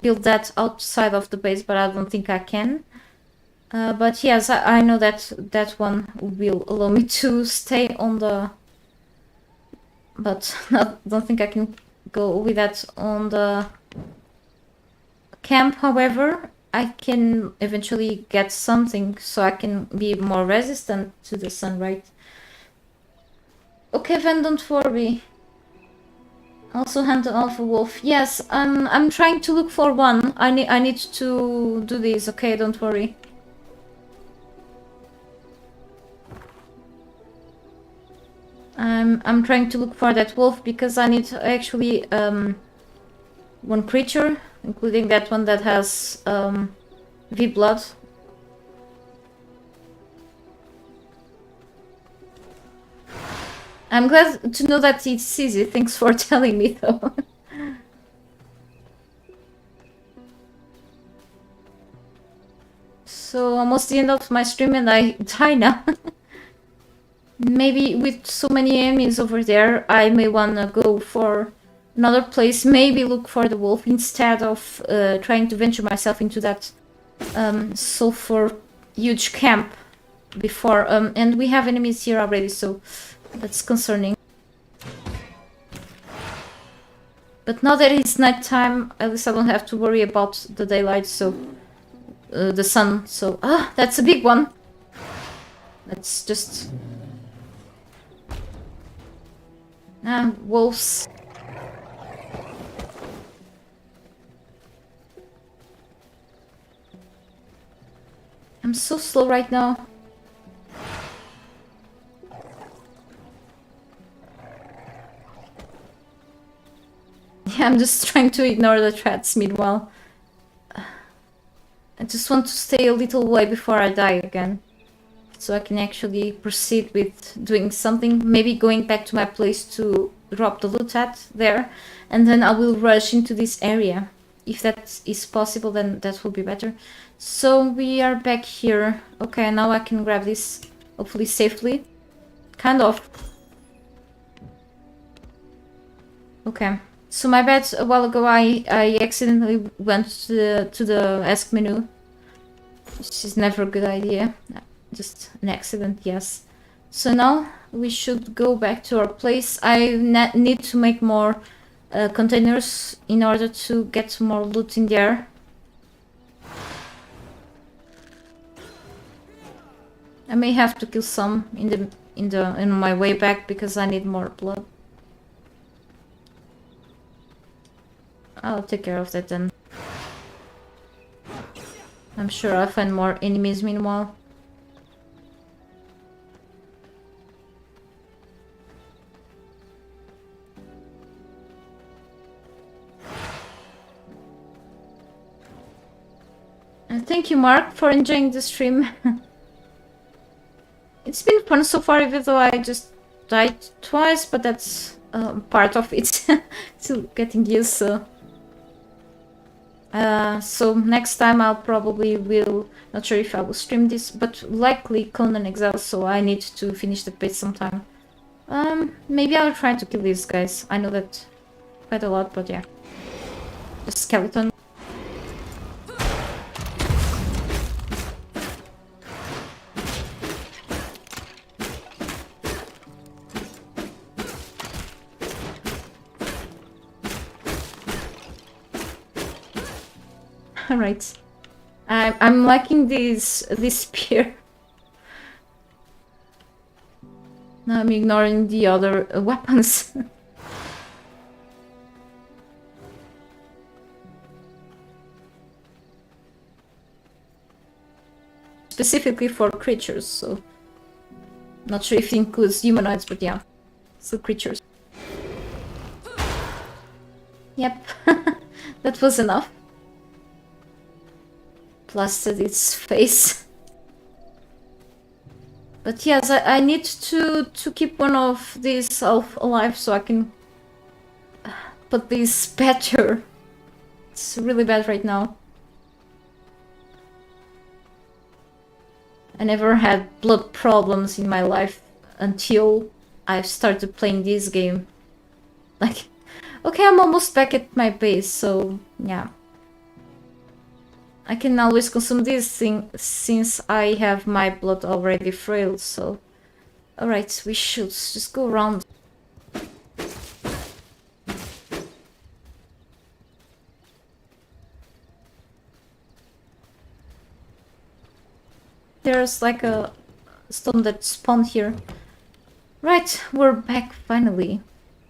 build that outside of the base, but I don't think I can. But yes, I know that that one will allow me to stay on the... But I don't think I can go with that on the camp, however. I can eventually get something so I can be more resistant to the sun, right? Okay, Van, don't worry. Also hand off a wolf. Yes, I'm trying to look for one. I need to do this, okay, don't worry. I'm trying to look for that wolf because I need actually one creature, including that one that has V blood. I'm glad to know that it's easy. Thanks for telling me though. So almost the end of my stream and I die now. Maybe with so many enemies over there, I may wanna go for another place. Maybe look for the wolf instead of trying to venture myself into that sulfur huge camp before. And we have enemies here already, so that's concerning. But now that it's nighttime, at least I don't have to worry about the daylight, so the sun. So that's a big one. Let's just wolves. I'm so slow right now. Yeah, I'm just trying to ignore the threats meanwhile. I just want to stay a little way before I die again. So I can actually proceed with doing something. Maybe going back to my place to drop the loot at there. And then I will rush into this area. If that is possible, then that will be better. So we are back here. Okay, now I can grab this, hopefully safely. Kind of. Okay. So my bad, a while ago I accidentally went to the ask menu. Which is never a good idea. Just an accident, yes. So now we should go back to our place. I need to make more containers in order to get more loot in there. I may have to kill some in my way back because I need more blood. I'll take care of that then. I'm sure I'll find more enemies meanwhile. And thank you, Mark, for enjoying the stream. It's been fun so far, even though I just died twice, but that's part of it. Still getting used, so... so next time I'll probably will, not sure if I will stream this, but likely Conan Exile, so I need to finish the page sometime. Maybe I'll try to kill these guys. I know that quite a lot, but yeah. The skeleton. Alright. I'm liking this spear. Now I'm ignoring the other weapons. Specifically for creatures, so... Not sure if it includes humanoids, but yeah. So creatures. Yep. That was enough. Blasted its face. But yes, I need to keep one of these alive so I can put this better. It's really bad right now. I never had blood problems in my life until I started playing this game. Like, okay, I'm almost back at my base, so yeah. I can always consume this thing since I have my blood already frail, so... Alright, we should just go around. There's like a stone that spawned here. Right, we're back finally.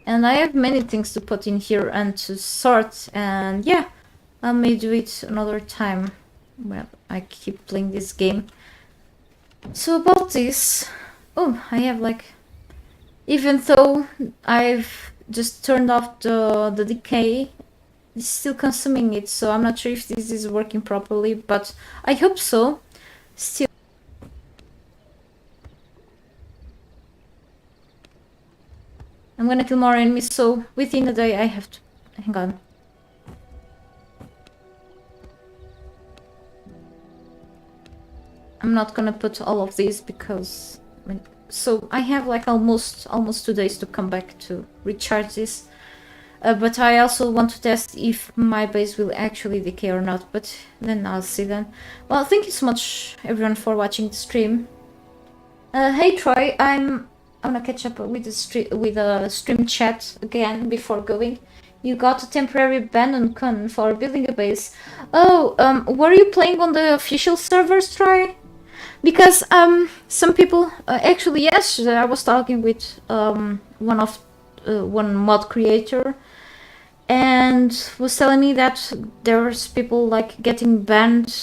And I have many things to put in here and to sort, and yeah, I may do it another time when I keep playing this game. So about this, oh, I have like, even though I've just turned off the decay, it's still consuming it, so I'm not sure if this is working properly, but I hope so. Still, I'm gonna kill more enemies, so within a day I have to... Hang on. I'm not gonna put all of these because... so I have like almost 2 days to come back to recharge this. But I also want to test if my base will actually decay or not, but then I'll see then. Well, thank you so much everyone for watching the stream. Hey Troy, I'm gonna catch up with the stream chat again before going. You got a temporary ban on Kun for building a base. Oh, were you playing on the official servers, Troy? Because some people actually, yes, I was talking with one mod creator, and was telling me that there's people like getting banned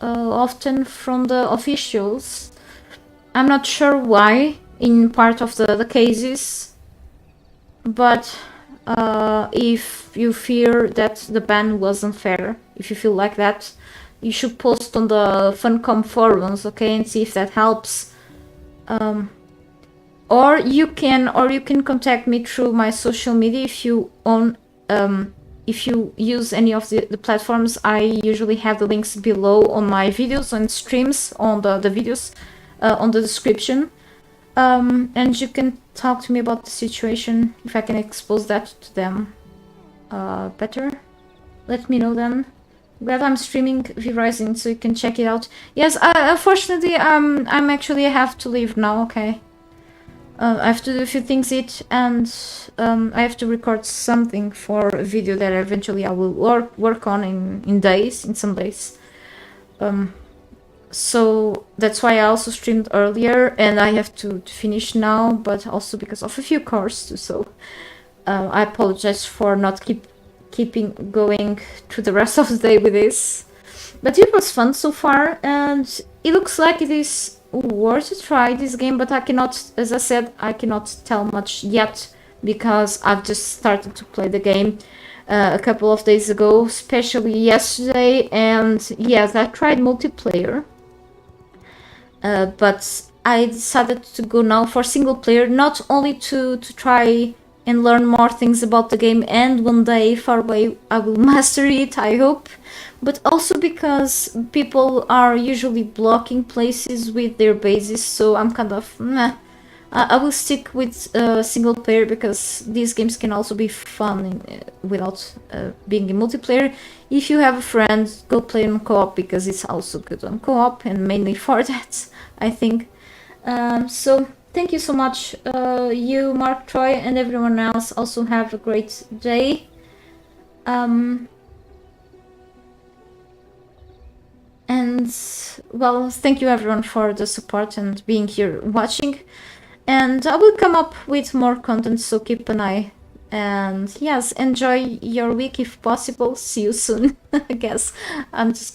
often from the officials. I'm not sure why in part of the cases, but if you fear that the ban was unfair, if you feel like that, you should post on the Funcom forums, okay, and see if that helps. Or you can contact me through my social media if you own if you use any of the platforms. I usually have the links below on my videos and streams on the videos on the description, and you can talk to me about the situation if I can expose that to them better. Let me know then. Glad I'm streaming VRising so you can check it out. Yes, unfortunately, I'm actually have to leave now, okay? I have to do a few things and I have to record something for a video that eventually I will work on in some days. So that's why I also streamed earlier, and I have to finish now, but also because of a few cars too, so I apologize for not keeping going through the rest of the day with this. But it was fun so far, and it looks like it is worth to try this game, but I cannot, as I said, I cannot tell much yet because I've just started to play the game a couple of days ago, especially yesterday, and yes, I tried multiplayer, but I decided to go now for single player, not only to try and learn more things about the game, and one day far away I will master it, I hope, but also because people are usually blocking places with their bases, so I'm kind of meh. I will stick with single player because these games can also be fun without being in multiplayer. If you have a friend, go play on co-op because it's also good on co-op, and mainly for that, I think. So thank you so much, you, Mark, Troy, and everyone else. Also have a great day. And well, thank you everyone for the support and being here watching. And I will come up with more content, so keep an eye. And yes, enjoy your week if possible. See you soon. I guess I'm just